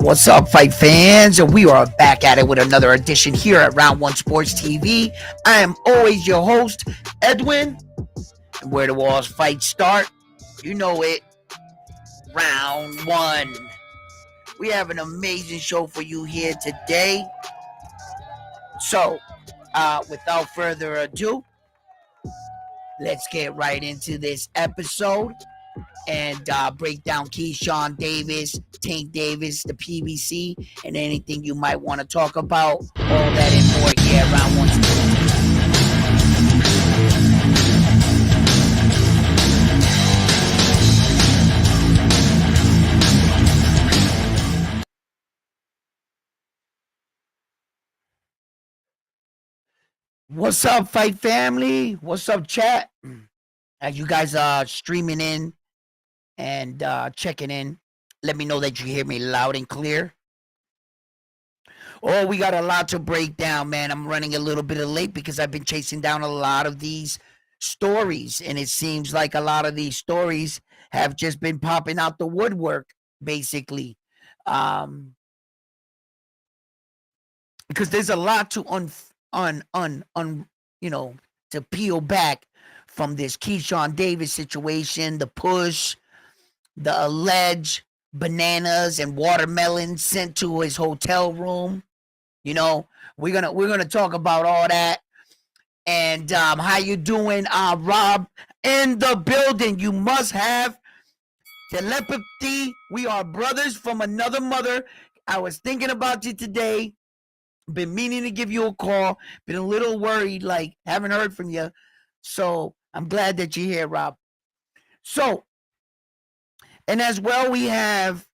What's up, fight fans? We are back at it with another edition here at Round One Sports TV. I am always your host, Edwin. And where the walls fight start, you know it. Round one. We have an amazing show for you here today. So, without further ado, let's get right into this episode and break down Keyshawn Davis, Tank Davis, the PBC, and anything you might want to talk about. All that and more here around one sports. What's up, fight family? What's up, chat? As you guys are streaming in and checking in, let me know that you hear me loud and clear. Oh, we got a lot to break down, man. I'm running a little bit late because I've been chasing down a lot of these stories, and it seems like a lot of these stories have just been popping out the woodwork, basically. Because there's a lot to to peel back from this Keyshawn Davis situation, the push, the alleged bananas and watermelons sent to his hotel room. You know, we're gonna talk about all that. And how you doing, Rob? In the building. You must have telepathy. We are brothers from another mother. I was thinking about you today. Been meaning to give you a call. Been a little worried, like haven't heard from you. So I'm glad that you're here, Rob. So, and as well, we have,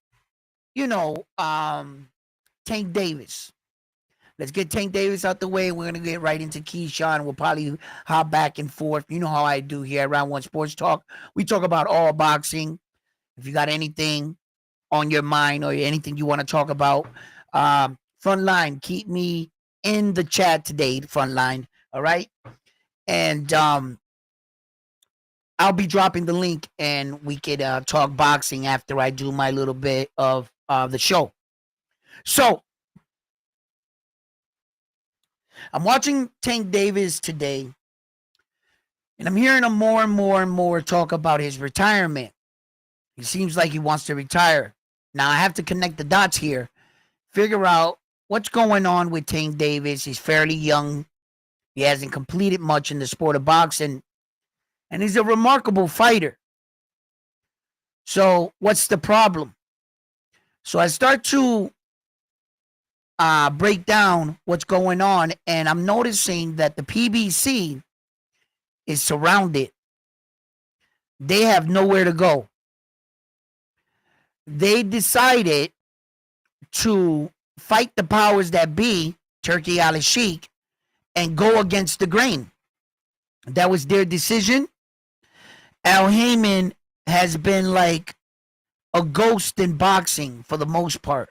Tank Davis. Let's get Tank Davis out the way. We're going to get right into Keyshawn. We'll probably hop back and forth. You know how I do here at Round One Sports Talk. We talk about all boxing. If you got anything on your mind or anything you want to talk about, front line, keep me in the chat today, front line. All right. And I'll be dropping the link and we could talk boxing after I do my little bit of the show. So, I'm watching Tank Davis today, and I'm hearing him more and more talk about his retirement. He seems like he wants to retire. Now, I have to connect the dots here, figure out what's going on with Tank Davis. He's fairly young. He hasn't completed much in the sport of boxing, and he's a remarkable fighter. So, what's the problem? So, I start to break down what's going on, and I'm noticing that the PBC is surrounded. They have nowhere to go. They decided to fight the powers that be, Turkey al-Sheikh, and go against the grain. That was their decision. Al Heyman has been like a ghost in boxing for the most part.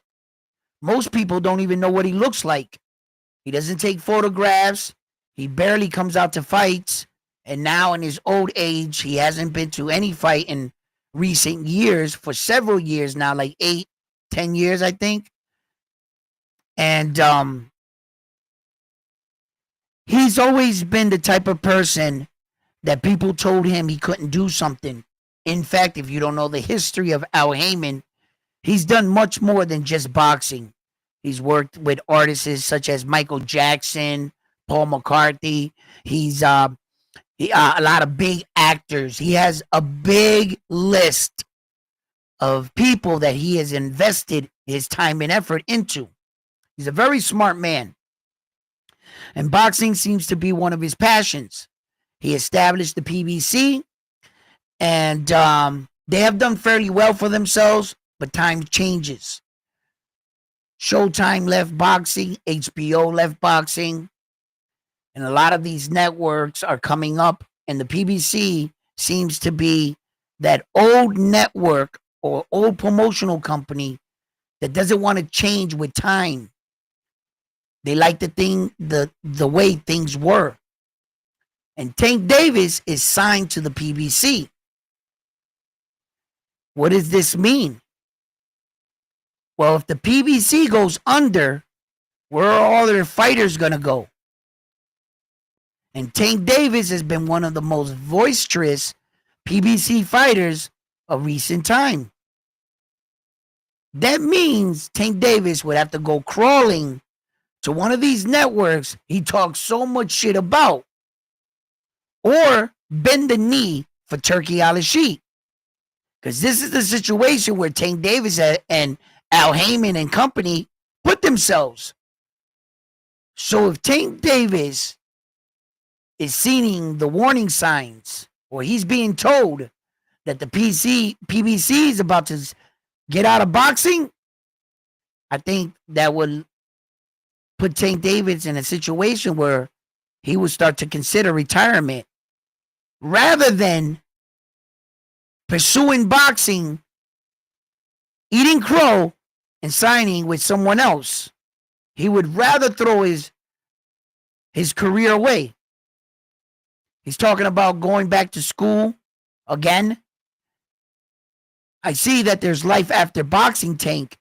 Most people don't even know what he looks like. He doesn't take photographs. He barely comes out to fights. And now in his old age, he hasn't been to any fight in recent years, for several years now, like 8-10 years, I think. And he's always been the type of person that people told him he couldn't do something. In fact, if you don't know the history of Al Heyman, he's done much more than just boxing. He's worked with artists such as Michael Jackson, Paul McCartney. He's a lot of big actors. He has a big list of people that he has invested his time and effort into. He's a very smart man. And boxing seems to be one of his passions. He established the PBC, and they have done fairly well for themselves, but time changes. Showtime left boxing, HBO left boxing, and a lot of these networks are coming up, and the PBC seems to be that old network or old promotional company that doesn't want to change with time. They like the way things were. And Tank Davis is signed to the PBC. What does this mean? Well, if the PBC goes under, where are all their fighters going to go? And Tank Davis has been one of the most boisterous PBC fighters of recent time. That means Tank Davis would have to go crawling to one of these networks he talks so much shit about, or bend the knee for Turkey Al-Sheikh. Because this is the situation where Tank Davis and Al Heyman and company put themselves. So if Tank Davis is seeing the warning signs, or he's being told that the PBC is about to get out of boxing, I think that would put Tank Davis in a situation where he would start to consider retirement rather than pursuing boxing, eating crow, and signing with someone else. He would rather throw his career away. He's talking about going back to school again. I see that there's life after boxing, Tank.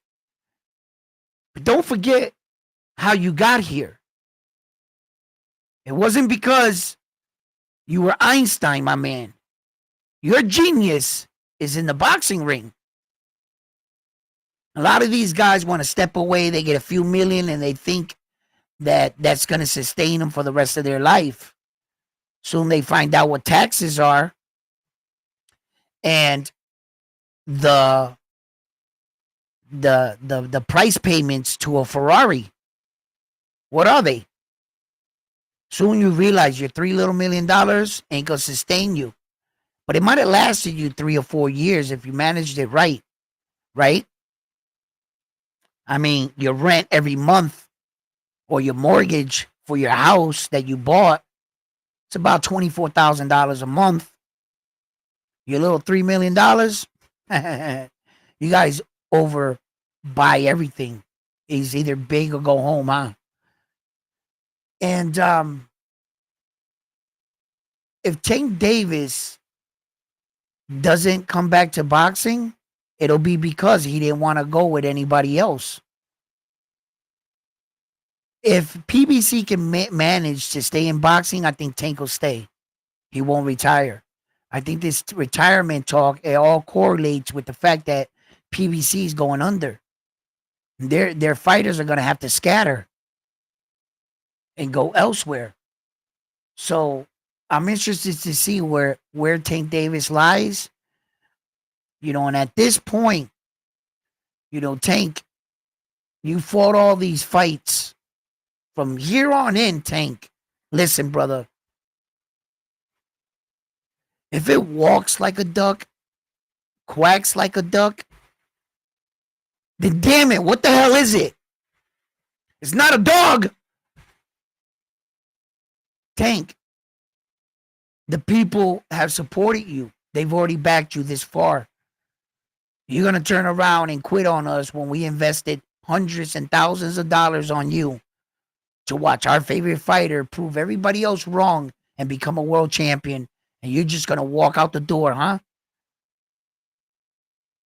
But don't forget how you got here. It wasn't because you were Einstein, my man. Your genius is in the boxing ring. A lot of these guys want to step away. They get a few million and they think that that's going to sustain them for the rest of their life. Soon they find out what taxes are and the price payments to a Ferrari. What are they? Soon you realize your $3 million ain't gonna sustain you. But it might have lasted you 3 or 4 years if you managed it right. Right? I mean, your rent every month or your mortgage for your house that you bought, it's about $24,000 a month. Your little $3 million, you guys over buy everything. It's either big or go home, huh? And if Tank Davis doesn't come back to boxing, it'll be because he didn't want to go with anybody else. If PBC can manage to stay in boxing, I think Tank will stay. He won't retire. I think this retirement talk, it all correlates with the fact that PBC is going under. Their fighters are going to have to scatter and go elsewhere. So I'm interested to see where Tank Davis lies. And at this point, Tank, you fought all these fights. From here on in, Tank, listen, brother. If it walks like a duck, quacks like a duck, then damn it, what the hell is it? It's not a dog. Tank, the people have supported you. They've already backed you this far. You're going to turn around and quit on us when we invested hundreds and thousands of dollars on you to watch our favorite fighter prove everybody else wrong and become a world champion. And you're just going to walk out the door, huh?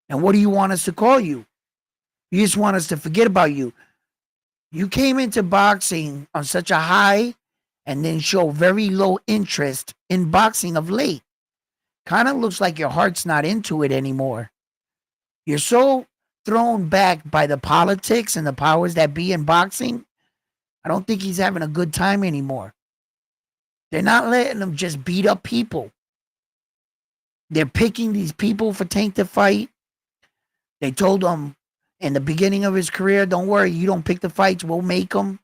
And what do you want us to call you? You just want us to forget about you. You came into boxing on such a high and then show very low interest in boxing of late. Kind of looks like your heart's not into it anymore. You're so thrown back by the politics and the powers that be in boxing. I don't think he's having a good time anymore. They're not letting him just beat up people. They're picking these people for Tank to fight. They told him in the beginning of his career, don't worry, you don't pick the fights, we'll make them.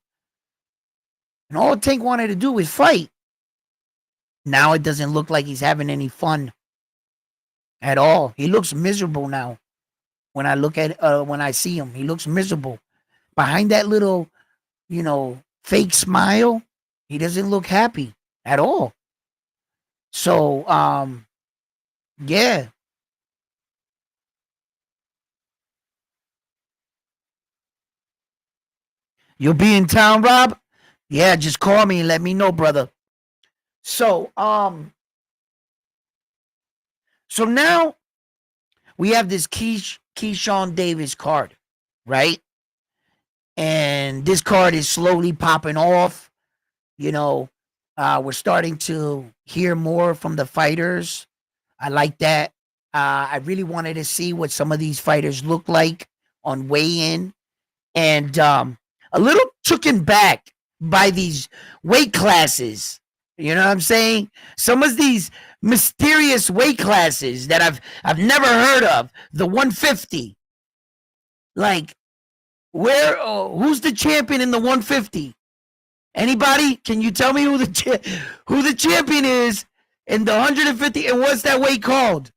And all Tank wanted to do was fight. Now it doesn't look like he's having any fun at all. He looks miserable now. When I see him, he looks miserable. Behind that little, fake smile, he doesn't look happy at all. So, yeah. You'll be in town, Rob? Yeah, just call me and let me know, brother. So now we have this Keyshawn Davis card. right? And this card is slowly popping off. You know, we're starting to hear more from the fighters. I like that. I really wanted to see what some of these fighters look like on weigh-in, and a little taken back by these weight classes. You know what I'm saying? Some of these mysterious weight classes that I've never heard of. The 150. Like, who's the champion in the 150? Anybody? Can you tell me who the champion is in the 150, and what's that weight called?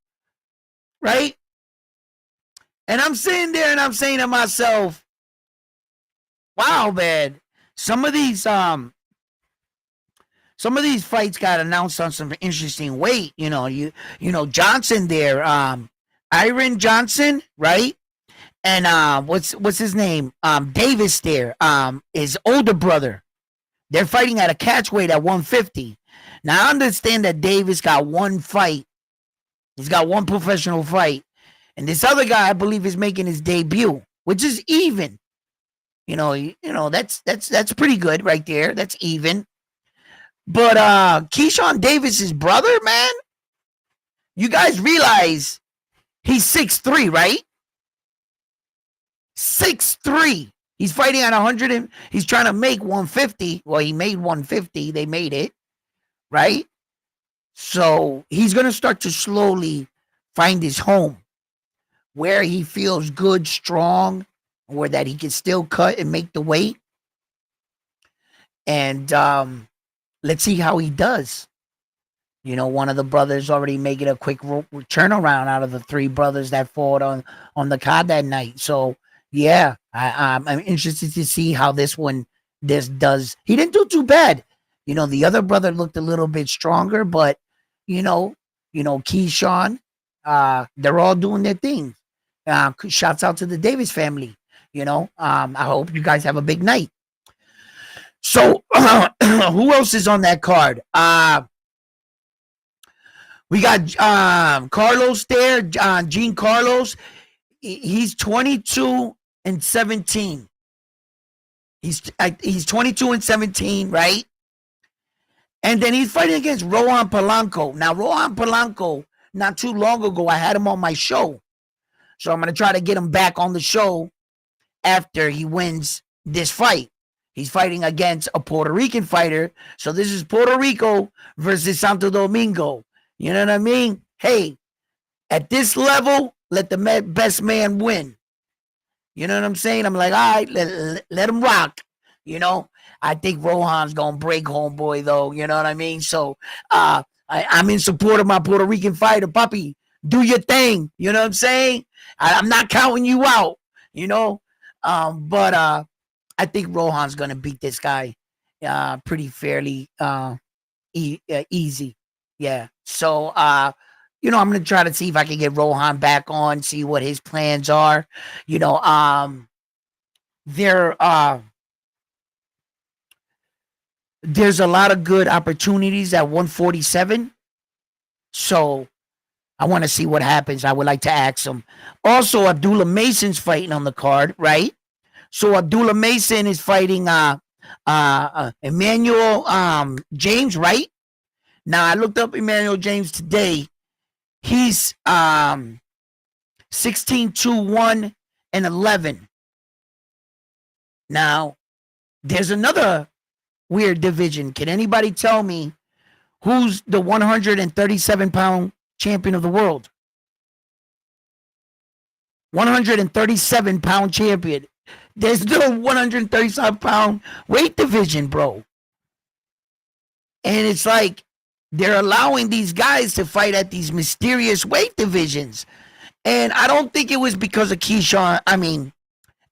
Right? And I'm sitting there and I'm saying to myself, wow, man, some of these fights got announced on some interesting weight. You know Johnson there, Iron Johnson, right? And what's his name? Davis there, his older brother. They're fighting at a catch weight at 150. Now I understand that Davis got one fight. He's got one professional fight. And this other guy, I believe, is making his debut, which is even. You know, that's pretty good right there. That's even. But Keyshawn Davis's brother, man, you guys realize he's 6'3", right? 6'3". He's fighting at 100 and he's trying to make 150. Well, he made 150. They made it, right? So he's going to start to slowly find his home where he feels good, strong, or that he can still cut and make the weight. And let's see how he does. You know, one of the brothers already making a quick turnaround out of the three brothers that fought on the card that night. So, yeah, I'm interested to see how this does. He didn't do too bad. You know, the other brother looked a little bit stronger, but, you know, Keyshawn, they're all doing their thing. Shouts out to the Davis family. You know, I hope you guys have a big night. So, who else is on that card? We got Carlos there, Gene Carlos. He's 22-17. He's 22-17, right? And then he's fighting against Rohan Polanco. Now, Rohan Polanco, not too long ago, I had him on my show. So I'm going to try to get him back on the show after he wins this fight. He's fighting against a Puerto Rican fighter. So this is Puerto Rico versus Santo Domingo. You know what I mean? Hey, at this level, let the best man win. You know what I'm saying? I'm like, all right, let him rock. You know, I think Rohan's going to break homeboy, though. You know what I mean? So I'm in support of my Puerto Rican fighter. Papi, do your thing. You know what I'm saying? I'm not counting you out, you know? But I think Rohan's going to beat this guy pretty fairly easy. Yeah. So, you know, I'm going to try to see if I can get Rohan back on, see what his plans are. You know, there's a lot of good opportunities at 147. So I want to see what happens. I would like to ask him. Also, Abdullah Mason's fighting on the card, right? So Abdullah Mason is fighting Emmanuel James, right? Now, I looked up Emmanuel James today. He's 16-2-1 and 11. Now, there's another weird division. Can anybody tell me who's the 137-pound champion of the world? 137-pound champion. There's no 137-pound weight division, bro. And it's like they're allowing these guys to fight at these mysterious weight divisions. And I don't think it was because of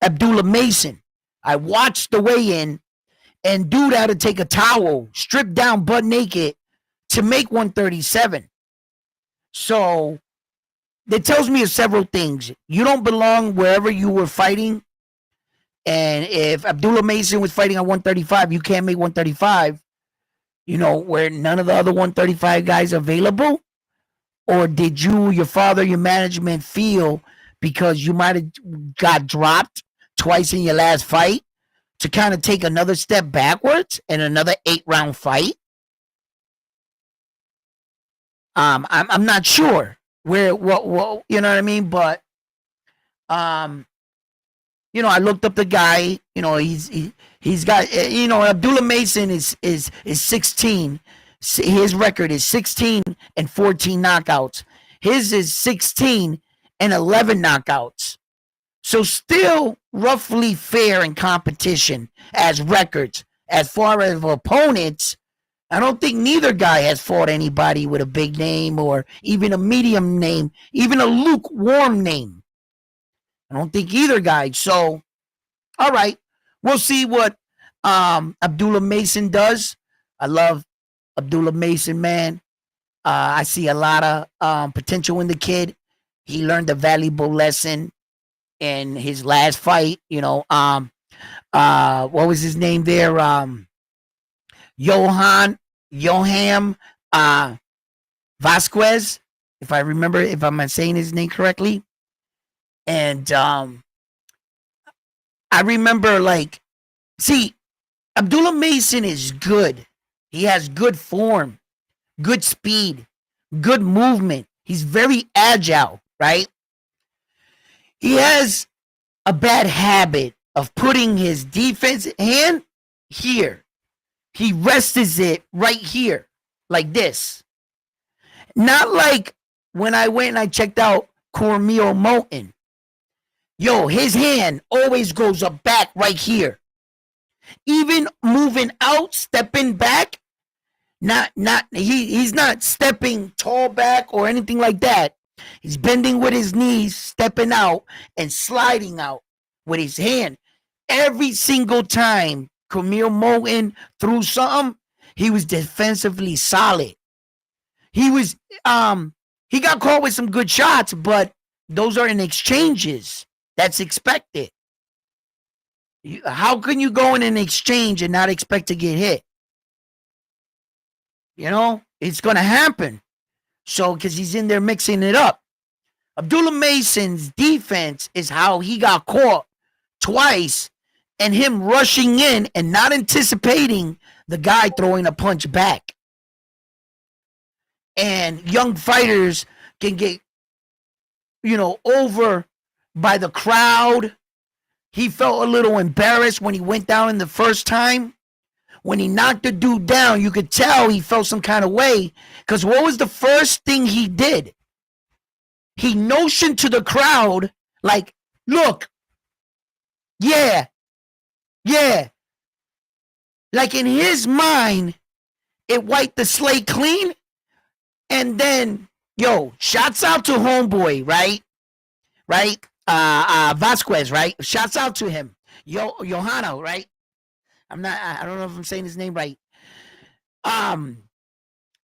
Abdullah Mason. I watched the weigh-in, and dude had to take a towel, strip down butt naked to make 137. So that tells me several things. You don't belong wherever you were fighting. And if Abdullah Mason was fighting at 135, you can't make 135, you know, where none of the other 135 guys are available? Or did you, your father, your management feel because you might have got dropped twice in your last fight to kind of take another step backwards in another 8-round fight. I'm not sure what you know what I mean, but you know, I looked up the guy. You know, he's got, you know, Abdullah Mason is 16. His record is 16 and 14 knockouts. His is 16 and 11 knockouts. So still roughly fair in competition as records. As far as opponents, I don't think neither guy has fought anybody with a big name or even a medium name, even a lukewarm name. I don't think either guy. So, all right, we'll see what Abdullah Mason does. I love Abdullah Mason, man. I see a lot of potential in the kid. He learned a valuable lesson in his last fight. You know, what was his name there? Johan Vasquez, if I remember, if I'm saying his name correctly. And I remember, like, see, Abdullah Mason is good. He has good form, good speed, good movement. He's very agile, right? He has a bad habit of putting his defense hand here. He rests it right here, like this. Not like when I went and I checked out Cormio Moulton. Yo, his hand always goes up back right here. Even moving out, stepping back, he's not stepping tall back or anything like that. He's bending with his knees, stepping out and sliding out with his hand. Every single time Camille Moulton threw something, he was defensively solid. He was he got caught with some good shots, but those are in exchanges. That's expected. How can you go in an exchange and not expect to get hit? You know, it's going to happen. So, because he's in there mixing it up. Abdullah Mason's defense is how he got caught twice and him rushing in and not anticipating the guy throwing a punch back. And young fighters can get, you know, over by the crowd. He felt a little embarrassed when he went down in the first time. When he knocked the dude down, you could tell he felt some kind of way. Because what was the first thing he did? He notioned to the crowd, like, look, yeah. Like in his mind, it wiped the slate clean. And then, yo, shouts out to homeboy, right? Vasquez, right? Shouts out to him. Johanna, right? I don't know if I'm saying his name right.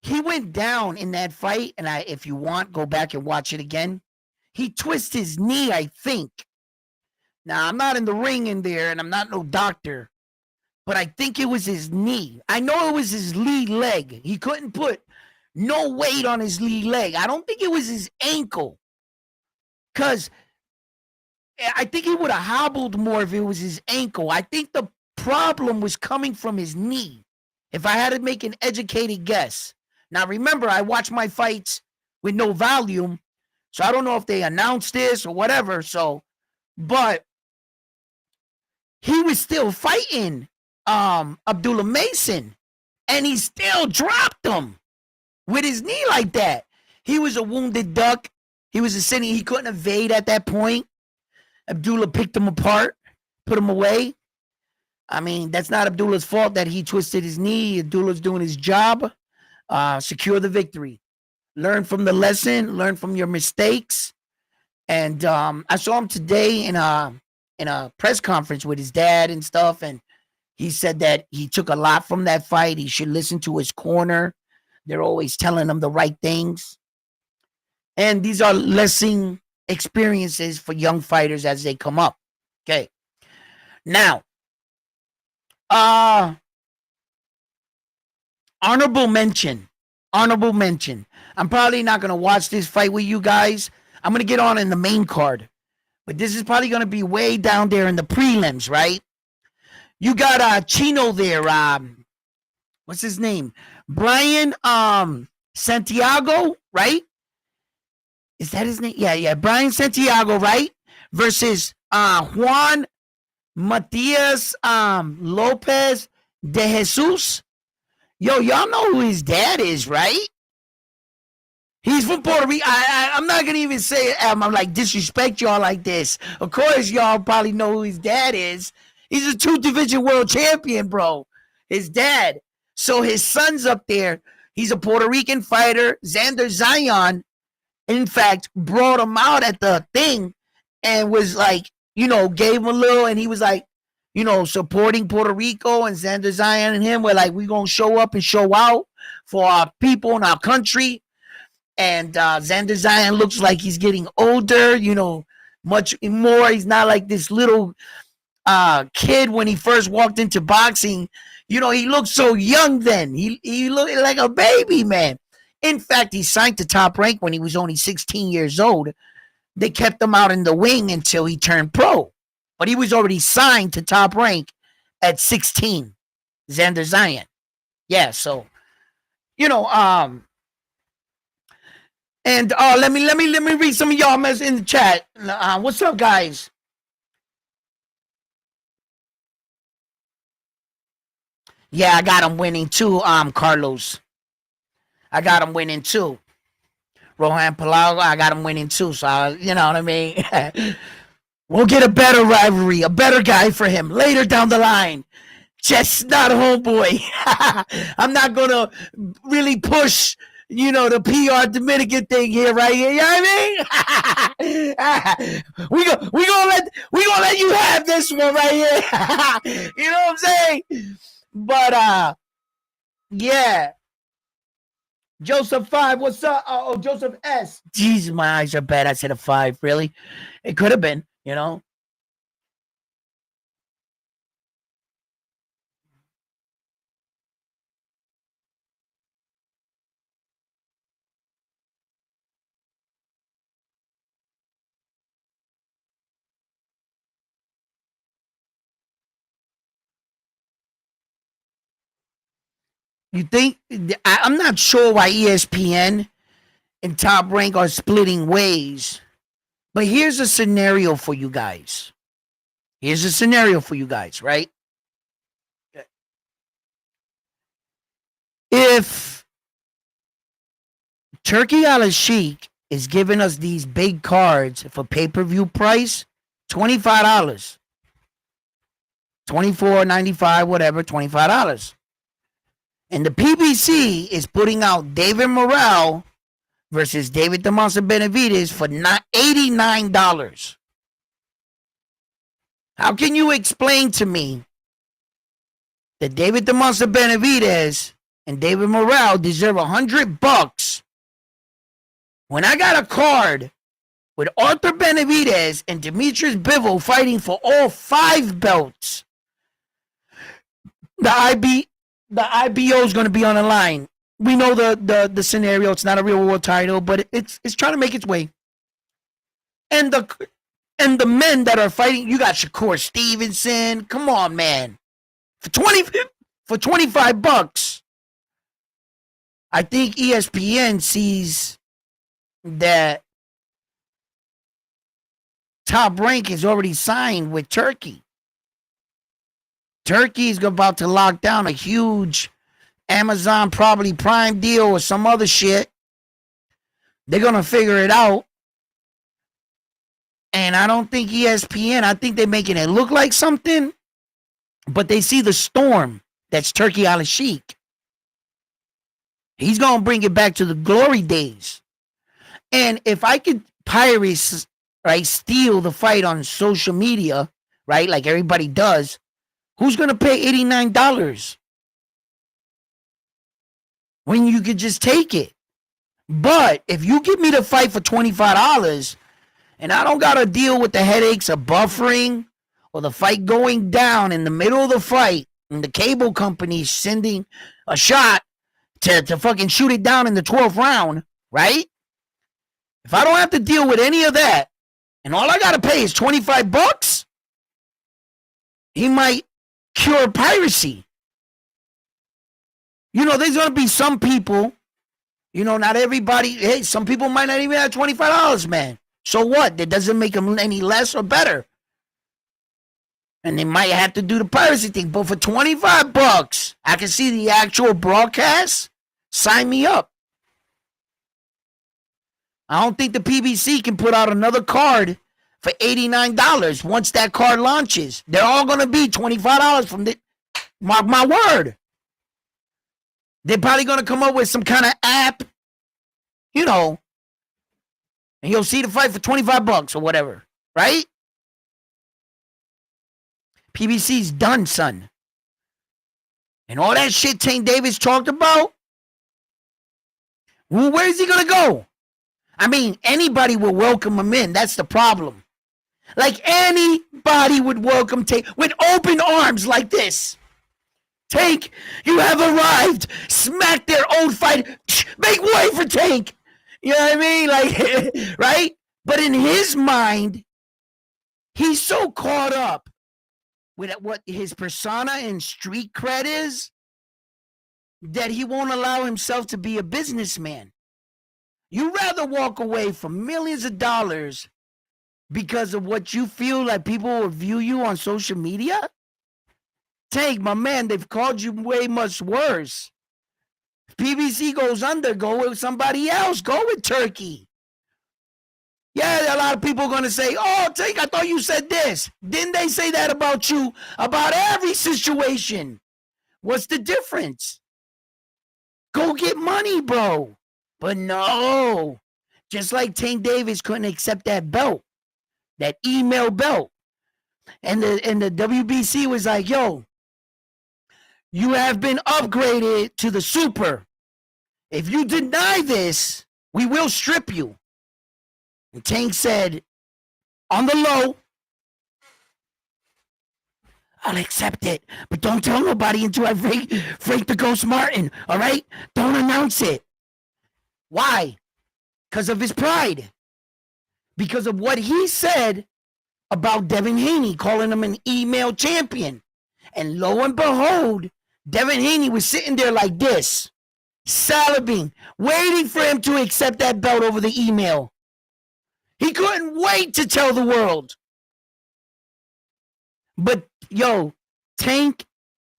He went down in that fight, and if you want, go back and watch it again. He twisted his knee, I think. Now, I'm not in the ring in there, and I'm not no doctor, but I think it was his knee. I know it was his lead leg. He couldn't put no weight on his lead leg. I don't think it was his ankle, because I think he would have hobbled more if it was his ankle. I think the problem was coming from his knee, if I had to make an educated guess. Now, remember, I watch my fights with no volume, so I don't know if they announced this or whatever. So, but he was still fighting Abdullah Mason, and he still dropped him with his knee like that. He was a wounded duck. He was a sitting. He couldn't evade at that point. Abdullah picked him apart, put him away. I mean, that's not Abdullah's fault that he twisted his knee. Abdullah's doing his job. Secure the victory. Learn from the lesson. Learn from your mistakes. And I saw him today in a press conference with his dad and stuff, and he said that he took a lot from that fight. He should listen to his corner. They're always telling him the right things. And these are lesson experiences for young fighters as they come up. Okay. Now, honorable mention. I'm probably not going to watch this fight with you guys. I'm going to get on in the main card. but this is probably going to be way down there in the prelims, right? You got Chino there. What's his name? Brian Santiago, right? Is that his name? Yeah. Brian Santiago, right? Versus Juan Matias Lopez de Jesus. Yo, y'all know who his dad is, right? He's from Puerto Rico. I'm not going to even say I'm like disrespect y'all like this. Of course, y'all probably know who his dad is. He's a 2-division world champion, bro. His dad. So his son's up there. He's a Puerto Rican fighter. Xander Zion, in fact, brought him out at the thing and was like, gave him a little, and he was like, supporting Puerto Rico, and Xander Zion and him were like, we're going to show up and show out for our people and our country. And Xander Zion looks like he's getting older, much more. He's not like this little kid when he first walked into boxing. He looked so young then. He looked like a baby, man. In fact, he signed to Top Rank when he was only 16 years old. They kept him out in the wing until he turned pro. But he was already signed to Top Rank at 16, Xander Zion. Yeah, so, and let me read some of y'all messages in the chat. What's up, guys? Yeah, I got him winning too, Carlos. I got him winning too. Rohan Palau, I got him winning too. So, you know what I mean? We'll get a better rivalry, a better guy for him later down the line. Just not homeboy. I'm not going to really push, the PR Dominican thing here, right here. You know what I mean? we gonna let you have this one right here. You know what I'm saying? But, yeah. Joseph 5, what's up? Oh, Joseph S. Jeez, my eyes are bad. I said a 5, really? It could have been, You think? I'm not sure why ESPN and Top Rank are splitting ways, but here's a scenario for you guys. Right? If Turkey Al-Sheikh is giving us these big cards for pay-per-view price, $25. $24.95, whatever, $25. And the PBC is putting out David Morrell versus David the Monster Benavidez for $89. How can you explain to me that David the Monster Benavidez and David Morrell deserve $100 when I got a card with Arthur Benavidez and Demetrius Bivol fighting for all 5 belts? The IBO is going to be on the line. We know the scenario. It's not a real world title, but it's trying to make its way. And the men that are fighting, you got Shakur Stevenson. Come on, man. For $25, I think ESPN sees that Top Rank is already signed with Turkey. Turkey is about to lock down a huge Amazon probably Prime deal or some other shit. They're going to figure it out. And I don't think ESPN, I think they're making it look like something, but they see the storm that's Turkey Al-Sheikh. He's going to bring it back to the glory days. And if I could pirate, right, steal the fight on social media, right, like everybody does, who's going to pay $89 when you could just take it? But if you give me the fight for $25 and I don't got to deal with the headaches of buffering or the fight going down in the middle of the fight and the cable company sending a shot to fucking shoot it down in the 12th round, right? If I don't have to deal with any of that, and all I gotta pay is $25, he might cure piracy. You know, there's gonna be some people, you know, not everybody, hey, some people might not even have $25, man. So what? That doesn't make them any less or better. And they might have to do the piracy thing. But for $25, I can see the actual broadcast. Sign me up. I don't think the PBC can put out another card for $89 once that card launches. They're all going to be $25 from the, mark my word. They're probably going to come up with some kind of app, you know, and you'll see the fight for $25 or whatever, right? PBC's done, son. And all that shit Tank Davis talked about, well, where is he going to go? I mean, anybody will welcome him in. That's the problem. Like anybody would welcome Tank with open arms like this. Tank, you have arrived. Smack their old fight. Make way for Tank. You know what I mean? Like, right? But in his mind, he's so caught up with what his persona and street cred is that he won't allow himself to be a businessman. You'd rather walk away from millions of dollars because of what you feel like people will view you on social media? Tank, my man, they've called you way much worse. If PBC goes under, go with somebody else. Go with Turkey. Yeah, a lot of people are going to say, oh, Tank, I thought you said this. Didn't they say that about you? About every situation. What's the difference? Go get money, bro. But no. Just like Tank Davis couldn't accept that belt, that email belt. And the WBC was like, yo, you have been upgraded to the super. If you deny this, we will strip you. And Tank said, on the low, I'll accept it, but don't tell nobody until I break the Ghost Martin, all right? Don't announce it. Why? Because of his pride. Because of what he said about Devin Haney, calling him an email champion. And lo and behold, Devin Haney was sitting there like this, salivating, waiting for him to accept that belt over the email. He couldn't wait to tell the world. But, yo, Tank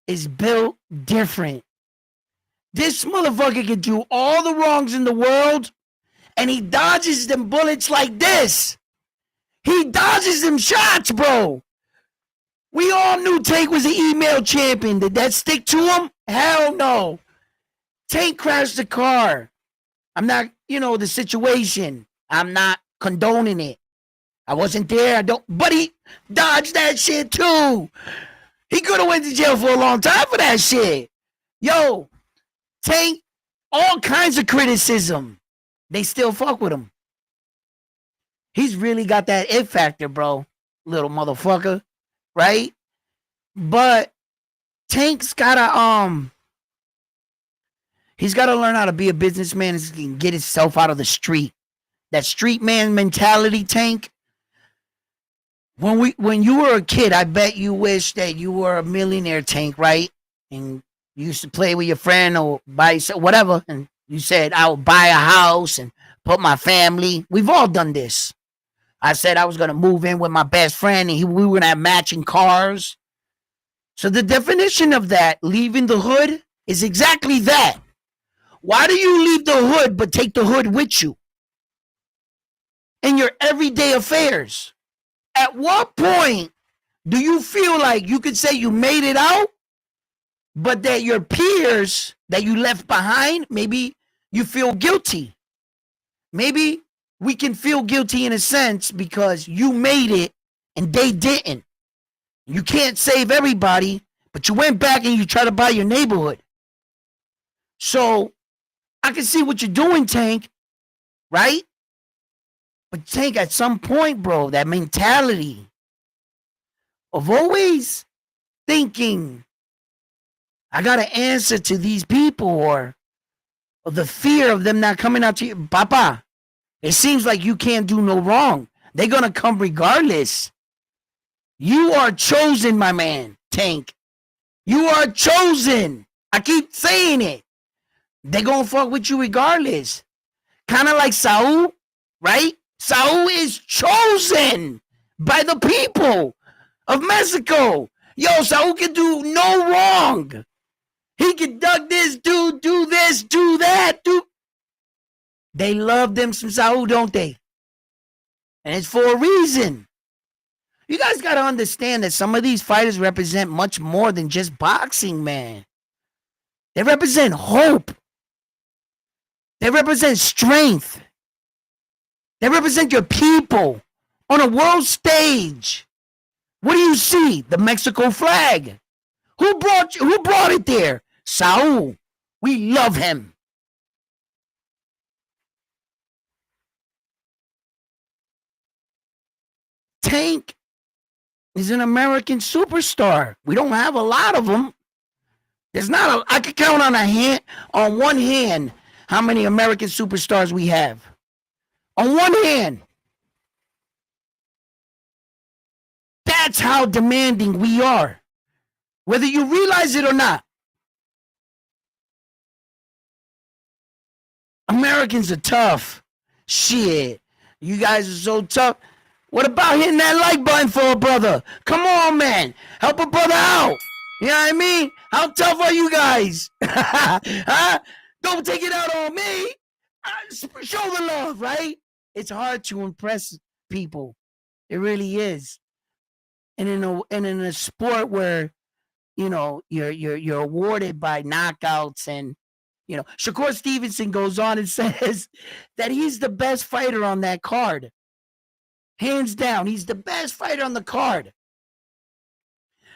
is built different. This motherfucker can do all the wrongs in the world, and he dodges them bullets like this. He dodges them shots, bro. We all knew Tank was an email champion. Did that stick to him? Hell no. Tank crashed the car. I'm not, the situation. I'm not condoning it. I wasn't there. But he dodged that shit too. He could have went to jail for a long time for that shit. Yo, Tank, all kinds of criticism. They still fuck with him. He's really got that it factor, bro. Little motherfucker. Right? But Tank's gotta he's gotta learn how to be a businessman and get himself out of the street. That street man mentality, Tank. When you were a kid, I bet you wish that you were a millionaire, Tank, right? And you used to play with your friend or buy whatever, and you said, I will buy a house and put my family. We've all done this. I said I was going to move in with my best friend, and we were going to have matching cars. So the definition of that, leaving the hood, is exactly that. Why do you leave the hood but take the hood with you in your everyday affairs? At what point do you feel like you could say you made it out, but that your peers that you left behind, maybe you feel guilty? Maybe we can feel guilty in a sense because you made it and they didn't. You can't save everybody, but you went back and you tried to buy your neighborhood. So I can see what you're doing, Tank, right? But Tank, at some point, bro, that mentality of always thinking, I got to answer to these people, or the fear of them not coming out to you. Papa, it seems like you can't do no wrong. They're going to come regardless. You are chosen, my man, Tank. You are chosen. I keep saying it. They're going to fuck with you regardless. Kind of like Saul, right? Saul is chosen by the people of Mexico. Yo, Saul can do no wrong. He can duck this, do this, do that, do. They love them some Saul, don't they? And it's for a reason. You guys got to understand that some of these fighters represent much more than just boxing, man. They represent hope. They represent strength. They represent your people on a world stage. What do you see? The Mexico flag. Who brought it there? Saul. We love him. Tank is an American superstar. We don't have a lot of them. There's not I could count on one hand how many American superstars we have. On one hand. That's how demanding we are. Whether you realize it or not. Americans are tough. Shit. You guys are so tough. What about hitting that like button for a brother? Come on, man. Help a brother out. You know what I mean? How tough are you guys? Huh? Don't take it out on me. Show the love, right? It's hard to impress people. It really is. And in a sport where, you know, you're awarded by knockouts, and you know, Shakur Stevenson goes on and says that he's the best fighter on that card. Hands down, he's the best fighter on the card.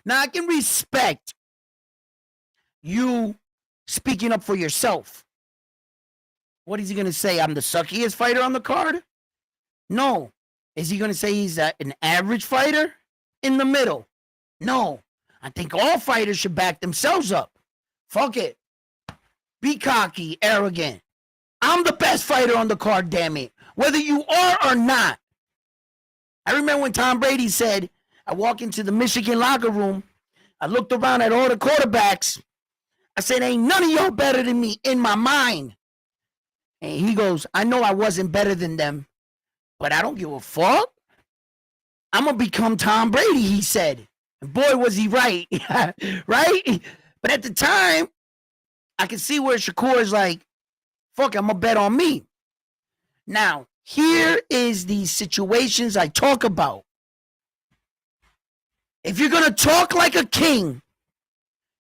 Now, I can respect you speaking up for yourself. What is he going to say? I'm the suckiest fighter on the card? No. Is he going to say he's an average fighter? In the middle? No. I think all fighters should back themselves up. Fuck it. Be cocky, arrogant. I'm the best fighter on the card, damn it. Whether you are or not. I remember when Tom Brady said, I walk into the Michigan locker room, I looked around at all the quarterbacks, I said, ain't none of y'all better than me in my mind. And he goes, I know I wasn't better than them, but I don't give a fuck. I'm going to become Tom Brady, he said. And boy, was he right. Right? But at the time, I could see where Shakur is like, fuck, I'm going to bet on me. Now, here is the situations I talk about. If you're going to talk like a king,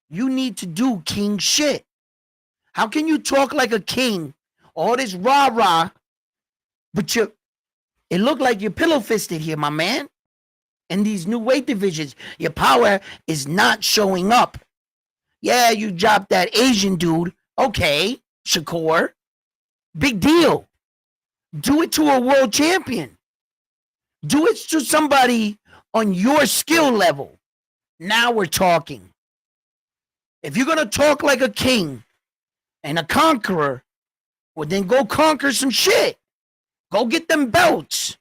you need to do king shit. How can you talk like a king, all this rah-rah, but it look like you're pillow-fisted here, my man. In these new weight divisions, your power is not showing up. Yeah, you dropped that Asian dude. Okay, Shakur. Big deal. Do it to a world champion. Do it to somebody on your skill level. Now we're talking. If you're going to talk like a king and a conqueror, well, then go conquer some shit. Go get them belts.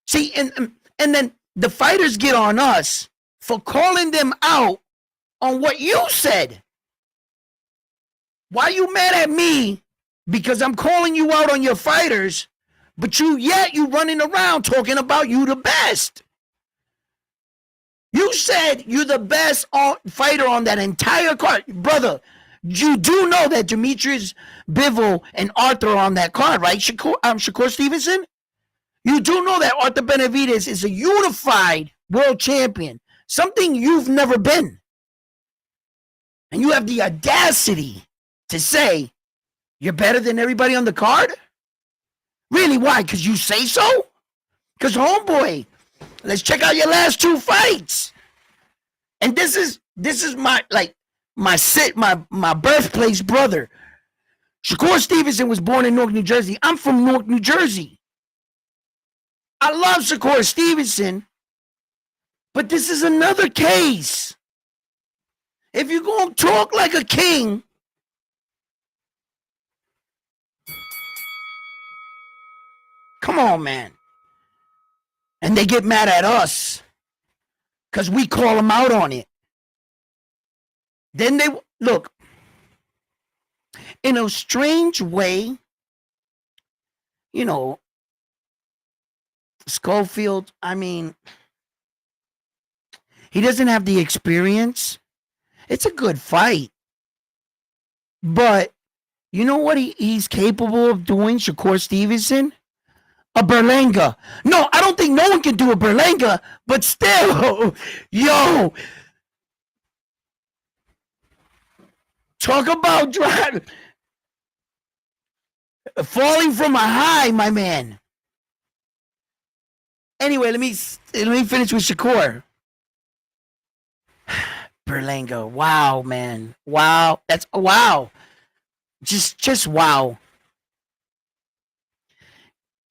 See, and then the fighters get on us for calling them out on what you said. Why are you mad at me? Because I'm calling you out on your fighters, but you running around talking about you the best. You said you're the best fighter on that entire card. Brother, you do know that Demetrius Bivol and Arthur are on that card, right? Shakur Stevenson? You do know that Arthur Benavidez is a unified world champion, something you've never been. And you have the audacity to say you're better than everybody on the card? Really, why? Because you say so? Because, homeboy, let's check out your last two fights. And this is my birthplace brother. Shakur Stevenson was born in Newark, New Jersey. I'm from Newark, New Jersey. I love Shakur Stevenson, but this is another case. If you're going to talk like a king, come on, man. And they get mad at us because we call them out on it. Then they look, in a strange way, you know, Schofield, I mean, he doesn't have the experience. It's a good fight. But you know what he's capable of doing, Shakur Stevenson? A Berlanga. No, I don't think no one can do a Berlanga, but still, yo, talk about driving, falling from a high, my man. Anyway, let me finish with Shakur. Berlanga. Wow, man. Wow. That's wow. Just wow.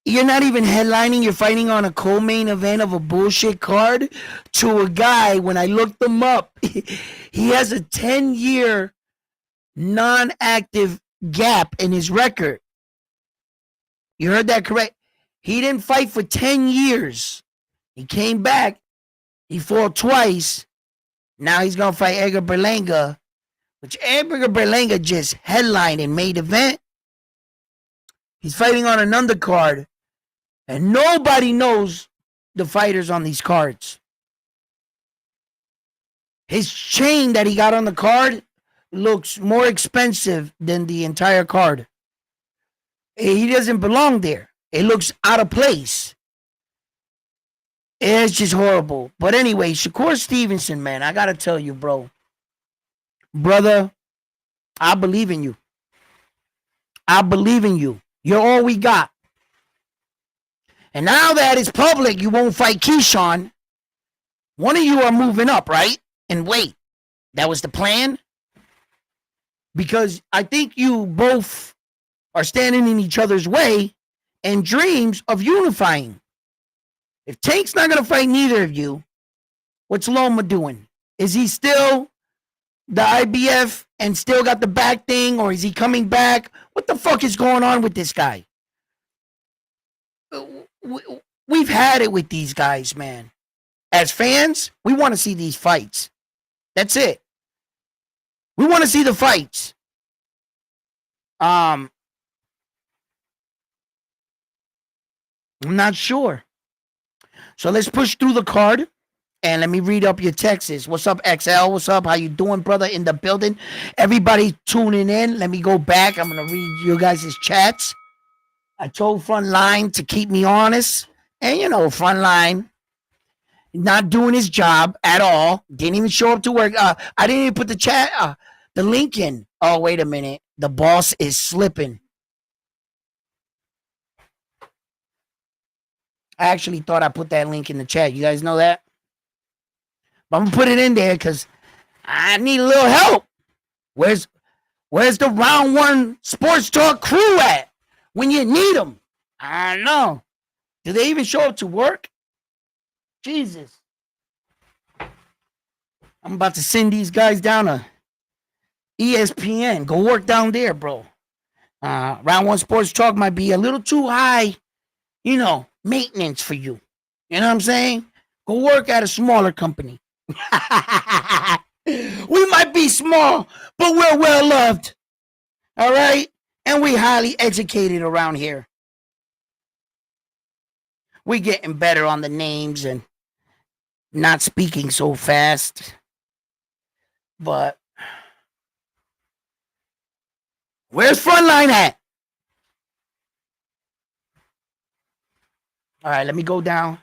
You're not even headlining. You're fighting on a co-main event of a bullshit card to a guy. When I looked him up, he has a 10-year non-active gap in his record. You heard that correct? He didn't fight for 10 years. He came back. He fought twice. Now he's going to fight Edgar Berlanga, which Edgar Berlanga just headlined and made event. He's fighting on an undercard. And nobody knows the fighters on these cards. His chain that he got on the card looks more expensive than the entire card. He doesn't belong there. It looks out of place. It's just horrible. But anyway, Shakur Stevenson, man, I got to tell you, bro. Brother, I believe in you. I believe in you. You're all we got. And now that it's public, you won't fight Keyshawn. One of you are moving up, right? And wait, that was the plan? Because I think you both are standing in each other's way and dreams of unifying. If Tank's not going to fight neither of you, what's Loma doing? Is he still the IBF and still got the back thing, or is he coming back? What the fuck is going on with this guy? We've had it with these guys, man. As fans, we want to see these fights. That's it. We want to see the fights. I'm not sure. So let's push through the card. And let me read up your texts. What's up, XL? What's up? How you doing, brother? In the building. Everybody tuning in. Let me go back. I'm going to read you guys' chats. I told Frontline to keep me honest. And, you know, Frontline not doing his job at all. Didn't even show up to work. I didn't even put the link in. Oh, wait a minute. The boss is slipping. I actually thought I put that link in the chat. You guys know that? But I'm going to put it in there because I need a little help. Where's the Round One Sports Talk crew at when you need them? I don't know. Do they even show up to work? Jesus. I'm about to send these guys down to ESPN. Go work down there, bro. Round One Sports Talk might be a little too high, you know, maintenance for you. You know what I'm saying? Go work at a smaller company. We might be small, but we're well loved. All right? And we highly educated around here. We're getting better on the names and not speaking so fast. But where's Frontline at? All right, let me go down.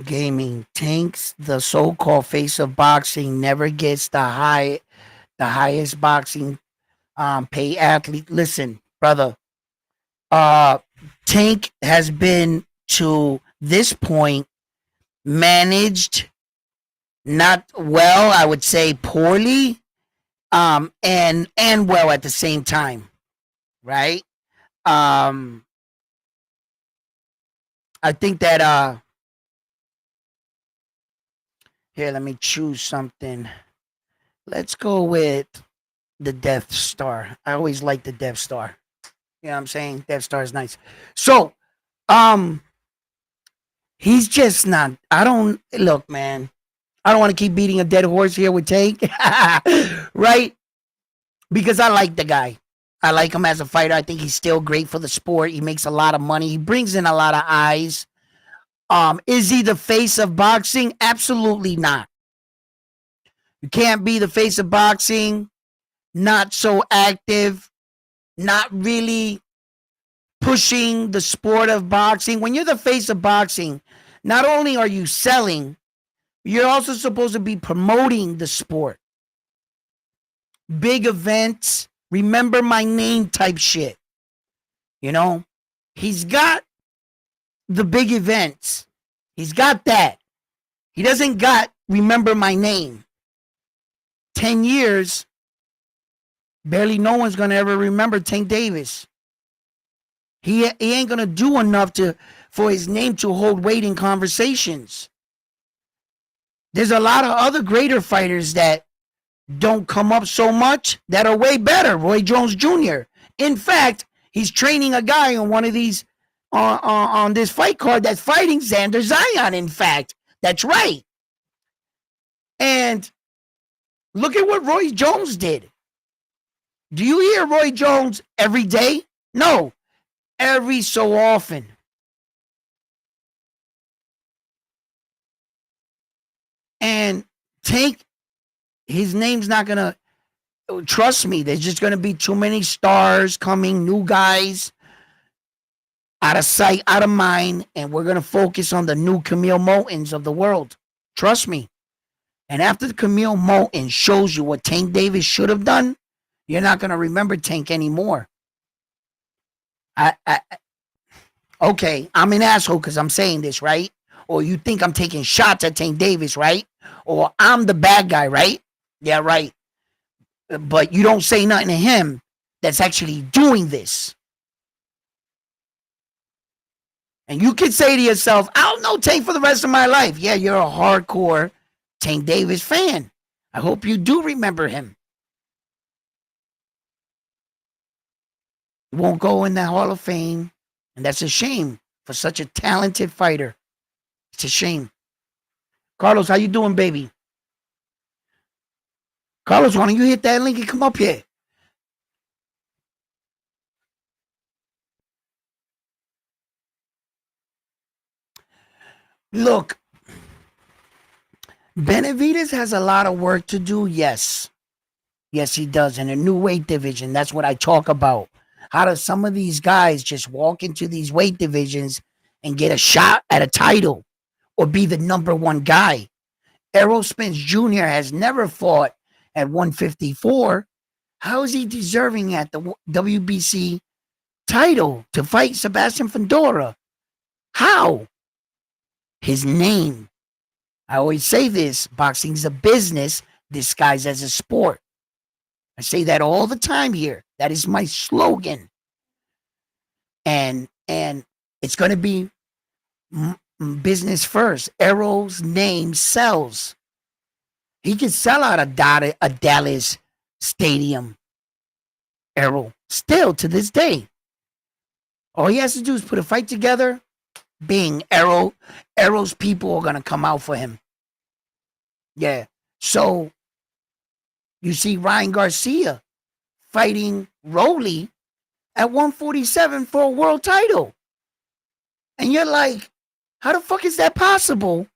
Gaming Tanks, the so-called face of boxing, never gets the highest boxing pay athlete. Listen, brother, Tank has been to this point managed not well, I would say poorly, and well at the same time, right? I think that Here, let me choose something. Let's go with the Death Star. I always like the Death Star. You know what I'm saying? Death Star is nice. So, um, he's just not. I don't look, man. I don't want to keep beating a dead horse here with Tank, right? Because I like the guy. I like him as a fighter. I think he's still great for the sport. He makes a lot of money. He brings in a lot of eyes. Is he the face of boxing? Absolutely not. You can't be the face of boxing, not so active, not really pushing the sport of boxing. When you're the face of boxing, not only are you selling, you're also supposed to be promoting the sport. Big events, remember my name type shit. You know, he's got the big events. He's got that. He doesn't got remember my name. 10 years, barely no one's going to ever remember Tank Davis. He ain't going to do enough for his name to hold weight in conversations. There's a lot of other greater fighters that don't come up so much that are way better. Roy Jones Jr. In fact, he's training a guy on one of these on this fight card that's fighting Xander Zion. In fact, that's right. And look at what Roy Jones did. Do you hear Roy Jones every day? No, every so often. And Tank, his name's not going to, trust me, there's just going to be too many stars coming, new guys, out of sight, out of mind, and we're going to focus on the new Camille Moultons of the world. Trust me. And after the Camille Moulton shows you what Tank Davis should have done, you're not going to remember Tank anymore. Okay, I'm an asshole because I'm saying this, right? Or you think I'm taking shots at Tank Davis, right? Or I'm the bad guy, right? Yeah, right. But you don't say nothing to him that's actually doing this. And you can say to yourself, I'll know Tank for the rest of my life. Yeah, you're a hardcore Tank Davis fan. I hope you do remember him. He won't go in the Hall of Fame. And that's a shame for such a talented fighter. It's a shame. Carlos, how you doing, baby? Carlos, why don't you hit that link and come up here? Look, Benavidez has a lot of work to do, yes. Yes, he does. In a new weight division, that's what I talk about. How do some of these guys just walk into these weight divisions and get a shot at a title or be the number one guy? Errol Spence Jr. has never fought at 154. How is he deserving at the WBC title to fight Sebastian Fundora? How? His name. I always say this, boxing's a business disguised as a sport. I say that all the time here. That is my slogan. And it's going to be business first. Errol's name sells. He can sell out a Dallas stadium. Errol, still to this day. All he has to do is put a fight together. Bing, Errol's people are going to come out for him. Yeah. So you see Ryan Garcia fighting Rolly at 147 for a world title. And you're like, how the fuck is that possible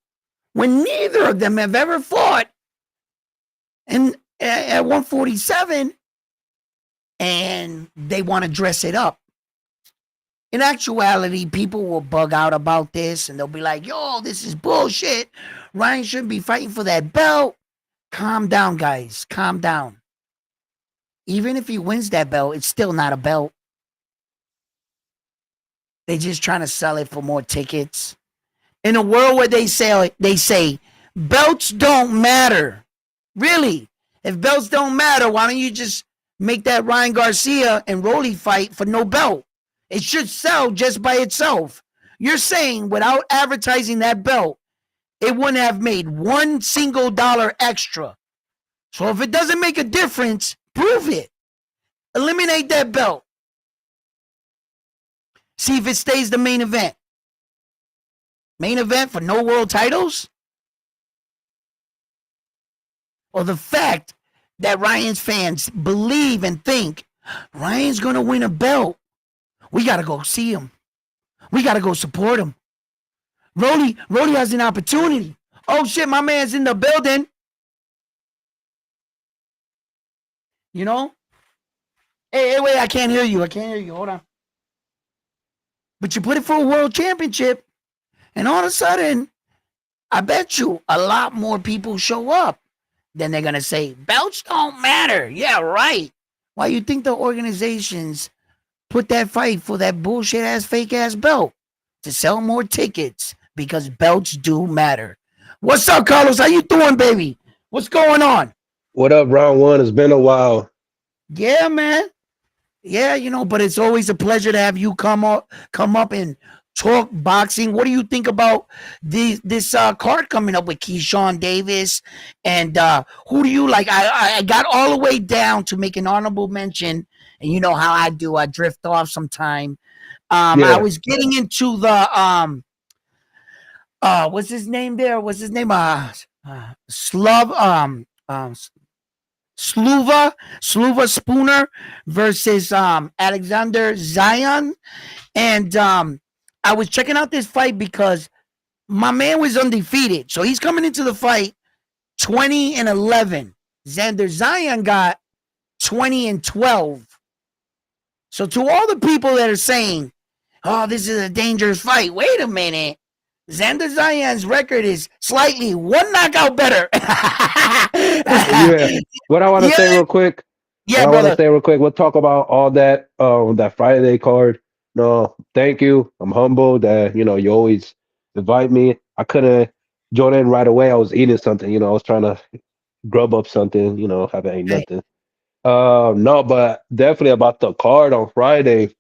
when neither of them have ever fought at 147 and they want to dress it up? In actuality, people will bug out about this and they'll be like, yo, this is bullshit. Ryan shouldn't be fighting for that belt. Calm down, guys. Calm down. Even if he wins that belt, it's still not a belt. They're just trying to sell it for more tickets. In a world where they say belts don't matter. Really? If belts don't matter, why don't you just make that Ryan Garcia and Rolly fight for no belt? It should sell just by itself. You're saying without advertising that belt, it wouldn't have made one single dollar extra. So if it doesn't make a difference, prove it. Eliminate that belt. See if it stays the main event. Main event for no world titles? Or the fact that Ryan's fans believe and think Ryan's going to win a belt. We got to go see him. We got to go support him. Rolly has an opportunity. Oh, shit, my man's in the building. You know? Hey, wait, I can't hear you. Hold on. But you put it for a world championship, and all of a sudden, I bet you a lot more people show up. Then they're going to say, belts don't matter. Yeah, right. Why you think the organizations put that fight for that bullshit-ass, fake-ass belt? To sell more tickets, because belts do matter. What's up, Carlos? How you doing, baby? What's going on? What up, round one? It's been a while. Yeah, man. Yeah, you know, but it's always a pleasure to have you come up and talk boxing. What do you think about this card coming up with Keyshawn Davis? And who do you like? I got all the way down to make an honorable mention, and you know how I do. I drift off sometime. I Yeah, was getting into the what's his name there? What's his name? Sluva Spooner versus Alexander Zion. And I was checking out this fight because my man was undefeated. So he's coming into the fight 20-11. Xander Zion got 20-12. So to all the people that are saying, oh, this is a dangerous fight, wait a minute. Xander Zion's record is slightly one knockout better. yeah. What I want to say real quick. Yeah, brother. We'll talk about all that that Friday card. No, thank you. I'm humbled that you always invite me. I couldn't join in right away. I was eating something. I was trying to grub up something. Haven't ate Hey, nothing. No, but definitely about the card on Friday.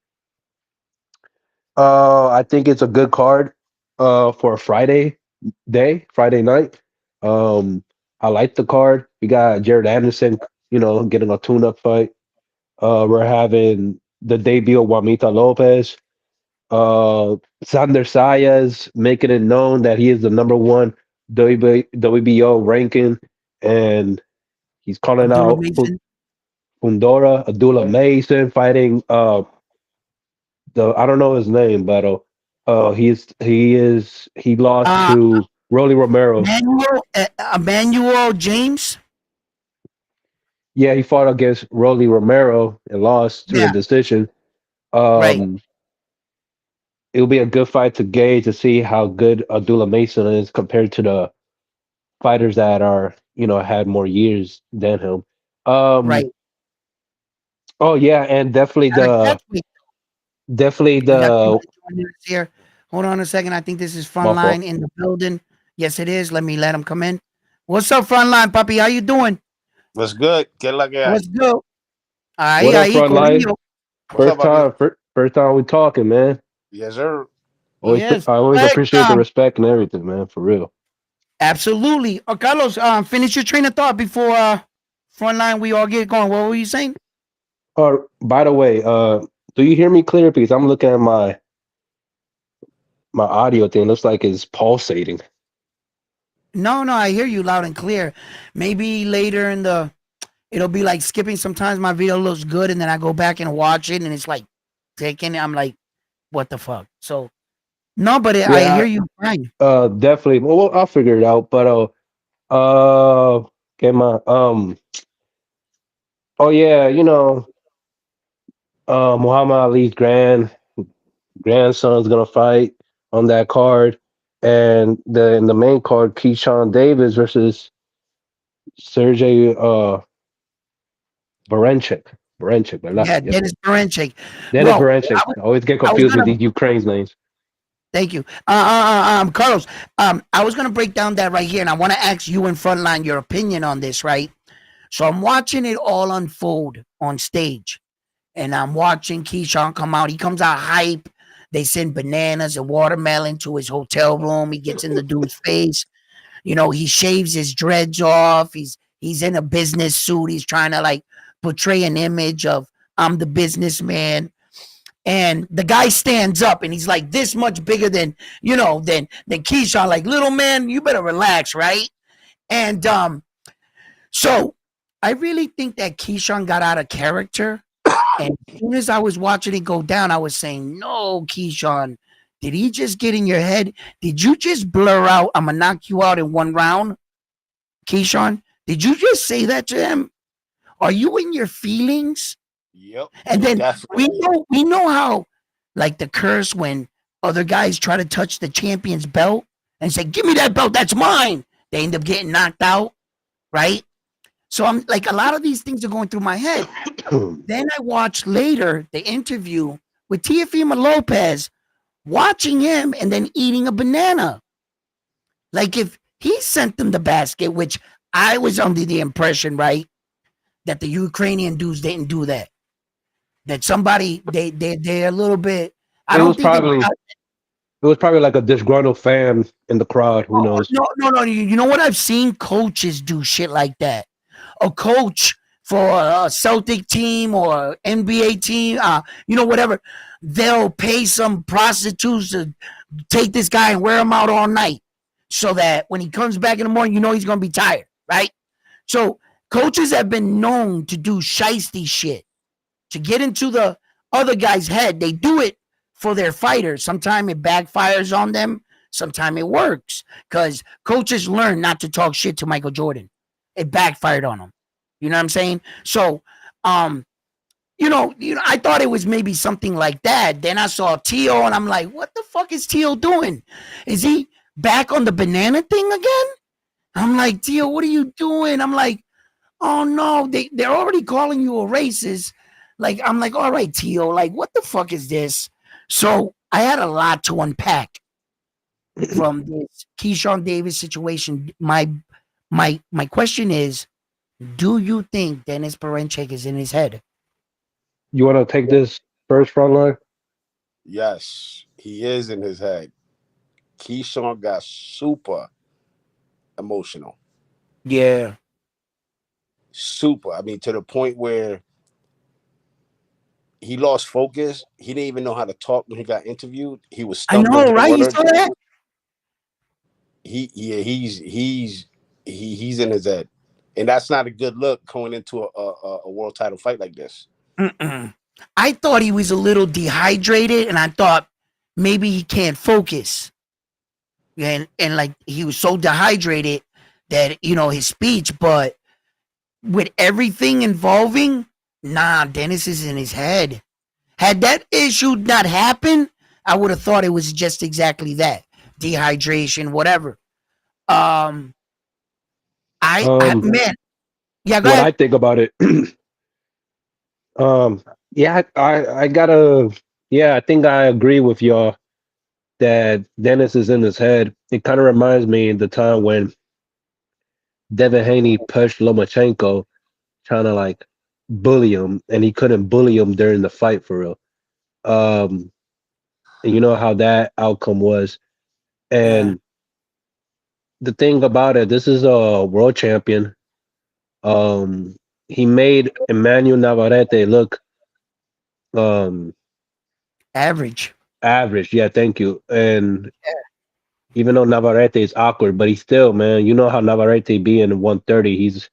I think it's a good card for a Friday night. Um, I like the card. We got Jared Anderson, getting a tune-up fight. We're having the debut of Juanita Lopez. Sander Sayas making it known that he is the number one WBO ranking, and he's calling Abdullah out Mason. Fundora Abdullah Mason fighting the I don't know his name, but he lost Uh, to Rolly Romero. Emmanuel James. Yeah, he fought against Rolly Romero and lost to a Yeah, decision. right. Um, it'll be a good fight to gauge to see how good Abdullah Mason is compared to the fighters that are had more years than him. Right. Oh yeah, and definitely Matter of fact, definitely we got the somebody joining us here. Hold on a second. I think this is my fault. Frontline in the building. Yes, it is. Let him come in. What's up, Frontline, papi? How you doing? What's good? ¿Qué es la que hay? What's good? What up, Ahí, Frontline? Corillo. What's up, papi? First time we talking, man. Yes, sir. Yes. I always Hey, appreciate the respect and everything, man. For real. absolutely. Carlos, finish your train of thought before Frontline, we all get going. What were you saying? By the way, do you hear me clear? Because I'm looking at my audio thing. Looks like it's pulsating. No, I hear you loud and clear. Maybe later it'll be like skipping. Sometimes my video looks good and then I go back and watch it and it's like taking. I'm like, what the fuck? So no, but I Yeah, hear you fine. definitely. Well, I'll figure it out. But okay, oh yeah, Muhammad Ali's grandson's gonna fight on that card, and in the main card, Keyshawn Davis versus Sergey Berinchyk, ¿verdad? Yeah, Yep. Dennis Berinchyk. Dennis Well, Berinchyk. I always get I was confused with gonna these Ukraine's names. thank you. Carlos, I was gonna break down that right here, and I want to ask you in Frontline your opinion on this, right? So I'm watching it all unfold on stage, and I'm watching Keyshawn come out. He comes out hype. They send bananas and watermelon to his hotel room. He gets in the dude's face. He shaves his dreads off. He's in a business suit. He's trying to like portray an image of I'm the businessman. And the guy stands up and he's like this much bigger than than Keyshawn. Like, little man, you better relax, right? And so I really think that Keyshawn got out of character. And as soon as I was watching it go down, I was saying, no, Keyshawn, did he just get in your head? Did you just blur out, I'm going to knock you out in one round? Keyshawn, did you just say that to him? Are you in your feelings? Yep. And then Definitely. we know how, like, the curse when other guys try to touch the champion's belt and say, give me that belt, that's mine. They end up getting knocked out, right? So I'm like, a lot of these things are going through my head. Then I watched later the interview with Teofimo Lopez, watching him and then eating a banana. Like, if he sent them the basket, which I was under the impression, right, that the Ukrainian dudes didn't do that. That somebody they're a little bit. I It don't was think probably like a disgruntled fan in the crowd. Who knows? No. You know what? I've seen coaches do shit like that. A coach for a Celtic team or NBA team, whatever, they'll pay some prostitutes to take this guy and wear him out all night so that when he comes back in the morning, he's going to be tired, right? So coaches have been known to do shiesty shit, to get into the other guy's head. They do it for their fighters. Sometimes it backfires on them. Sometimes it works because coaches learn not to talk shit to Michael Jordan. It backfired on him. You know what I'm saying? So, I thought it was maybe something like that. Then I saw Teo and I'm like, what the fuck is Teo doing? Is he back on the banana thing again? I'm like, Teo, what are you doing? I'm like, oh no, they're already calling you a racist. Like, I'm like, all right, Teo, like, what the fuck is this? So I had a lot to unpack from this Keyshawn Davis situation. My question is, do you think Dennis Berinchyk is in his head? You want to take this first front line? Yes, he is in his head. Keyshawn got super emotional. Yeah. Super. I mean, to the point where he lost focus. He didn't even know how to talk when he got interviewed. He was I stumbling know, for right? You words. saw that? He's in his head, and that's not a good look going into a world title fight like this. Mm-mm. I thought he was a little dehydrated, and I thought maybe he can't focus. And like, he was so dehydrated that his speech, but with everything involving, Dennis is in his head. Had that issue not happened, I would have thought it was just exactly that. Dehydration, whatever. I man, yeah, go What I ahead. think about it, yeah, I gotta, yeah, I think I agree with y'all that Dennis is in his head. It kind of reminds me of the time when Devin Haney pushed Lomachenko, trying to like bully him, and he couldn't bully him during the fight for real. Um, and you know how that outcome was. Yeah, And the thing about it, this is a world champion. Um, he made Emmanuel Navarrete look um average. average. Yeah, thank you. And even though Navarrete is awkward, but he's still, man, you know how Navarrete be in 130. He's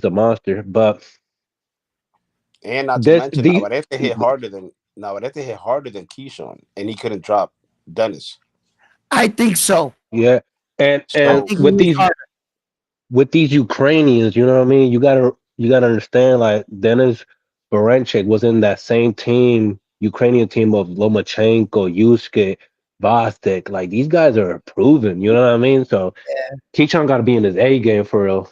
a monster. But And not to this mention, the Navarrete hit harder than Keyshawn, and he couldn't drop Dennis. I think so. yeah, I and So think he was hard. with these Ukrainians, you know what I mean? You gotta understand, like Denis Berinchyk was in that same team, Ukrainian team of Lomachenko, Yusuke, Vastek. Like these guys are proven, you know what I mean? So Keyshawn got to be in his A game for real.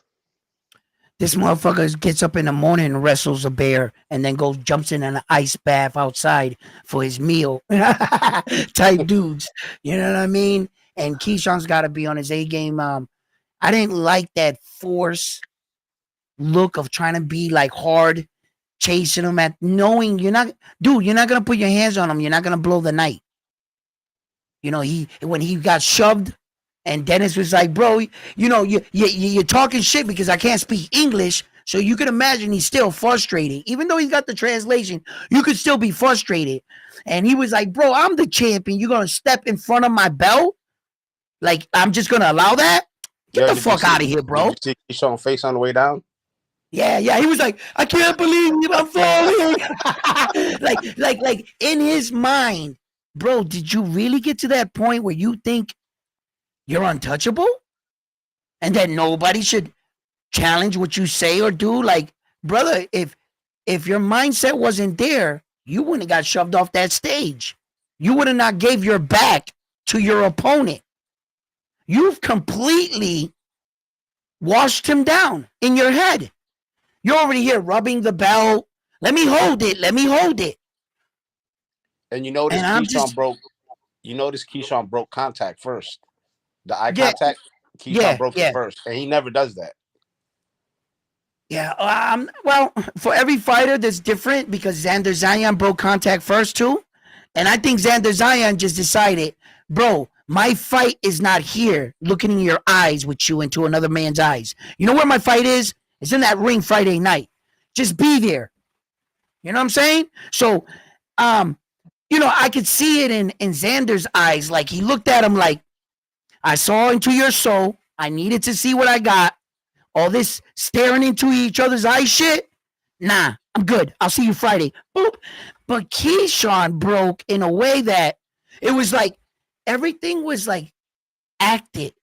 This motherfucker gets up in the morning and wrestles a bear and then goes jumps in an ice bath outside for his meal. Type dudes. You know what I mean? And Keyshawn's got to be on his A game. I didn't like that force look of trying to be like hard, chasing him at knowing you're not gonna put your hands on him, you're not gonna blow the night. When he got shoved, And Dennis was like, bro, you're talking shit because I can't speak English. So you can imagine he's still frustrated. Even though he's got the translation, you could still be frustrated. And he was like, bro, I'm the champion. You're going to step in front of my belt? Like, I'm just going to allow that? Get Yo, the fuck out of here, did bro. you see Keyshawn face on the way down? Yeah. He was like, I can't believe I'm falling. like in his mind, bro, did you really get to that point where you think you're untouchable? And that nobody should challenge what you say or do? Like, brother, if your mindset wasn't there, you wouldn't have got shoved off that stage. You would have not gave your back to your opponent. You've completely washed him down in your head. You're already here rubbing the belt. Let me hold it. And you notice Keyshawn broke. You notice Keyshawn broke contact first. The eye contact. Keyshawn broke it first, and he never does that. Yeah. Well, for every fighter, that's different because Xander Zion broke contact first too, and I think Xander Zion just decided, bro, my fight is not here looking in your eyes with you into another man's eyes. You know where my fight is? It's in that ring Friday night. Just be there. You know what I'm saying? So, I could see it in Xander's eyes. Like he looked at him like, I saw into your soul. I needed to see what I got. All this staring into each other's eyes shit. Nah, I'm good. I'll see you Friday. Boop. But Keyshawn broke in a way that it was like everything was like acted.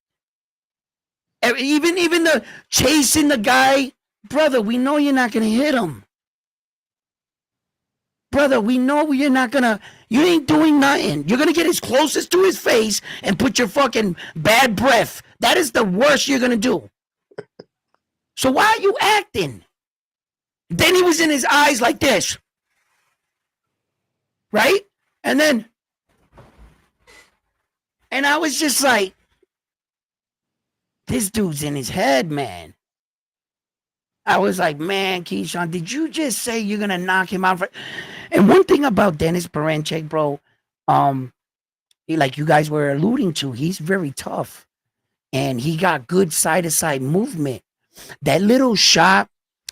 Even the chasing the guy, brother, we know you're not gonna hit him. Brother, we know you ain't doing nothing. You're gonna get as closest to his face and put your fucking bad breath. That is the worst you're gonna do. So why are you acting? Then he was in his eyes like this. Right? And I was just like, this dude's in his head, man. I was like, man, Keyshawn, did you just say you're gonna knock him out? And one thing about Dennis Berinchyk, bro, like you guys were alluding to, he's very tough, and he got good side to side movement. That little shot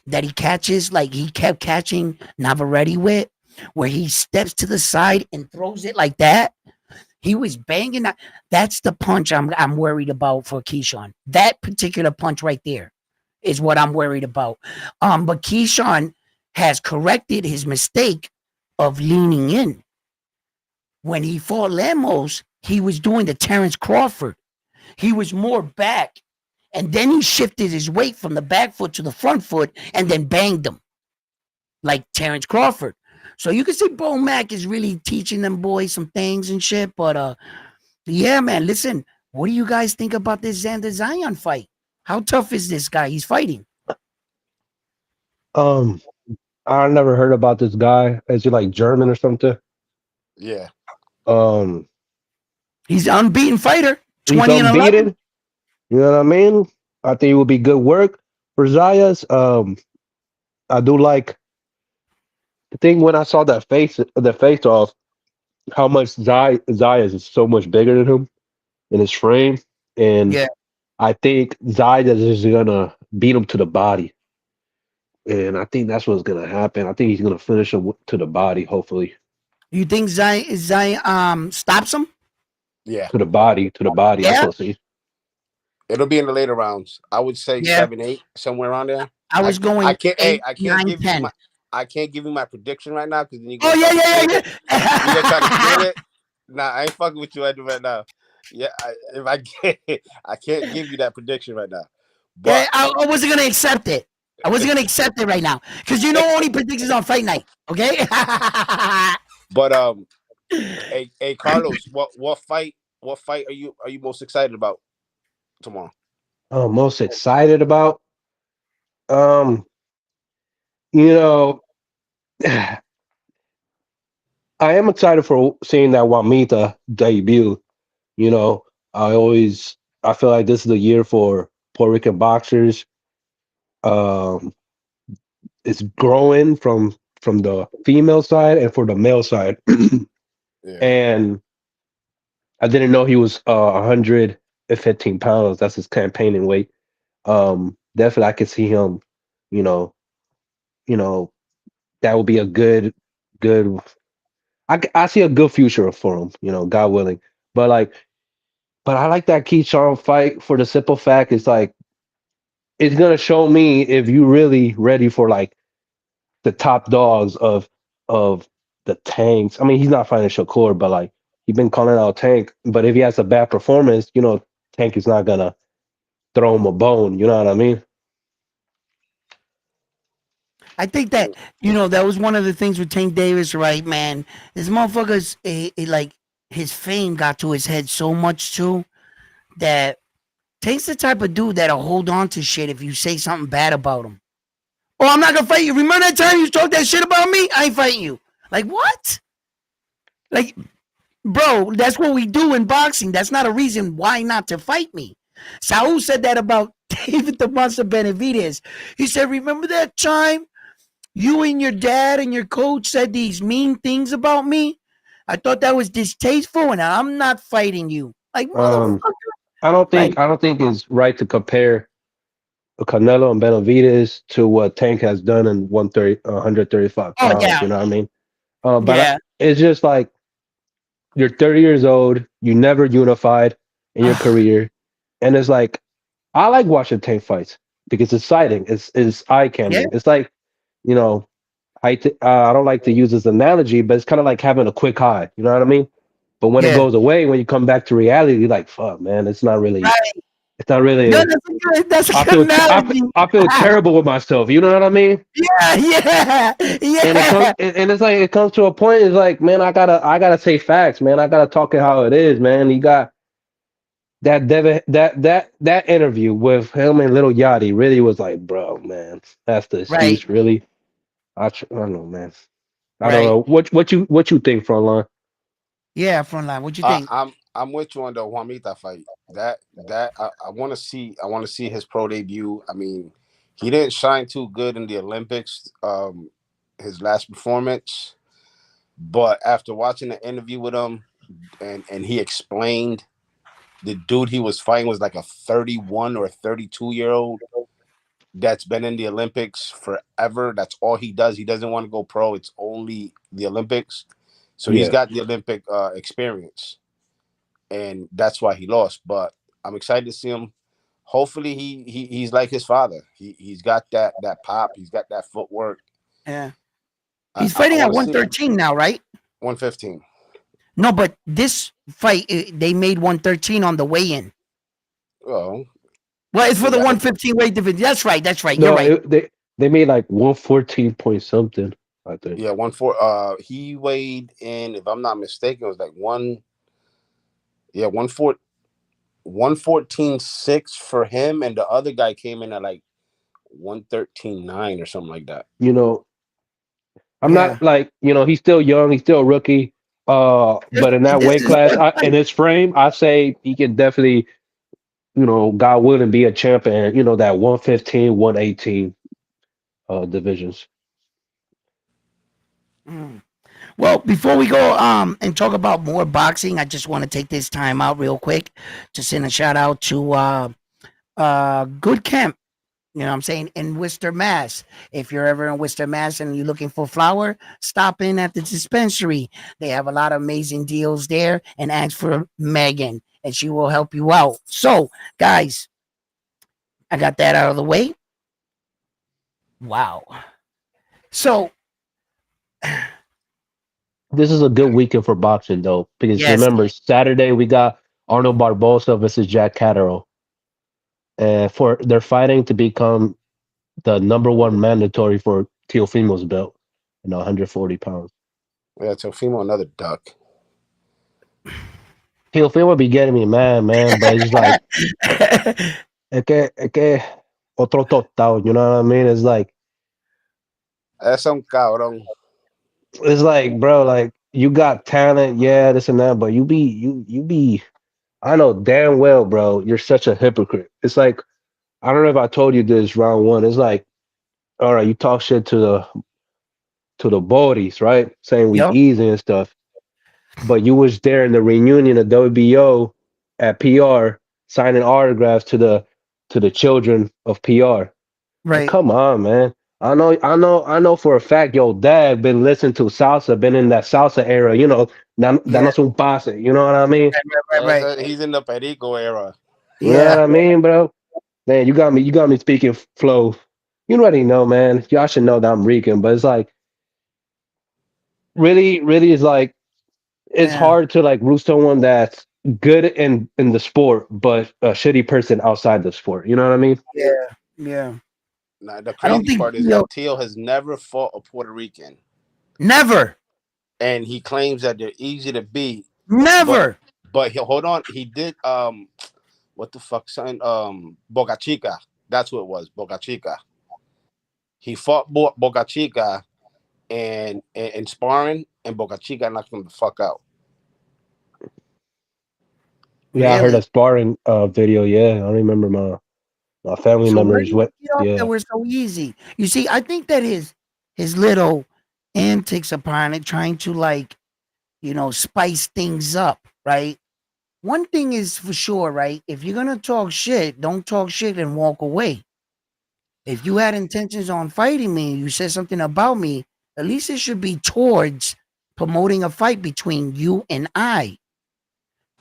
that he catches, like he kept catching Navarrete with, where he steps to the side and throws it like that. He was banging that. That's the punch I'm worried about for Keyshawn. That particular punch right there is what I'm worried about. But Keyshawn has corrected his mistake of leaning in. When he fought Lemos, he was doing the Terrence Crawford. He was more back, and then he shifted his weight from the back foot to the front foot and then banged him like Terrence Crawford. So you can see Bo Mack is really teaching them boys some things and shit. But yeah, man, listen, what do you guys think about this Xander Zion fight? How tough is this guy he's fighting? I never heard about this guy. Is he like German or something? Yeah. He's an unbeaten fighter. He's 20 and 11. unbeaten. You know what I mean? I think it would be good work for Zayas. I do like the thing when I saw the face off, how much Zayas is so much bigger than him in his frame, and Yeah. I think Zayas is gonna beat him to the body, and I think that's what's gonna happen. I think he's gonna finish him to the body, hopefully. You think Zion stops him? Yeah. To the body. Yeah. That's what I see. It'll be in the later rounds. I would say Yeah. 7, 8, somewhere around there. I was going. I can't. 8, I can't 9, give 10. you I can't give you my prediction right now because then you. Oh yeah. You gonna try to steal it? Nah, I ain't fucking with you right now. Yeah, I can't give you that prediction right now. But yeah, I wasn't gonna accept it. I wasn't gonna accept it right now because only predictions on fight night. Okay. but hey Carlos, what fight are you most excited about tomorrow? Most excited about, um, you know, I am excited for seeing that Wamita debut. You know, I feel like this is the year for Puerto Rican boxers. Um, it's growing from the female side and for the male side. Yeah. And I didn't know he was 100. at 15 pounds. That's his campaigning weight. Definitely, I could see him. You know, you know that would be a good. I see a good future for him. God willing. But like, but I like that Keyshawn fight for the simple fact it's like it's gonna show me if you really ready for like the top dogs of the tanks. I mean, he's not fighting Shakur, but like he's been calling out Tank. But if he has a bad performance, Tank is not gonna throw him a bone. You know what I mean? I think that that was one of the things with Tank Davis, right, man? This motherfucker's like his fame got to his head so much too that Tank's the type of dude that'll hold on to shit if you say something bad about him. Oh, I'm not gonna fight you. Remember that time you talked that shit about me? I ain't fighting you. Like what? Like, bro, that's what we do in boxing. That's not a reason why not to fight me. Saul said that about David the Monster Benavidez. He said, "Remember that time you and your dad and your coach said these mean things about me? I thought that was distasteful, and I'm not fighting you." Like Um, motherfucker. I don't Like, think I don't think it's right to compare Canelo and Benavidez to what Tank has done in 130, 135 oh pounds. yeah, You know what I mean? yeah, It's just like you're 30 years old, you never unified in your career, and it's like I like watching Tank fights because it's exciting. It's eye yeah, candy. It's like you know I don't like to use this analogy, but it's kind of like having a quick high. You know what I mean? But when it yeah. goes away, when you come back to reality, you're like, fuck, man, it's not really. Right. It's not No, really. that's a I good feel te- analogy. I feel terrible with myself. You know what I mean? Yeah, yeah, And it comes yeah. and it's like it comes to a point. It's like, man, I gotta say facts, man. I gotta talk it how it is, man. You got that Devin that interview with him and Little Yachty really was like, bro, man, that's the Right, excuse, really. I don't know, man. I don't right. know what you think, Frontline. Yeah, frontline. What you think? I'm with you on the Juanita fight. That I want to see. I want to see his pro debut. I mean, he didn't shine too good in the Olympics. His last performance, but after watching the interview with him, and he explained the dude he was fighting was like a 31 or 32-year-old that's been in the Olympics forever. That's all he does. He doesn't want to go pro. It's only the Olympics. So he's Yeah, got the Olympic experience, and that's why he lost. But I'm excited to see him. Hopefully, he's like his father. He's got that pop. He's got that footwork. Yeah. I, He's I, I fighting want at to see 113 now, right? 115. No, but this fight they made 113 on the weigh-in. Well, Well, it's for they the got it. 115 weight division. That's right. That's right. You're no, right. they made like 114 point something. I think. Yeah, 1-4. He weighed in, if I'm not mistaken, it was like one. Yeah, 114.6 for him, and the other guy came in at like 113.9 or something like that. You know, I'm Yeah. not like he's still young, he's still a rookie. But in that This weight is class, good in fight. his frame, I say he can definitely, God willing, be a champion. That 115, 118 divisions. Mm. Well, before we go and talk about more boxing, I just want to take this time out real quick to send a shout out to Good Camp. You know what I'm saying? In Worcester, Mass. If you're ever in Worcester, Mass and you're looking for flour, stop in at the dispensary. They have a lot of amazing deals there and ask for Megan and she will help you out. So, guys, I got that out of the way. Wow. So, This is a good weekend for boxing, though, because yes, remember, Saturday we got Arnold Barbosa versus Jack Catterall. And they're fighting to become the number one mandatory for Teofimo's belt, 140 pounds. Yeah, Teofimo, another duck. Teofimo be getting me mad, man, but it's just like, es que otro total, you know what I mean? Es un cabrón. It's like, bro, like you got talent, yeah, this and that, but you be. I know damn well, bro, you're such a hypocrite. It's like I don't know if I told you this round one. It's like, all right, you talk shit to the bodies, right? Saying we yep, easy and stuff, but you was there in the reunion of WBO at PR. signing autographs to the children of PR. Like, Right. come on, man. I know for a fact your dad been listening to salsa, been in that salsa era, you know, Yeah. danos un pase, you know what I mean? Right. He's in the Perico era. You know what Yeah. I mean, bro? Man, you got me speaking flow. You already know, man. Y'all should know that I'm Rican, but it's like really is like it's Yeah. hard to like root someone that's good in the sport, but a shitty person outside the sport. You know what I mean? Yeah. Yeah. Now the I don't crazy think part is Theo that Teal has never fought a Puerto Rican, never, and he claims that they're easy to beat. But never. he hold on, he did what the fuck, son? Boca Chica. That's what it was, Boca Chica. He fought Boca Chica and sparring, and Boca Chica knocked him the fuck out. Yeah, I heard a Really. sparring video. Yeah, I remember my family So where do members you went. get off that Yeah, we're so easy? You see, I think that his little antics upon it, trying to like, spice things up, right? One thing is for sure, right? If you're gonna talk shit, don't talk shit and walk away. If you had intentions on fighting me, you said something about me, at least it should be towards promoting a fight between you and I.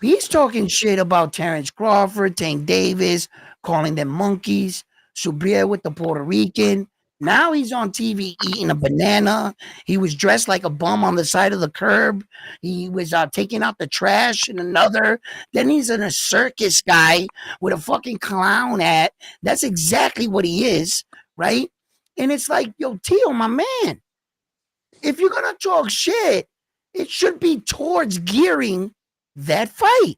He's talking shit about Terrence Crawford, Tank Davis, calling them monkeys, Subriel with the Puerto Rican. Now he's on TV eating a banana. He was dressed like a bum on the side of the curb. He was taking out the trash in another. Then he's in a circus guy with a fucking clown hat. That's exactly what he is, right? And it's like, yo, Tio, my man, if you're going to talk shit, it should be towards gearing that fight.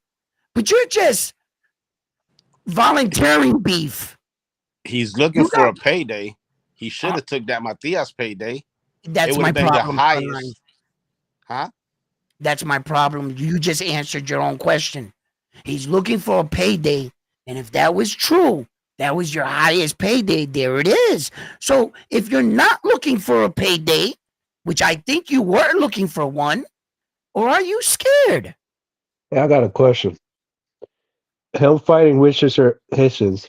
But you're just volunteering beef. He's looking You for got a payday. He should have took that Matias payday. It that's would my have been the problem, Frontline. highest, huh? That's my problem. You just answered your own question. He's looking for a payday. And if that was true, that was your highest payday. There it is. So if you're not looking for a payday, which I think you were looking for one, or are you scared? hey, I got a question. Him fighting Richard Hitchens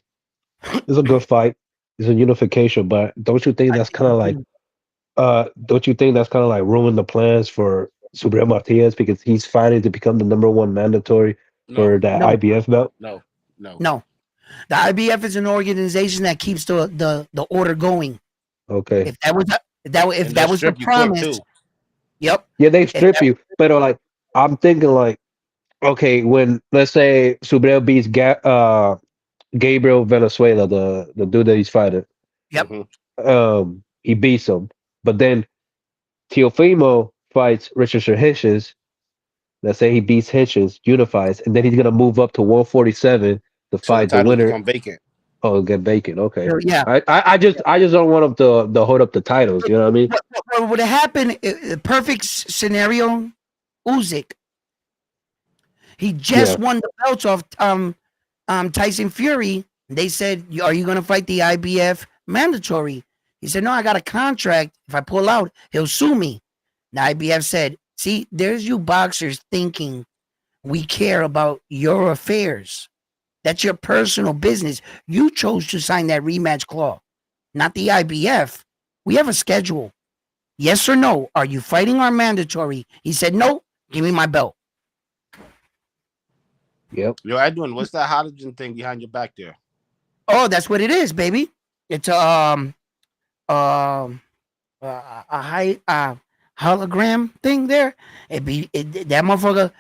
is a good fight. It's a unification, but don't you think I that's think kind of so like too. don't you think that's kind of like ruin the plans for Subriel Matias because he's fighting to become the number one mandatory No, for that No, IBF belt? no, no. no. The IBF is an organization that keeps the order going. Okay. If that was if And they'll that was the strip you quick promise, too. yep. Yeah, they If strip that, you, but like I'm thinking like okay, when let's say Subriel beats Gabriel Venezuela, the dude that he's fighting, yep, he beats him, but then Teofimo fights Richard Hitchens. Let's say he beats Hitchens, unifies, and then he's gonna move up to 147 to So the fight the titles winner. become vacant. Oh, get bacon. Okay. yeah. I just don't want him to hold up the titles. You know what I mean? What would have happened? Perfect scenario. Usyk. He just Yeah. won the belts off Tyson Fury. They said, "Are you going to fight the IBF mandatory?" He said, "No, I got a contract. If I pull out, he'll sue me." The IBF said, "See, there's you boxers thinking we care about your affairs. That's your personal business. You chose to sign that rematch clause, not the IBF. We have a schedule. Yes or no? Are you fighting our mandatory?" He said, "No. Give me my belt." Yep. Yo, Edwin, what's that hydrogen thing behind your back there? Oh, that's what it is, baby. It's um a high hologram thing there. That motherfucker.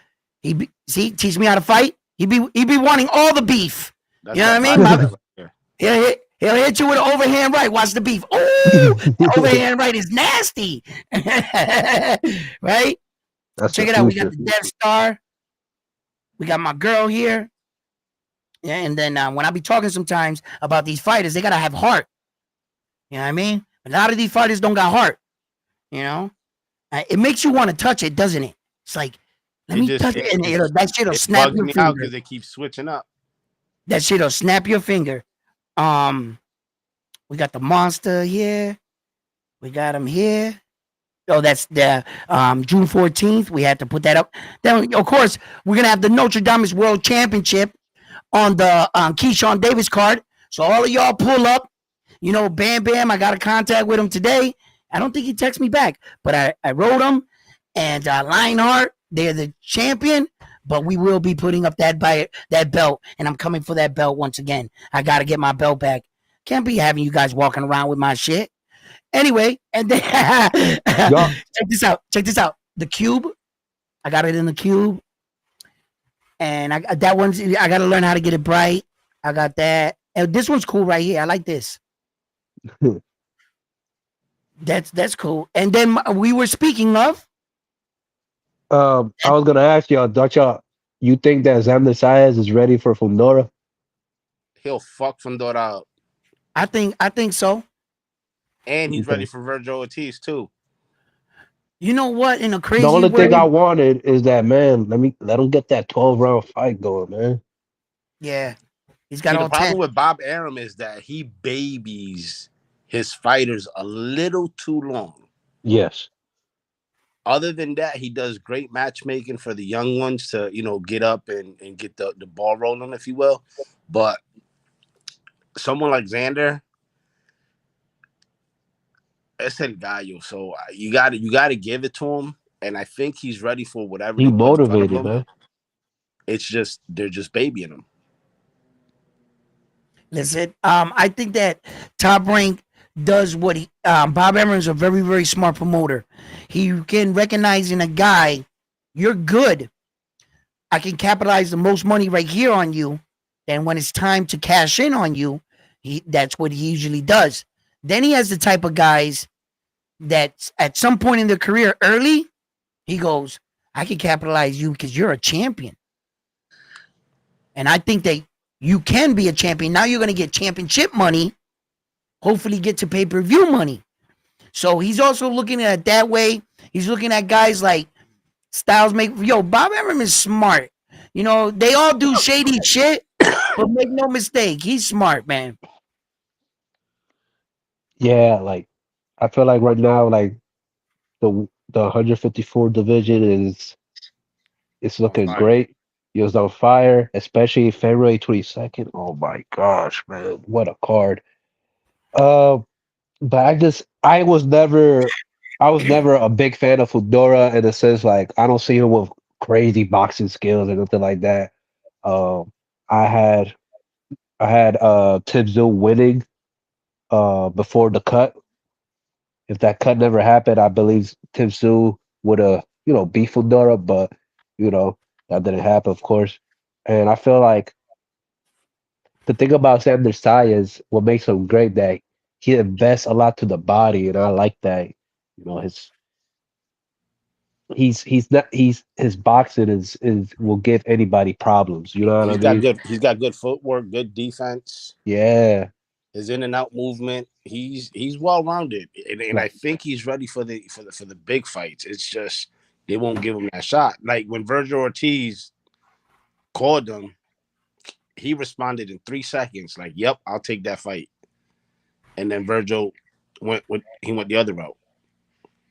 See, teach me how to fight. He be wanting all the beef. You That's know what that I mean? body right there. He'll hit you with an overhand right. Watch the beef. Oh, the overhand right is nasty. Right? That's the Check it out. We got future. the Death Star. We got my girl here. Yeah, and then when I be talking sometimes about these fighters, they gotta have heart. You know what I mean? A lot of these fighters don't got heart. You know, it makes you want to touch it, doesn't it? It's like, let It me just touch it, and that shit'll it snap bugs your me out finger. because they keep switching up. That shit'll snap your finger. We got the monster here. We got him here. Oh, that's the June 14th. We had to put that up. Then, of course, we're gonna have the Notre Dame's World Championship. on the Keyshawn Davis card. So all of y'all pull up. You know, Bam Bam, I got a contact with him today. I don't think he texted me back, but I wrote him. And Lionheart, they're the champion, but we will be putting up that belt, and I'm coming for that belt once again. I got to get my belt back. Can't be having you guys walking around with my shit. Anyway, and then Y'all, check this out. Check this out. The cube, I got it in the cube, and that one's I got to learn how to get it bright. I got that. And this one's cool right here. I like this. That's cool. And then we were speaking of. I was gonna ask y'all, don't y'all, you think that Xander Saez is ready for Fundora? He'll fuck Fundora up. I think so. And he's ready Okay. for Virgil Ortiz too. You know what? In a The crazy only thing way, I wanted is that, man, let him get that 12-round fight going, man. yeah, he's got See, the all 10. problem with Bob Arum is that he babies his fighters a little too long. Yes. Other than that, he does great matchmaking for the young ones to, get up and get the ball rolling, if you will. But someone like Xander, es el gallo. So you gotta give it to him. And I think he's ready for whatever He they put in front of motivated, him. man. It's just they're just babying him. Listen, I think that Top Rank does what he. Bob Emmons is a very, very smart promoter. He can recognize in a guy, you're good. I can capitalize the most money right here on you. Then when it's time to cash in on you, that's what he usually does. Then he has the type of guys that at some point in their career early, he goes, I can capitalize you because you're a champion. And I think that you can be a champion. Now you're going to get championship money, hopefully get to pay-per-view money. So he's also looking at it that way. He's looking at guys like Styles Bob Arum is smart. You know, they all do shady shit, but make no mistake, he's smart, man. Yeah, like I feel like right now, like the 154 division is it's On looking fire. great. It was on fire, especially February 22nd. Oh my gosh, man, what a card. Uh, but I was never a big fan of Fedora in the sense like I don't see him with crazy boxing skills or nothing like that. Um, I had Tim Tszyu winning before the cut. If that cut never happened, I believe Tim Tszyu would have beat Fedora, but you know that didn't happen, of course. And I feel like the thing about Xander Sai is what makes him great that he invests a lot to the body, and I like that. His he's not his boxing is will give anybody problems. You know what I mean? He's got good footwork, good defense, Yeah, his in and out movement. He's well rounded, and I like think he's ready for the big fights. It's just they won't give him that shot. Like when Virgil Ortiz called him, he responded in 3 seconds. Like, "Yep, I'll take that fight." And then Virgil went the other route.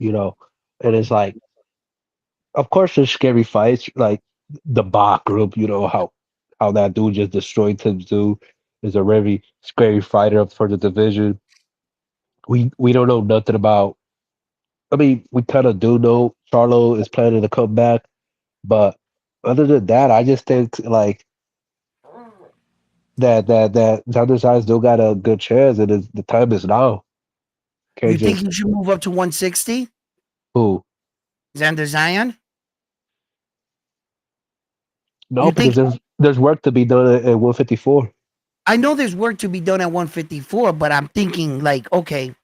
and it's like, of course, there's scary fights like the Bach group. You know how that dude just destroyed Tim Tszyu is a very scary fighter up for the division. We don't know nothing about. I mean, we kind of do know Charlo is planning to come back, but other than that, I just think like that Xander Zayas still got a good chance, and the time is now. You Can't think just he should move up to 160? who Xander Zion? no You because think there's work to be done at 154. I know there's work to be done at 154, but I'm thinking like, okay,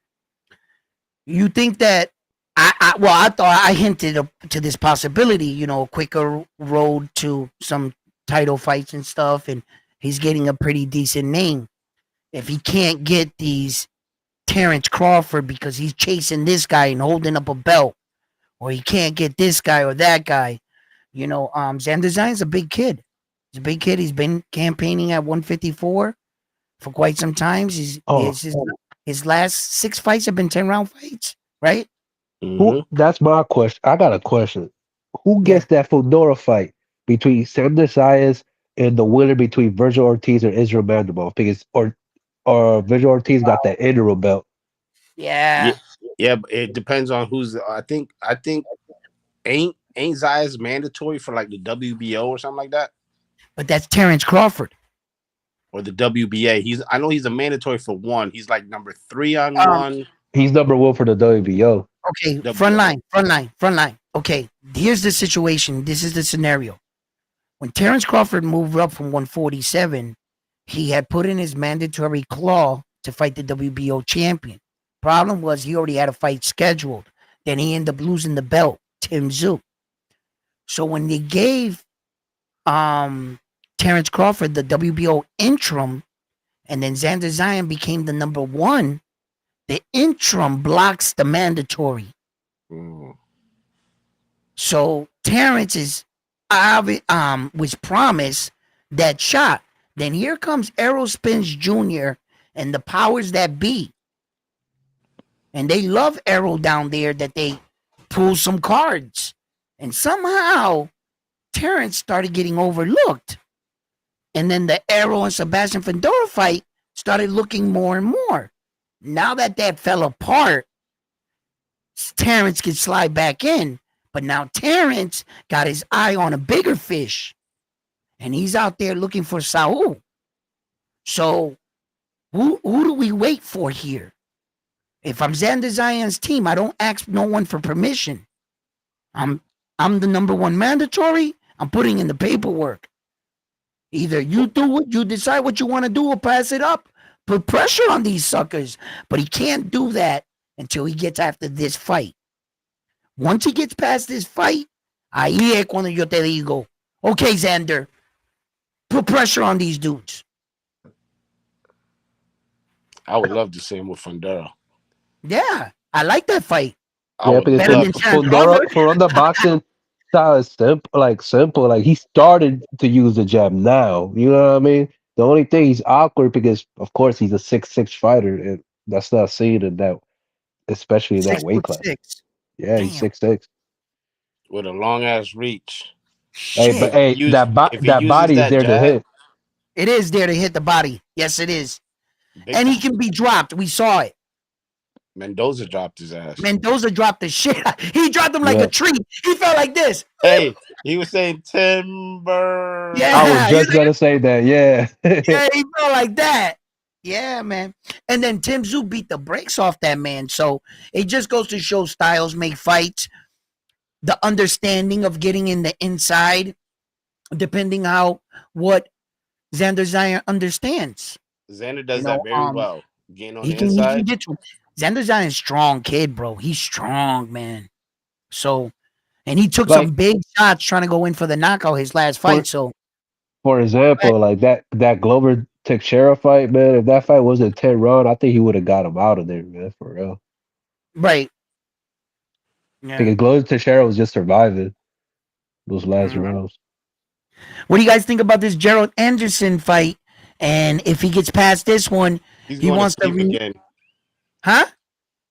you think that I thought I hinted to this possibility, a quicker road to some title fights and stuff, and he's getting a pretty decent name. If he can't get these Terrence Crawford because he's chasing this guy and holding up a belt, or he can't get this guy or that guy, Xander Zion's a big kid. He's a big kid. He's been campaigning at 154 for quite some time. Oh, His last 6 fights have been 10-round fights, right? who? Mm-hmm. That's my question. I got a question. Who Yeah. gets that Fedora fight between Xander Zayas in the winner between Virgil Ortiz or Israel Mandible because or Virgil Ortiz got that interim belt. Yeah, Yeah, yeah. But it depends on who's. I think ain't Zayas mandatory for like the WBO or something like that, but that's Terrence Crawford. or the WBA. I know he's a mandatory for one. He's like number three on Um, one. He's number one for the WBO. okay, front WBO. line, front line, front line. Okay, here's the situation. This is the scenario. When Terrence Crawford moved up from 147, he had put in his mandatory claw to fight the WBO champion. Problem was he already had a fight scheduled. Then he ended up losing the belt, Tim Zoo. So when they gave Terrence Crawford the WBO interim, and then Xander Zion became the number one, the interim blocks the mandatory. Mm. So Terrence is was promised that shot. Then here comes Errol Spence Jr. and the powers that be. And they love Errol down there that they pull some cards. And somehow Terrence started getting overlooked. And then the Errol and Sebastian Fedora fight started looking more and more. Now that fell apart, Terrence could slide back in. But now Terrence got his eye on a bigger fish. And he's out there looking for Saul. So who do we wait for here? If I'm Xander Zion's team, I don't ask no one for permission. I'm I'm the number one mandatory. I'm putting in the paperwork. Either you do what you decide what you want to do or pass it up. Put pressure on these suckers. But he can't do that until he gets after this fight. Once he gets past this fight, ahí es cuando yo te digo, okay, Xander, put pressure on these dudes. I would love to see him with Fundera. Yeah, I like that fight. I Yeah, would because Better love than to. Terrence Fundora Crawford. for the boxing style is simple. Like he started to use the jab now. You know what I mean? The only thing he's awkward because of course he's a 6'6" fighter, and that's not seen in that, especially in that Six weight foot class. six. Yeah, he's Damn. 6'6". With a long ass reach. Hey, but Shit. hey, If he that uses body is that there to jab, hit. It is there to hit the body. Yes, it is. big And he time. can be dropped. We saw it. Mendoza dropped his ass. Mendoza dropped the shit. He dropped him like a Yeah, tree. He felt like this. Hey, he was saying timber. I was Yeah. just gonna say that. Yeah, Yeah, he felt like that. Yeah, man. And then Tim Zoo beat the brakes off that man. So it just goes to show styles make fights. The understanding of getting in the inside, depending how what Xander Zion understands. Xander You does that know, very well. Getting on the he can inside. get to Xander Zion's strong kid, bro. He's strong, man. So and he took some like big shots trying to go in for the knockout his last fight. for So example, like that Glover Teixeira fight, man. If that fight wasn't 10 round, I think he would have got him out of there, man. For real. right. Yeah. Because Glover Teixeira was just surviving those last Mhm. rounds. What do you guys think about this Gerald Anderson fight? And if he gets past this one, He's he going to wants to sleep again. huh?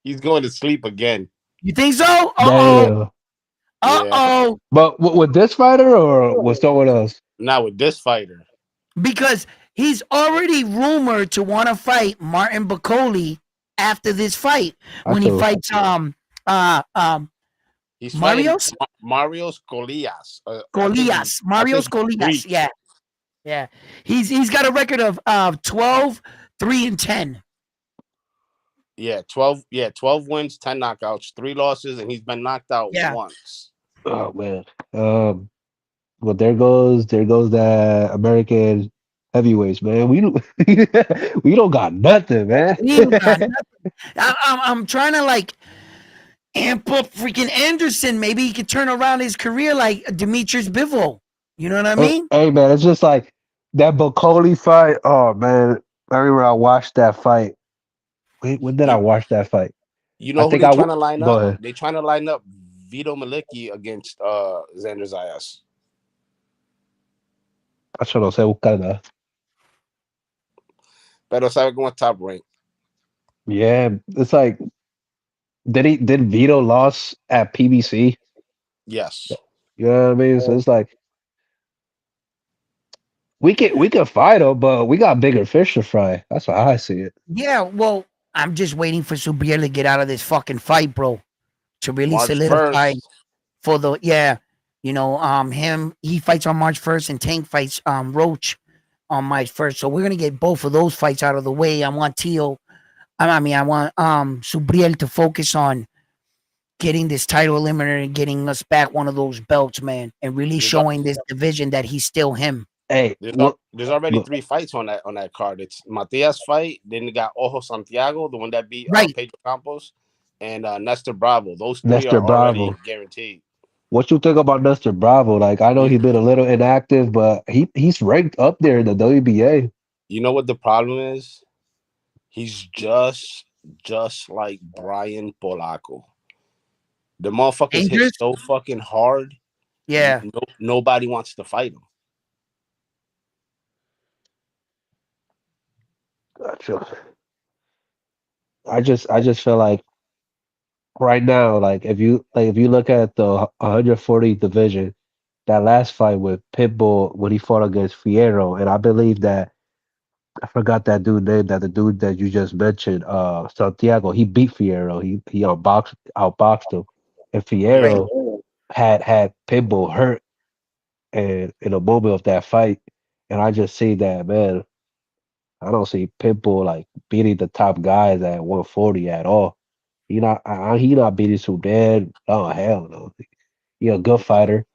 He's going to sleep again. You think so? Uh oh. Damn. Uh Yeah. oh. But with this fighter or with someone else? Not with this fighter. Because he's already rumored to want to fight Martin Bacoli after this fight I when he feel fights uh um He's fighting Marios Mario Scolias. Golias. I Marios think he's Golias. Greek. Yeah. Yeah. He's got a record of 12, 3 and 10. Yeah, 12. Yeah, 12 wins, 10 knockouts, 3 losses, and he's been knocked out Yeah. once. oh man. Well there goes that American heavyweights, man. We don't got nothing, man. He ain't got nothing. I'm trying to like amp up freaking Anderson. Maybe he could turn around his career like Demetrius Bivol. You know what I Hey, mean? hey man, it's just like that Bocoli fight. Oh man, I remember I watched that fight. Wait, when did I You, watch that fight? you I know who think they trying to line go up? ahead. They trying to line up Vito Maliki against Xander Zayas. I should have said Wakanda. Pero sabe cómo top rank. Yeah, it's like did Vito lost at PBC? Yes. You know what I mean? So it's like we can fight him, but we got bigger fish to fry. That's how I see it. Yeah, well, I'm just waiting for Subriel to get out of this fucking fight, bro, to really March solidify 1st. for the him he fights on March 1st and Tank fights Roach on March 1st. So we're gonna get both of those fights out of the way. I want Subriel to focus on getting this title eliminator and getting us back one of those belts, man, and really There's, al- showing this division that he's still him. Hey, what? there's already Look, 3 fights on that card. It's Matias fight. Then you got Ojo Santiago, the one that beat Right. Pedro Campos, and Nestor Bravo. Those 3 Nestor are already Bravo. guaranteed. What you think about Nestor Bravo? Like, I know You, he's been a little inactive, but he's ranked up there in the WBA. you know what the problem is? He's just like Brian Polaco. The motherfuckers hit Dangerous? so fucking hard. Yeah. Nobody wants to fight him. Gotcha. I just feel like right now, like if you look at the 140 division, that last fight with Pitbull when he fought against Fierro, and I believe that I forgot that dude name, that the dude that you just mentioned, Santiago, he beat Fierro. He outboxed him, and Right. Fierro had Pitbull hurt and in a moment of that fight, and I just see that, man. I don't see Pitbull like beating the top guys at 140 at all. He not beating Sudan. Oh hell no. He a good fighter.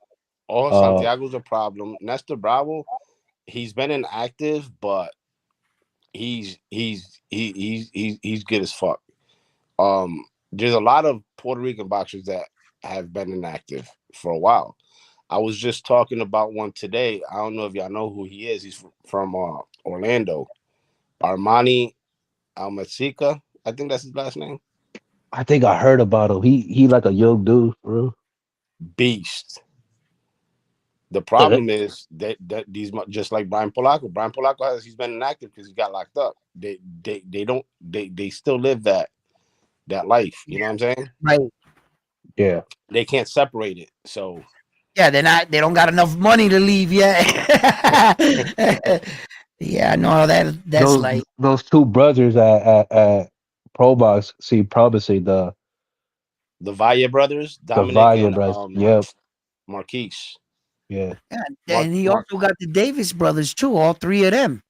Ojo Uh, Santiago's a problem. Nestor Bravo, he's been inactive, but he's good as fuck. There's a lot of Puerto Rican boxers that have been inactive for a while. I was just talking about one today. I don't know if y'all know who he is. He's from Orlando. Armani Almacica. I think that's his last name. I think I heard about him. He like a young dude, bro. Beast. The Uh, problem is that these just like Brian Polaco. Brian Polaco he's been inactive because he got locked up. They don't they still live that life. You know what I'm saying? Right. Yeah. They can't separate it. So Yeah, they don't got enough money to leave yet. Yeah, no, that's Those like those two brothers at Pro Box seem promising. the Valle brothers, The Dominic Valle and brothers. Yep. Marquise. Yeah. yeah, Mark and he Mark also got the Davis brothers too, all three of them.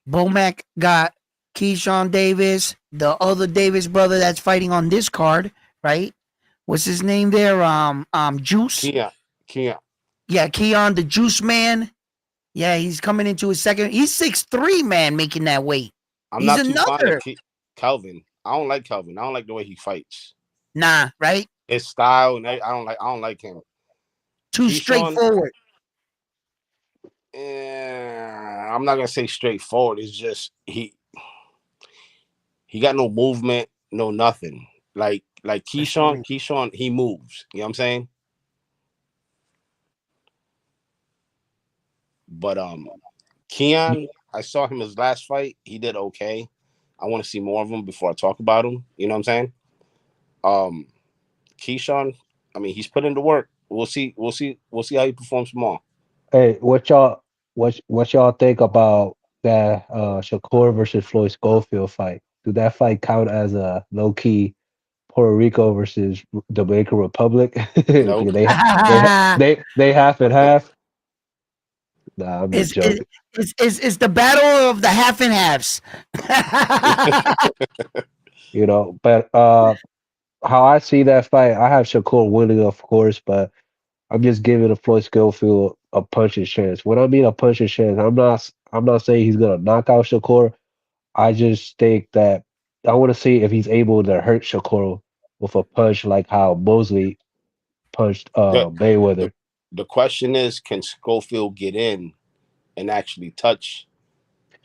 Bomac got Keyshawn Davis, the other Davis brother that's fighting on this card, right? What's his name there? Juice. Keon. Yeah, Keon the Juice Man. Yeah, he's coming into his second. He's 6'3", man, making that weight. I'm He's not too fond of another. Calvin. I don't like Calvin. I don't like the way he fights. Nah, right? His style and I don't like him. Too Keyshawn, straightforward. I'm not gonna say straightforward. It's just he got no movement, no nothing. Like That's what I mean. Keyshawn, he moves. You know what I'm saying? But Keon, I saw him his last fight. He did okay. I want to see more of him before I talk about him. You know what I'm saying? Um, Keyshawn, I mean, he's put into work. We'll see. We'll see how he performs tomorrow. Hey, what y'all think about that Shakur versus Floyd Schofield fight? Do that fight count as a low key Puerto Rico versus Dominican Republic? Nope. Because they half and half. Nah, I'm just it's, it, joking. it's the battle of the half and halves. But how I see that fight, I have Shakur winning, of course, but I'm just giving a Floyd Schofield a puncher's chance. When I mean a puncher's chance, I'm not saying he's gonna knock out Shakur. I just think that I want to see if he's able to hurt Shakur with a punch like how Mosley punched the, the Mayweather. the question is, can Schofield get in and actually touch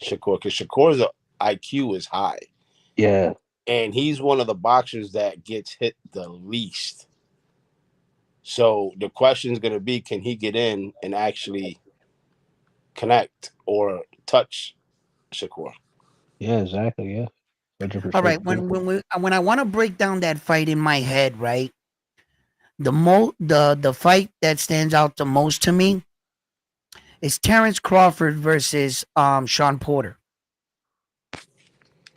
Shakur? Because Shakur's IQ is high, Yeah, and he's one of the boxers that gets hit the least. So the question is going to be, can he get in and actually connect or touch Shakur? yeah, exactly. Yeah, hundred All percent. right, when I want to break down that fight in my head, right? The fight that stands out the most to me is Terrence Crawford versus Sean Porter.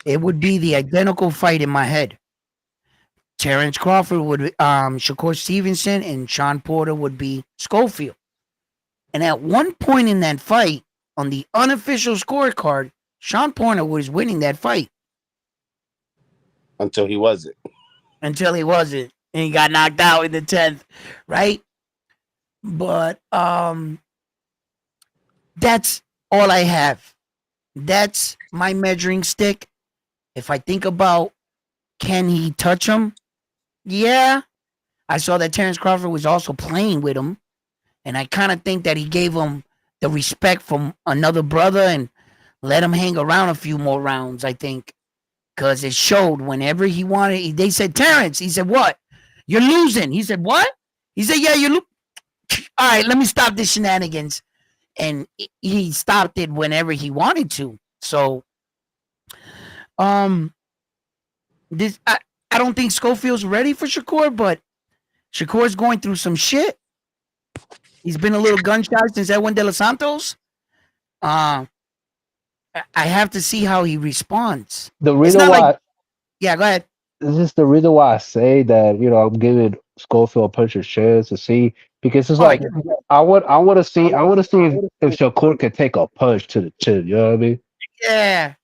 It would be the identical fight in my head. Terrence Crawford would Shakur Stevenson, and Sean Porter would be Schofield. And at one point in that fight, on the unofficial scorecard, Sean Porter was winning that fight until he wasn't. Until he wasn't, and he got knocked out in the 10th, right? But that's all I have. That's my measuring stick. If I think about, can he touch him? Yeah. I saw that Terrence Crawford was also playing with him, and I kind of think that he gave him the respect from another brother and let him hang around a few more rounds, I think, because it showed whenever he wanted. They said, Terrence, he said, what? You're losing. He said, what? He said, yeah, you're losing. All right, let me stop this shenanigans. And he stopped it whenever he wanted to. So, this I don't think Schofield's ready for Shakur, but Shakur's going through some shit. He's been a little gun shy since Edwin De Los Santos. I have to see how he responds. The reason why, yeah, go ahead. This is the reason why I say that, I'm giving Schofield a puncher's chance to see, because it's like I want to see if Shakur can take a punch to the chin. You know what I mean? Yeah.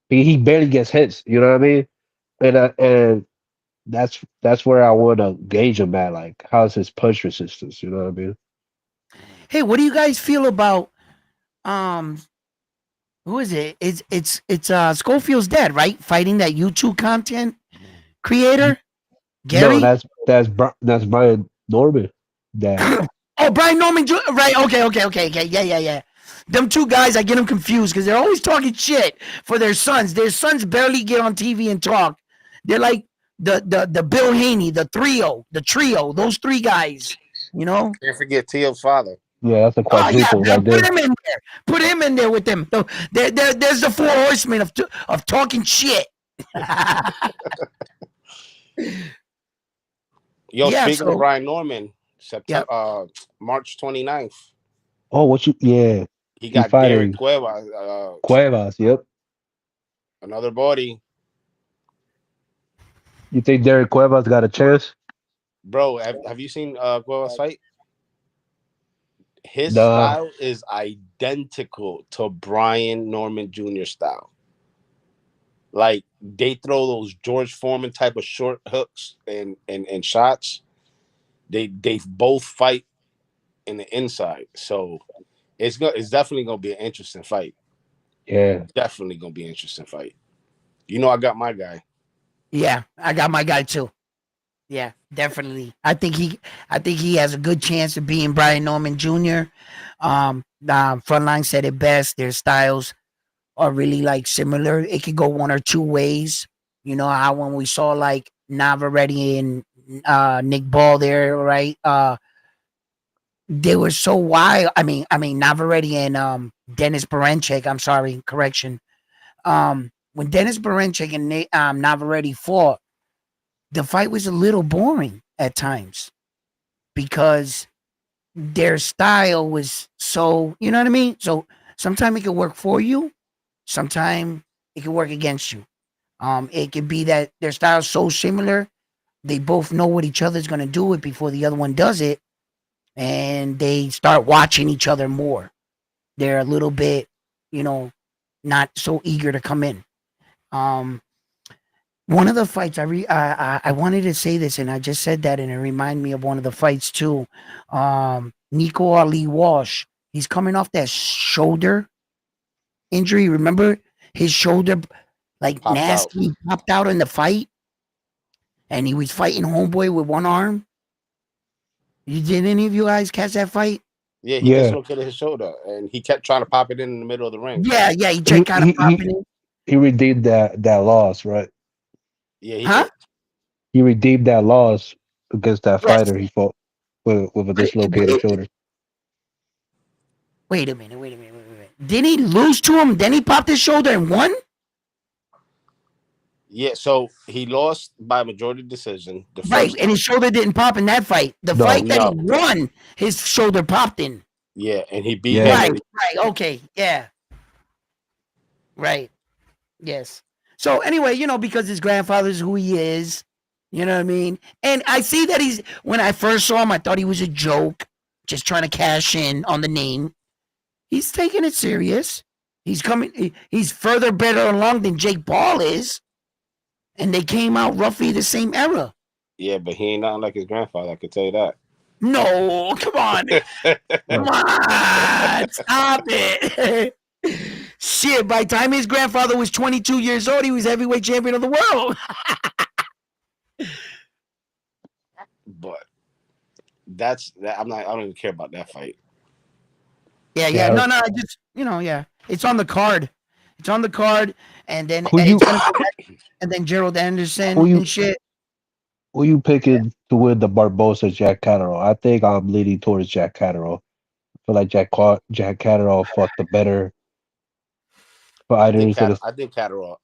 He barely gets hits. You know what I mean? And that's where I want to gauge him at. Like, how's his punch resistance? You know what I mean? Hey, what do you guys feel about who is it? It's Schofield's dad, right? Fighting that YouTube content creator, Gary. No, that's Brian Norman. Dad. Oh, Brian Norman, right? Okay. Yeah. Them two guys, I get them confused because they're always talking shit for their sons. Their sons barely get on TV and talk. They're like the Bill Haney, the trio, those three guys. Can't forget Teo's father. Yeah, that's a quadruple right there. Put him in there. Put him in there with them. There's the four horsemen of talking shit. Speaking of Brian Norman, March 29th. Oh, he got Derek Cuevas. Cuevas, yep. Another body. You think Derek Cuevas got a chance? Bro, have you seen Cuevas fight? His style is identical to Brian Norman Jr. style. Like, they throw those George Foreman type of short hooks and shots. They both fight in the inside. So it's definitely gonna be an interesting fight. Yeah. Definitely gonna be an interesting fight. I got my guy. Yeah, I got my guy too. Yeah, definitely. I think he has a good chance of being Brian Norman Jr. Frontline said it best. Their styles are really like similar. It could go one or two ways. You know how when we saw like Navarrete and Nick Ball there, right? They were so wild. I mean Navarrete and Dennis Berinchyk. I'm sorry, correction. When Dennis Berinchyk and Navarrete fought, the fight was a little boring at times because their style was so, you know what I mean? So sometimes it can work for you. Sometimes it can work against you. It could be that their style is so similar. They both know what each other's going to do it before the other one does it. And they start watching each other more. They're a little bit, not so eager to come in. One of the fights I wanted to say this, and I just said that, and it reminded me of one of the fights too. Nico Ali Walsh, he's coming off that shoulder injury. Remember his shoulder, like nasty, popped out in the fight, and he was fighting homeboy with one arm. Did any of you guys catch that fight? Yeah, he dislocated his shoulder, and he kept trying to pop it in the middle of the ring. Yeah, he tried kind of popping it. He redeemed that loss, right? Yeah, he redeemed that loss against that fighter he fought with a dislocated shoulder. Wait a minute. Didn't he lose to him? Then he popped his shoulder and won? Yeah, so he lost by majority decision. And his shoulder didn't pop in that fight. The fight that he won, his shoulder popped in. Yeah, and he beat Yeah. him. Right. Okay. Yeah. Right. Yes. So anyway, because his grandfather's who he is, you know what I mean? And I see that when I first saw him, I thought he was a joke, just trying to cash in on the name. He's taking it serious. He's further better along than Jake Paul is. And they came out roughly the same era. Yeah, but he ain't nothing like his grandfather. I can tell you that. No, come on. Come on. Stop it. Shit, by the time his grandfather was 22 years old, he was heavyweight champion of the world. But that's that. I don't even care about that fight. Yeah. No, I just, yeah. It's on the card. It's on the card, and then Who you it's gonna go back, and then Gerald Anderson who you and shit. who you picking to win the Barbosa Jack Catterall? I think I'm leaning towards Jack Catterall. I feel like Jack Catterall fought the better fighters. I think Catterall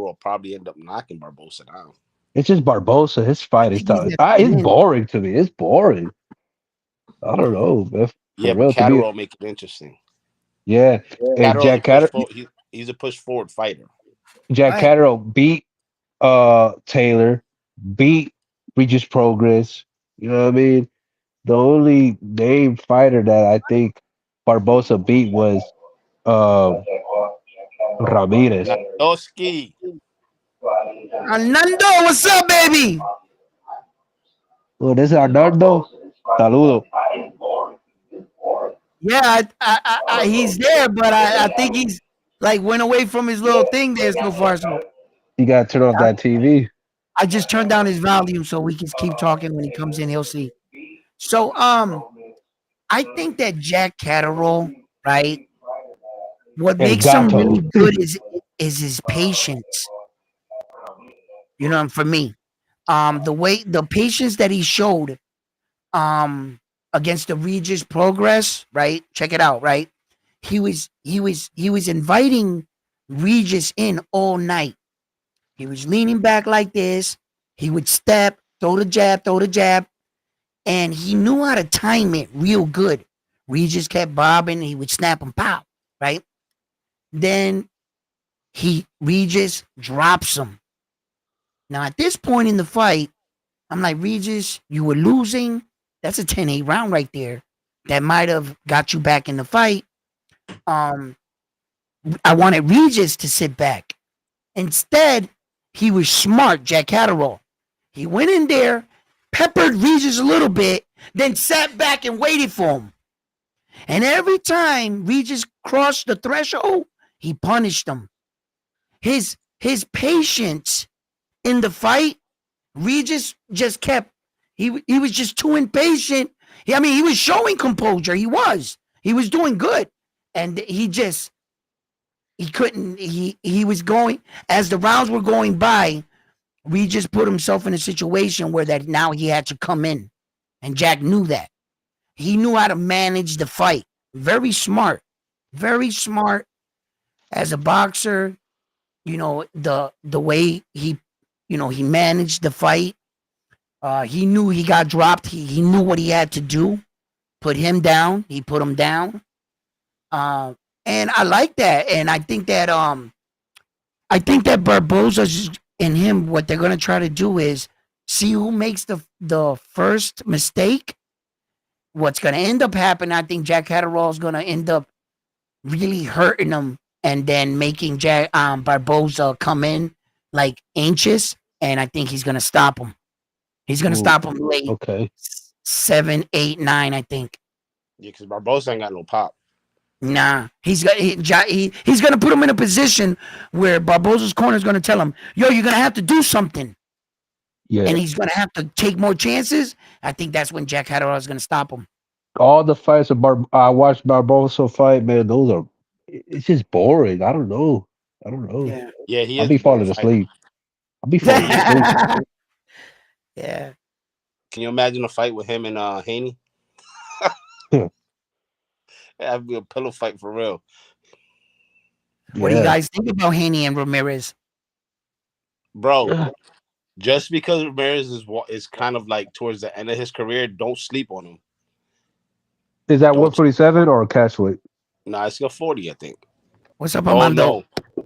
will probably end up knocking Barbosa down. It's just Barbosa. His I fight is think he's tough. at the It's end. boring to me. It's boring. I don't know, man. For Yeah, but real, to me, Catterall make it interesting. yeah. And Catterall's a he's a push forward fighter. Jack Right. Catterall beat Taylor, beat Regis Progress. You know what I mean? The only named fighter that I think Barbosa beat was Ramirez. Nadoski. Nando, what's up, baby? Oh, this is Arnaldo. Saludo. Yeah, he's there, but I think he's like went away from his little thing there so far. So You gotta turn off that TV. I just turned down his volume so we can keep talking. When he comes in, he'll see. So I think that Jack Catterall, right? What El makes him Gato. really good is his patience. For me, the patience that he showed, against the Regis Progress, right? Check it out, right? He was inviting Regis in all night. He was leaning back like this. He would step, throw the jab, and he knew how to time it real good. Regis kept bobbing. He would snap him, pow, right? Then Regis drops him. Now at this point in the fight, I'm like, Regis, you were losing. That's a 10-8 round right there. That might have got you back in the fight. I wanted Regis to sit back. Instead, he was smart, Jack Catterall. He went in there, peppered Regis a little bit, then sat back and waited for him. And every time Regis crossed the threshold, he punished him. His patience in the fight, Regis just kept. He was just too impatient. He was showing composure. He was doing good, and he couldn't. He was going as the rounds were going by. Regis put himself in a situation where that now he had to come in, and Jack knew that. He knew how to manage the fight. Very smart as a boxer. The way he managed the fight. He knew he got dropped. He knew what he had to do. Put him down. He put him down. And I like that. And I think that Barboza and him, what they're gonna try to do is see who makes the first mistake. What's gonna end up happening? I think Jack Catterall is gonna end up really hurting him, and then making Barboza come in like anxious. And I think he's gonna stop him. He's gonna stop him late. Okay. 7, 8, 9, I think. Yeah, because Barbosa ain't got no pop. Nah, he's gonna put him in a position where Barboza's corner is gonna tell him, "Yo, you're gonna have to do something," Yeah. and he's gonna have to take more chances. I think that's when Jack Catterall is gonna stop him. All the fights I watched Barbosa fight, man, those are it's just boring. I don't know. Yeah. Yeah, he I'll is be a boring falling fighter. asleep. Yeah. Can you imagine a fight with him and Haney? That'd be a pillow fight for real. What do you guys think about Haney and Ramirez? Bro, just because Ramirez is kind of like towards the end of his career, don't sleep on him. Is that Don't. 147 or catch weight? Nah, it's a 40, I think. What's up, Oh Armando? no,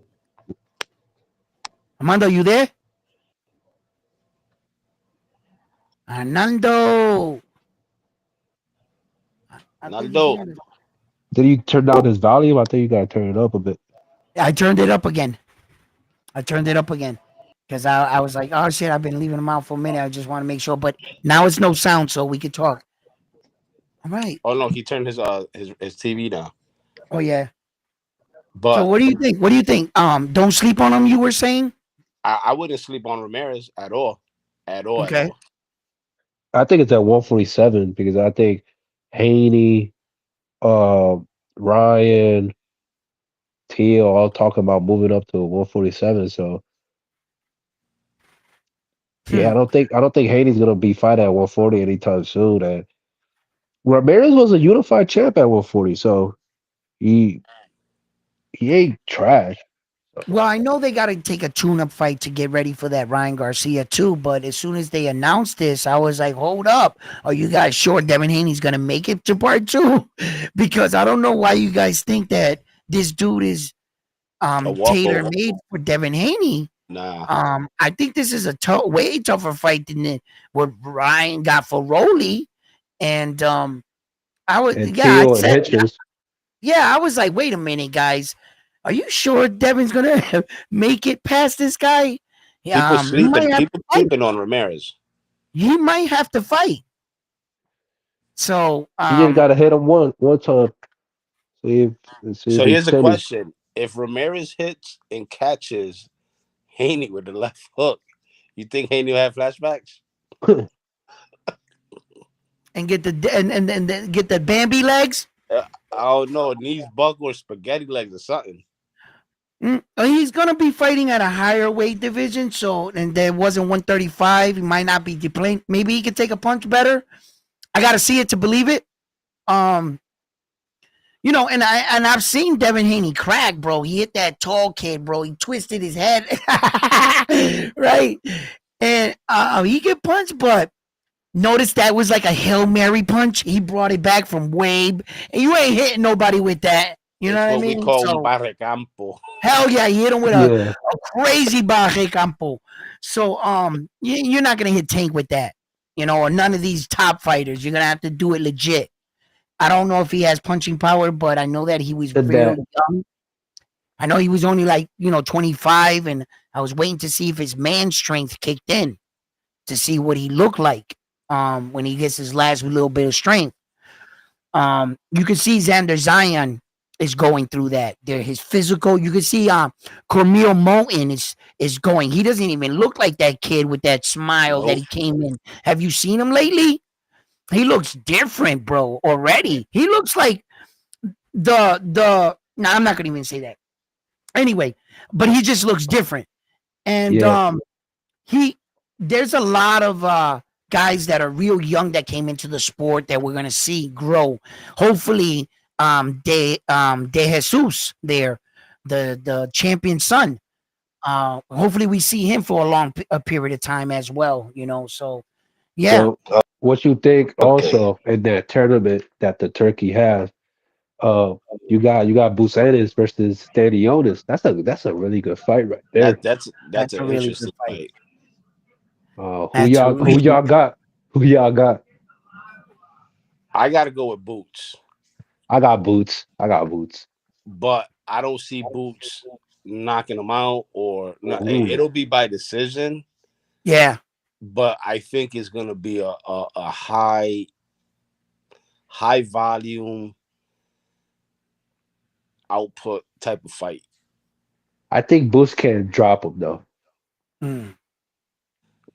Armando, you there? Arnando. I think he's Naldo. on. Did you turn down his volume? I think you gotta turn it up a bit. I turned it up again. I turned it up again because I was like, oh shit, I've been leaving him out for a minute. I just want to make sure, but now it's no sound, so we could talk. All right. Oh no, he turned his TV down. Oh yeah. So But what do you think? What do you think? Don't sleep on him. You were saying? I wouldn't sleep on Ramirez at all, at all, at Okay. all. I think it's at 147 because I think Haney, uh, Ryan, Teal all talking about moving up to 147. So yeah, Hmm. I don't think Haney's gonna be fighting at 140 anytime soon. And Ramirez was a unified champ at 140, so he he ain't trash. Well, I know they got to take a tune-up fight to get ready for that Ryan Garcia too. But as soon as they announced this, I was like, "Hold up, are you guys sure Devin Haney's gonna make it to part two?" Because I don't know why you guys think that this dude is A tailor walkover. made for Devin Haney. Nah. I think this is a way tougher fight than what Ryan got for Rolly. And I was And yeah, I Teal and said Hitchens. yeah, I was like, wait a minute, guys. Are you sure Devin's gonna make it past this guy? People He might sleeping. have People to fight. sleeping on Ramirez. He might have to fight. So He just gotta hit him one time. See see if So he here's a steady. question: if Ramirez hits and catches Haney with the left hook, you think Haney will have flashbacks? and get the and get the Bambi legs. I don't know. Knees buckle or spaghetti legs or something. He's gonna be fighting at a higher weight division, so and there wasn't 135. He might not be deploying. Maybe he could take a punch better. I gotta see it to believe it. Um, I've seen Devin Haney crack, bro. He hit that tall kid, bro. He twisted his head, right? And he get punched, but notice that was like a Hail Mary punch. He brought it back from Wabe, and you ain't hitting nobody with that. You know It's what I what we mean? call un So barre campo. hell yeah, he hit him with a Yeah. crazy barre campo. So you're not gonna hit Tank with that, or none of these top fighters. You're gonna have to do it legit. I don't know if he has punching power, but I know that he was And fairly that young. I know he was only like 25, and I was waiting to see if his man strength kicked in to see what he looked like when he gets his last little bit of strength. You can see Xander Zion is going through that. There, his physical. You can see Cormier Moulton is going. He doesn't even look like that kid with that smile that Nope. he came in. Have you seen him lately? He looks different, bro. Already, he looks like the. No, I'm not gonna even say that. Anyway, but he just looks different, and yeah. he there's a lot of guys that are real young that came into the sport that we're gonna see grow. Hopefully, De Jesus there, the champion son. Hopefully we see him for a long period of time as well. So yeah, So what you think also in that tournament that the Turkey has, uh you got Busanis versus Stanionis. That's a really good fight right That there. that's that's an a really good interesting fight. fight. That's a Who really y'all got? Who y'all got? I got to go with Boots, I got Boots. I got Boots. but I don't see Boots knocking him out or no, Ooh. it'll be by decision. yeah. But I think it's gonna be a high volume output type of fight. I think Boots can drop him though. Mm.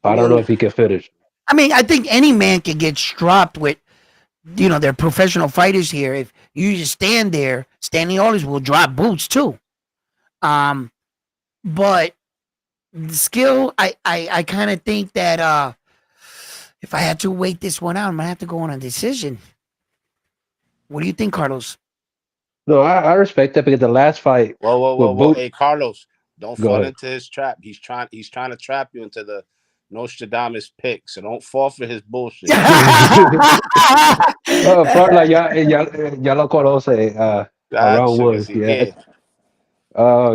I I don't know mean, if he can finish. I mean, I think any man can get dropped with they're professional fighters here. If you just stand there, standing orders will drop Boots too. Um, but the skill, I kind of think that if I had to wait this one out, I'm gonna have to go on a decision. What do you think, Carlos? No, I respect that because the last fight whoa, whoa, whoa, with whoa! Boot, Hey, Carlos, don't go fall ahead. into his trap. He's trying to trap you into Nostradamus pick, so don't fall for his bullshit. Farla, ya lo conoce, around Tacho, que Woods, sí yeah. que.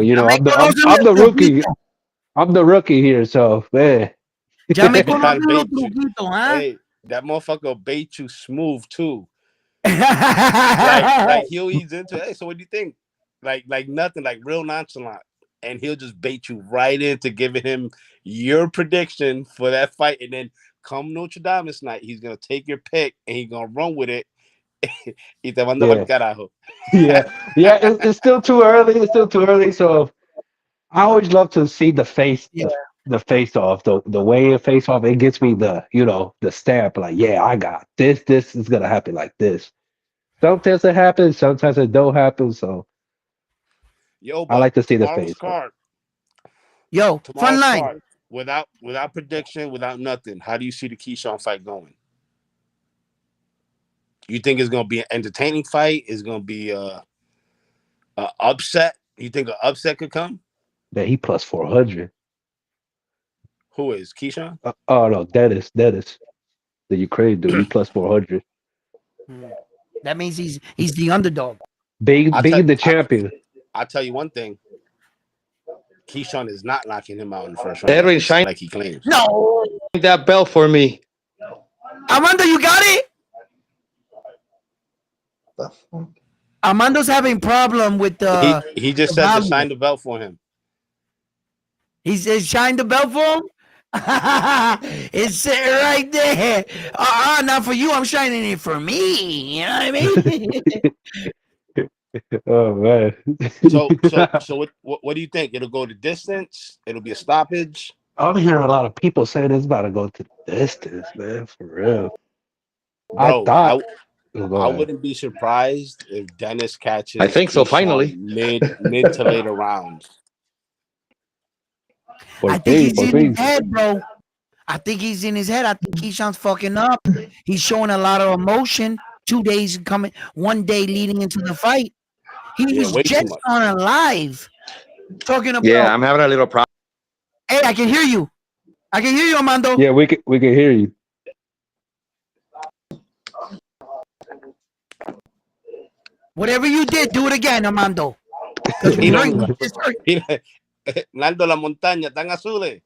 You Ya know, me conocen I'm los the rookie. truquitos. I'm the rookie here, so man. Ya me He trying to conocen los bait you. truquitos, ¿ah? Hey, that motherfucker will bait you smooth too. Like he'll ease into it. Hey, so what do you think? Like nothing, like real nonchalant. And he'll just bait you right into giving him your prediction for that fight. And then come Notre Dame night, he's gonna take your pick and he's gonna run with it. Y te manda pa'l Yeah. carajo. Yeah. Yeah, it's still too early. It's still too early. So I always love to see the face Yeah. the face off, the way it face off. It gets me the, the stamp, like, yeah, I got this is gonna happen like this. Sometimes it happens, sometimes it don't happen. So Yo, I but like to see the tomorrow's face off. card, Yo, front tomorrow's line. card, without prediction, without nothing. How do you see the Keyshawn fight going? You think it's gonna be an entertaining fight? Is gonna be a upset? You think an upset could come? Man, he plus 400. Who is Keyshawn? Oh no, Dennis, the Ukraine dude, he plus 400. That means he's the underdog. Being I'll the champion. I'll tell you one thing. Keyshawn is not knocking him out in the first round Edwin, shine like he claims. No, that bell for me. Armando, you got it. Armando's having problem with the. He just the said to volume. sign the belt for him. He says, "Shine the bell for him." It's sitting right there. Not for you. I'm shining it for me. You know what I mean? Oh man. So what do you think? It'll go to distance. It'll be a stoppage. I'm hearing a lot of people saying it's about to go to the distance, man. For real. Bro, I I wouldn't be surprised if Dennis catches. I think so, Keyshawn finally. mid to later rounds. I think he's in his head, bro. I think he's in his head. I think Keyshawn's fucking up. He's showing a lot of emotion. 2 days coming, 1 day leading into the fight. He was way too just much. on a live talking about. Yeah, I'm having a little problem. Hey, I can hear you. I can hear you, Armando. Yeah, we can hear you. Whatever you did, do it again, Armando. Naldo, la montaña tan azules.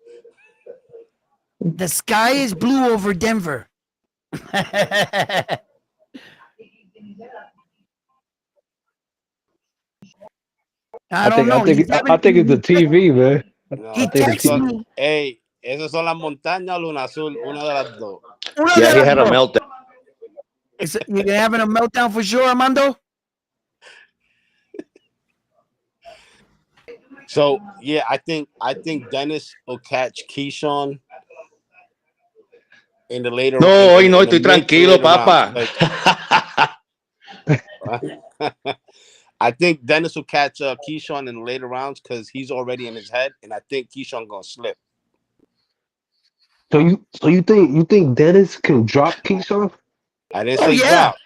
The sky is blue over Denver. I don't know. I think it's the TV, man. No, He texted me. Hey, esas son las montañas Luna Azul, una de las dos. Yeah, he had a meltdown. You're having a meltdown for sure, Armando? So yeah, I think Dennis will catch Keyshawn in the later. No, hoy no, in the estoy mid to tranquilo, later papa. rounds. I think Dennis will catch Keyshawn in the later rounds because he's already in his head, and I think Keyshawn gonna slip. So you think Dennis can drop Keyshawn? I didn't say drop.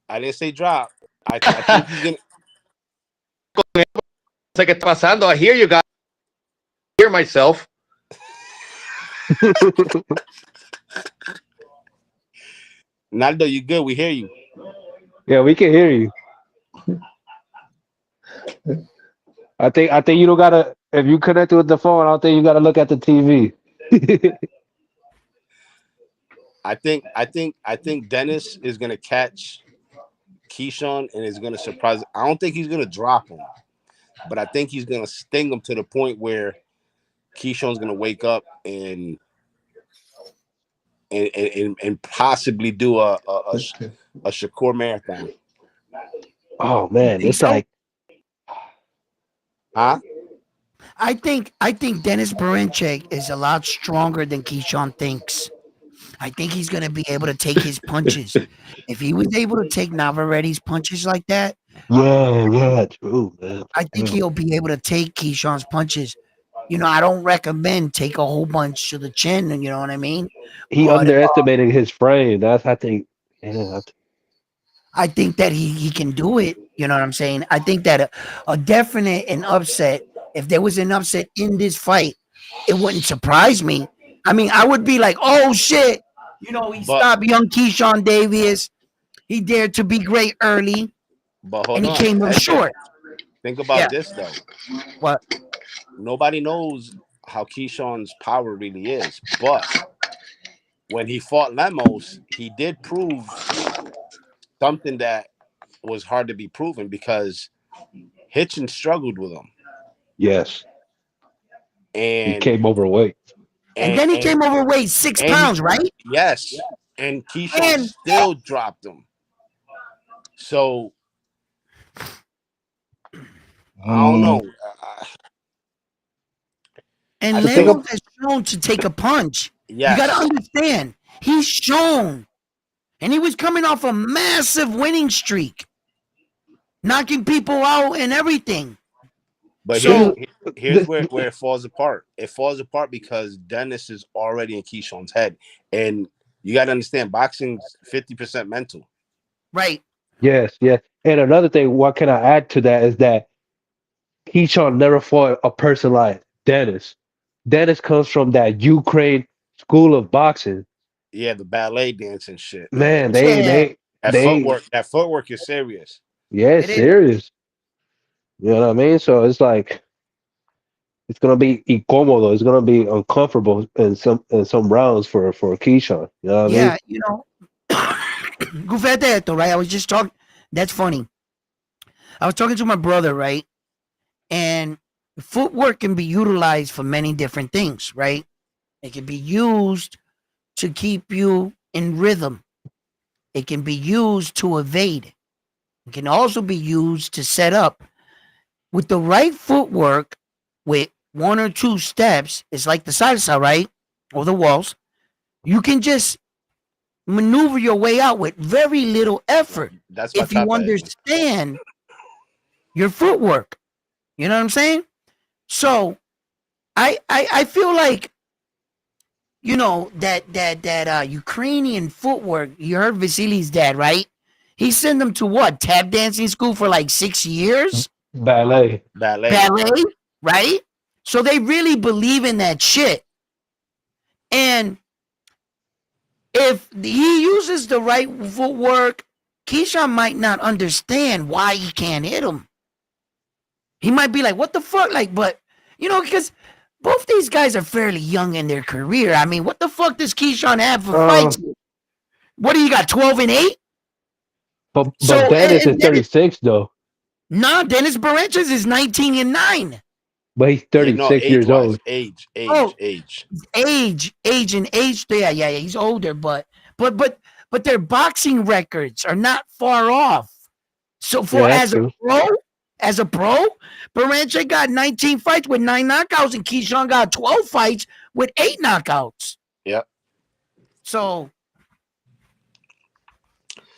I didn't say drop. I think he's gonna. Sé qué está pasando. I hear you guys. I hear myself. Naldo, you good? We hear you. Yeah, we can hear you. I think you don't gotta, if you connect with the phone, I don't think you gotta look at the TV. I think Dennis is gonna catch Keyshawn and is gonna surprise. I don't think he's gonna drop him, but I think he's gonna sting him to the point where Keyshawn's gonna wake up and possibly do a Shakur marathon. Oh man, it's like, huh? I think Dennis Berinchyk is a lot stronger than Keyshawn thinks. I think he's going to be able to take his punches. If he was able to take Navarrete's punches like that, yeah, true, man. I think he'll be able to take Keyshawn's punches. You know, I don't recommend take a whole bunch to the chin, you know what I mean? He underestimating his frame. That's, I think, yeah. I think that he can do it. You know what I'm saying? I think that a definite an upset, if there was an upset in this fight, it wouldn't surprise me. I mean, I would be like, oh shit, you know, he But stopped young Keyshawn Davis. He dared to be great early, and hold he on, came up SJ. short. Think Yeah. about this though. What? Nobody knows how Keyshawn's power really is, but when he fought Lemos, he did prove something that was hard to be proven because Hitchens struggled with him, Yes, he and came overweight. And and then he and came overweight 6 pounds, right? yes, and Keyshawn And still dropped him. So I don't know. I and The thing, think Lemos has shown to take a punch. You got to yes, understand, he's shown, and he was coming off a massive winning streak, knocking people out and everything. but this is So here's where it falls apart. It falls apart because Dennis is already in Keyshawn's head, and you got to understand, boxing's 50% mental. right, yes, yes. And another thing, what can I add to that is that Keyshawn never fought a person like Dennis. Dennis comes from that Ukraine school of boxing. Yeah, the ballet dance and shit. Man, yeah, That footwork is serious. yeah, it it's is. serious. You know what I mean? So it's like it's gonna be incómodo. It's gonna be uncomfortable in some rounds for Keyshawn. You know what I mean? Yeah, you know, Gufete esto, right? I was just talking. That's funny. I was talking to my brother, right? And footwork can be utilized for many different things, right? It can be used to keep you in rhythm. It can be used to evade. It can also be used to set up. With the right footwork, with one or two steps, it's like the salsa, right? Or the waltz. You can just maneuver your way out with very little effort That's if you bachata. understand your footwork. You know what I'm saying? So I feel like, you know, that Ukrainian footwork. You heard Vasili's dad, right? He sent them to what, tap dancing school for like 6 years, Ballet. ballet, right? So they really believe in that shit. And if he uses the right footwork, Keyshawn might not understand why he can't hit him. He might be like, what the fuck? Like, but, you know, because both these guys are fairly young in their career. I mean, what the fuck does Keyshawn have for fights? What do you got, 12 and 8? But So, Dennis is and Dennis, 36 though. nah, Dennis Berinchyk is 19 and 9. But he's Yeah, no, 36 years age-wise, old. age. Oh, age. Yeah, he's older, but their boxing records are not far off. So Yeah, that's true. as a pro, Berinchyk got 19 fights with 9 knockouts, and Keyshawn got 12 fights with 8 knockouts. Yep. So,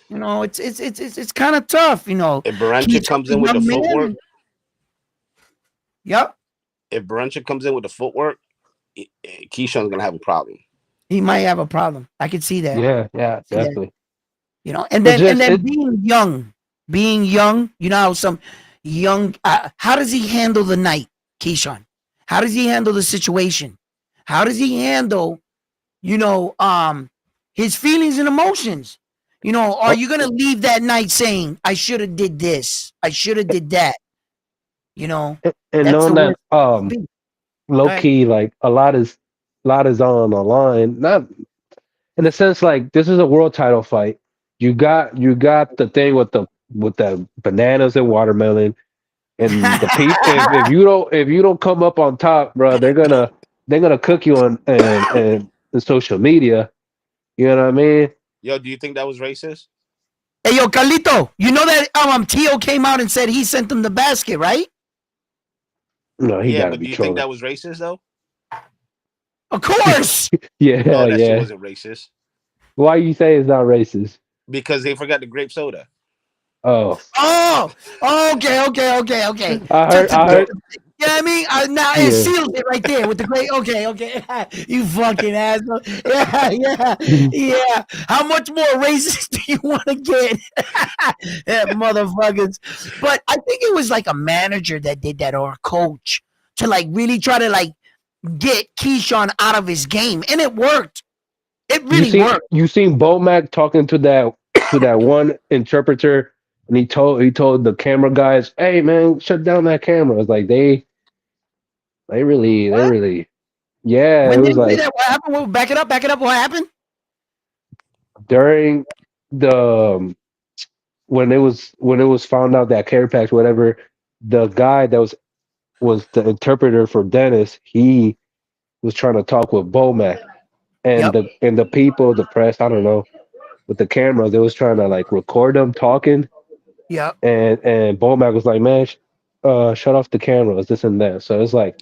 you know, it's kind of tough, you know. If Berinchyk comes in with the footwork, yep. if Berinchyk comes in with the footwork, Keyshawn's gonna have a problem. He might have a problem. I could see that. Yeah, See definitely. that. You know, and But then being young, you know how some young, how does he handle the night, Keyshawn? How does he handle the situation? How does he handle, you know, his feelings and emotions? You know, are you gonna leave that night saying, I should have did this, I should have did that? You know, and that's knowing the that worst. low key, like a lot is on the line. Not in the sense like this is a world title fight. You got the thing with the bananas and watermelon and the people. If you don't come up on top, bro, they're gonna cook you on and social media. You know what I mean? Yo, do you think that was racist? Hey, yo, Carlito, you know that Tio came out and said he sent them the basket, right? No, he Yeah, gotta but be do you trolling. think that was racist though? Of course. Yeah, No, that shit yeah. wasn't racist Why you say it's not racist? because they forgot the grape soda. Oh, Okay. I heard. You know what I mean? Now it Yeah. seals it right there with the great. Okay. You fucking asshole. Yeah. How much more racist do you want to get? Yeah, motherfuckers. But I think it was like a manager that did that or a coach to like really try to like get Keyshawn out of his game, and it worked. It You really see, worked. you seen Bomac talking to that one interpreter, and he told the camera guys, "Hey man, shut down that camera." It's like they What? really, yeah. It When they was say like that, what happened? Well, back it up. Back it up. What happened? during the when it was found out that care package, whatever, the guy that was the interpreter for Dennis, he was trying to talk with Bomac, and Yep. the people, the press, I don't know, with the camera, they was trying to like record them talking, Yep. and Bomac was like, man, shut off the cameras, this and that. So it's like,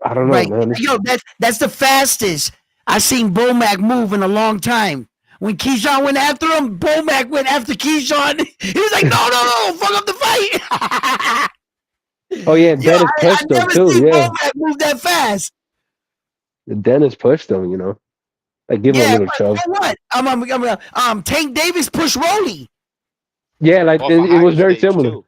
I don't know, Right. man. Yo, that's the fastest I seen Bomac move in a long time. When Keyshawn went after him, Bomac went after Keyshawn. He was like, no, fuck up the fight. Oh yeah, Yo, Dennis I pushed him never too. seen Yeah, Bomac move that fast. Dennis pushed him. Like give him a Yeah, little but shove. for what? Tank Davis push Rolly. Yeah, like Off a it higher was very stage similar. too.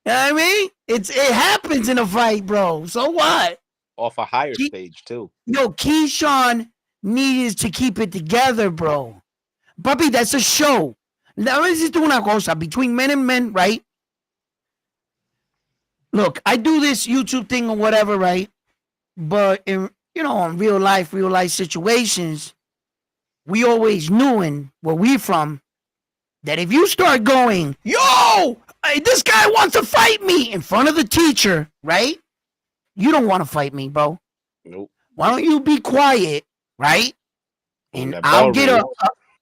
You know what I mean? It happens in a fight, bro. So what? Off a higher Ke- stage too. Yo, Keyshawn needed to keep it together, bro. Papi, that's a show. Now, let's just do una cosa. Between men and men, right? Look, I do this YouTube thing or whatever, right? But in in real life situations, we always knew in where we from that if you start going, yo, hey, this guy wants to fight me in front of the teacher, right? You don't want to fight me, bro. Nope. Why don't you be quiet, right? When And that I'll bell get rings,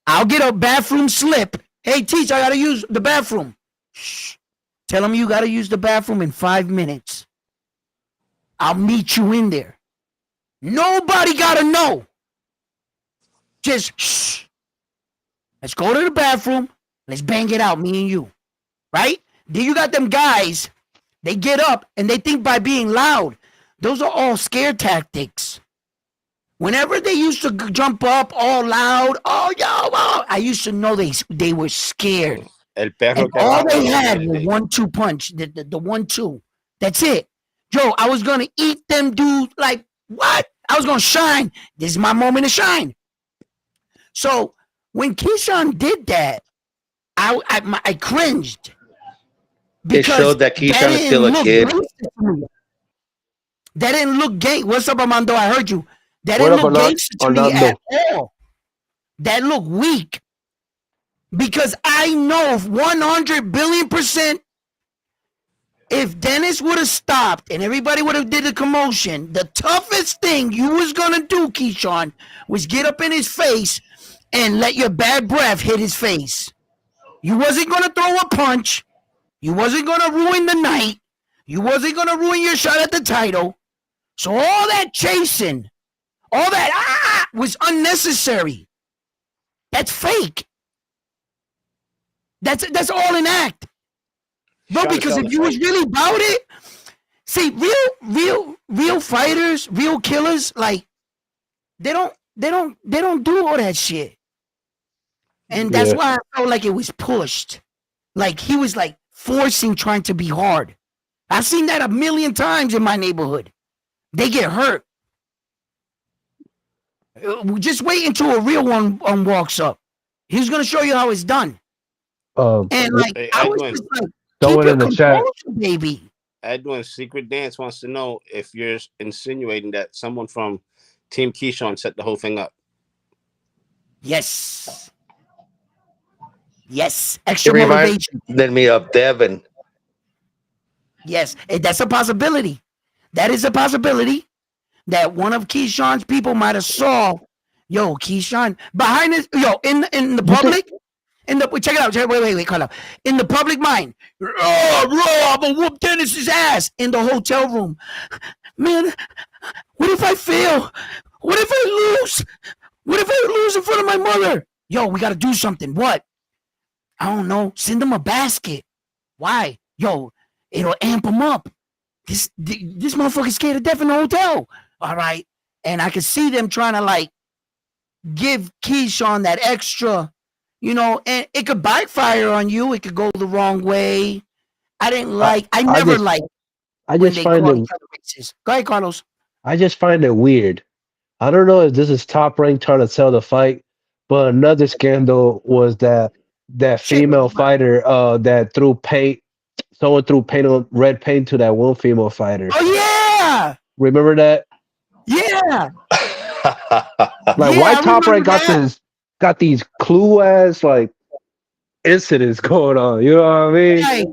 I'll get a bathroom slip. Hey, teacher, I gotta use the bathroom. Shh. Tell him you gotta use the bathroom in 5 minutes. I'll meet you in there. Nobody gotta know. Just shh. Let's go to the bathroom. Let's bang it out, me and you. Right? Then you got them guys, they get up and they think by being loud. Those are all scare tactics. Whenever they used to jump up all loud, oh, yo, oh, I used to know they were scared. El perro And que all ladra they no had muerde. was 1-2 punch, the 1-2. That's it. Yo, I was going to eat them dudes like, what? I was going to shine. This is my moment to shine. So when Keyshawn did that, I cringed. It showed that Keyshawn is still a kid. Gangster to me. That didn't look gay. What's up, Armando? I heard you. That What didn't up, look gangster to me Arnaldo? at all. That looked weak. Because I know 100 billion% if Dennis would have stopped and everybody would have did a commotion, the toughest thing you was gonna do, Keyshawn, was get up in his face and let your bad breath hit his face. You wasn't gonna throw a punch. You wasn't gonna ruin the night. You wasn't gonna ruin your shot at the title. So all that chasing, all that was unnecessary. That's fake. That's all an act. Bro, Trying to because sell if the you was fight. really about it, see, real fighters, real killers, like they don't do all that shit. And that's Yeah. why I felt like it was pushed. Like he was like forcing trying to be hard. I've seen that a million times in my neighborhood. They get hurt. Just wait until a real one walks up. He's gonna show you how it's done. And like Hey, I was Edwin. just like, Throw keep it your in the chat. composure, baby. Edwin, Secret Dance wants to know if you're insinuating that someone from Team Keyshawn set the whole thing up. Yes. Yes. It Extra reminded motivation. me of Devin. Yes. That's a possibility. That is a possibility that one of Keyshawn's people might have saw, yo, Keyshawn behind this, yo, in the You think public, check it out. Wait, call out. In the public mind, I'm gonna whoop Dennis's ass in the hotel room. Man, what if I fail? What if I lose? What if I lose in front of my mother? Yo, we gotta do something. What? I don't know. Send them a basket. Why? Yo, it'll amp them up. This motherfucker's scared to death in the hotel. All right. And I could see them trying to like give Keyshawn that extra, and it could backfire on you. It could go the wrong way. I I never just liked I when just they find call it each other racist. Go ahead, Carlos. I just find it weird. I don't know if this is Top Rank trying to sell the fight, but another scandal was that Shit. female fighter that threw paint, someone threw paint on red paint to that one female fighter. Oh yeah, Remember that? yeah, Like yeah. why I Top Rank remember that. got these clue ass like incidents going on. You know what I mean? Right.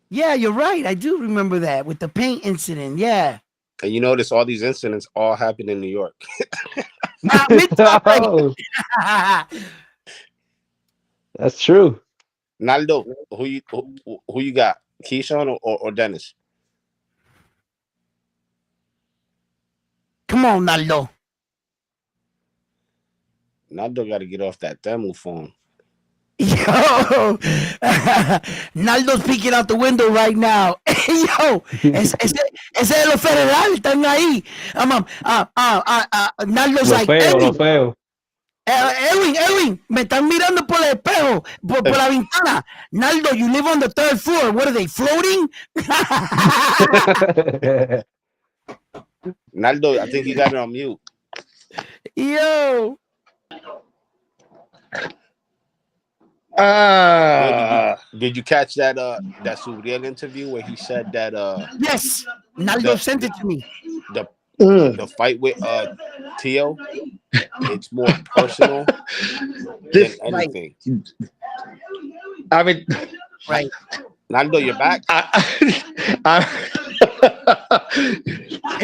Yeah, you're right. I do remember that with the paint incident. Yeah. And you notice all these incidents all happen in New York. With Top Rank. That's true. Naldo, who you got? Keyshawn or Dennis? Come on, Naldo. Naldo got to get off that demo phone. Yo, Naldo's peeking out the window right now. Yo, ese de los federales están ahí. Naldo's Lo like, feo, lo Edwin, feo. Edwin, me están mirando por el espejo, por la ventana. Naldo, you live on the third floor. What are they, floating? Naldo, I think he got it on mute. Yo. Did you catch that Subriel interview where he said that Yes, Naldo sent it to me. The fight with Teo, it's more personal than anything. I mean, Right. Naldo, you're back. Él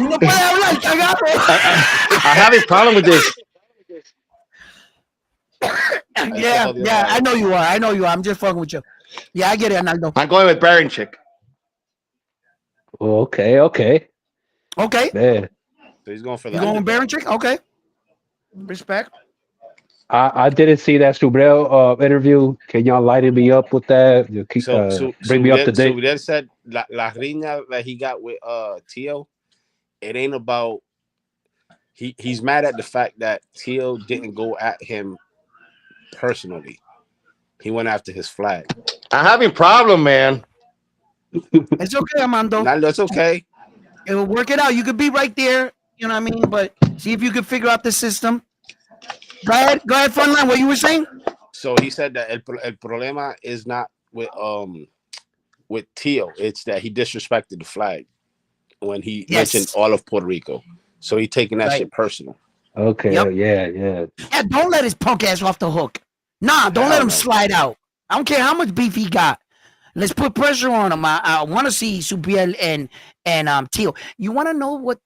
no puede hablar, cagado. I have a problem with this. Yeah, I know you are. I'm just fucking with you. Yeah, I get it, Naldo. I'm going with Berinchyk. Okay. Okay. Man. So he's going for You the going with underdog. Berinchyk? Okay. Respect. I didn't see that Subriel interview. Can y'all lighten me up with that? Bring me up to date. Subriel said la riña that he got with Teo, it ain't about he's mad at the fact that Teo didn't go at him personally. He went after his flag. I'm having problem, man. It's okay, Armando. Naldo, it's okay. It will work it out. You could be right there. You know what I mean? But see if you could figure out the system. Go ahead, Frontline. What you were saying? So he said that el problema is not with Teo. It's that he disrespected the flag when he mentioned all of Puerto Rico. So he taking that shit personal. Okay. Yep. Yeah. Yeah, don't let his punk ass off the hook. Nah, don't let him slide out. I don't care how much beef he got. Let's put pressure on him. I want to see Subriel and Teo. You want to know what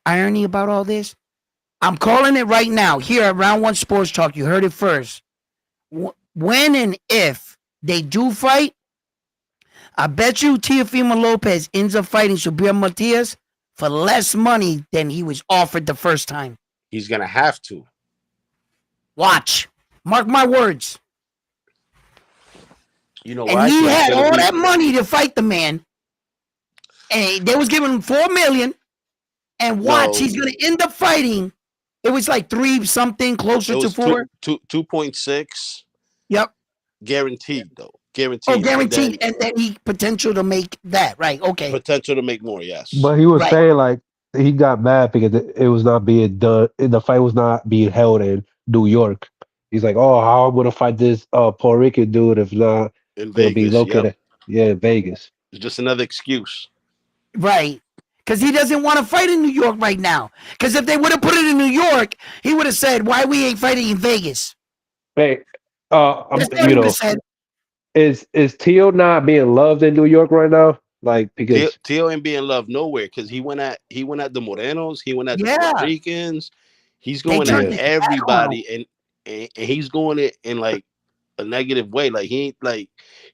irony about all this? I'm calling it right now here at Round One Sports Talk. You heard it first. When and if they do fight, I bet you Teofimo Lopez ends up fighting Subriel Matias for less money than he was offered the first time. He's gonna have to. Watch. Mark my words. You know and why? He had all that money to fight the man. And they was giving him $4 million. And watch, he's gonna end up fighting. It was like 3 something, closer to 4. 2.6. Yep. Guaranteed though. Guaranteed. Oh, guaranteed. And then he potential to make that. Right. Okay. Potential to make more, yes. But he was saying like he got mad because it was not being done. The fight was not being held in New York. He's like, oh, how I'm gonna fight this Puerto Rican dude if not in gonna Vegas, be located? Yeah, Vegas. It's just another excuse. Right. Because he doesn't want to fight in New York right now. Because if they would have put it in New York, he would have said, why we ain't fighting in Vegas? Hey, you know, said. Is Teo not being loved in New York right now? Like because Teo ain't being loved nowhere because he went at the Morenos, he went at the Puerto Ricans, he's going at everybody and he's going it in like a negative way. Like he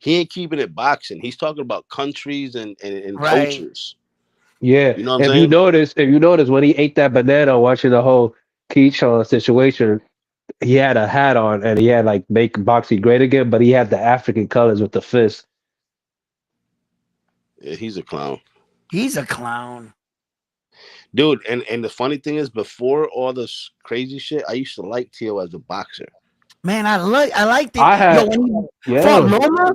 ain't keeping it boxing. He's talking about countries and cultures. Yeah, you know what I'm saying? If you notice when he ate that banana watching the whole Keyshawn situation, he had a hat on and he had like make boxing great again, but he had the African colors with the fist. Yeah, he's a clown. He's a clown. Dude, and the funny thing is before all this crazy shit, I used to like Teo as a boxer. Man, I liked it. I had Loma,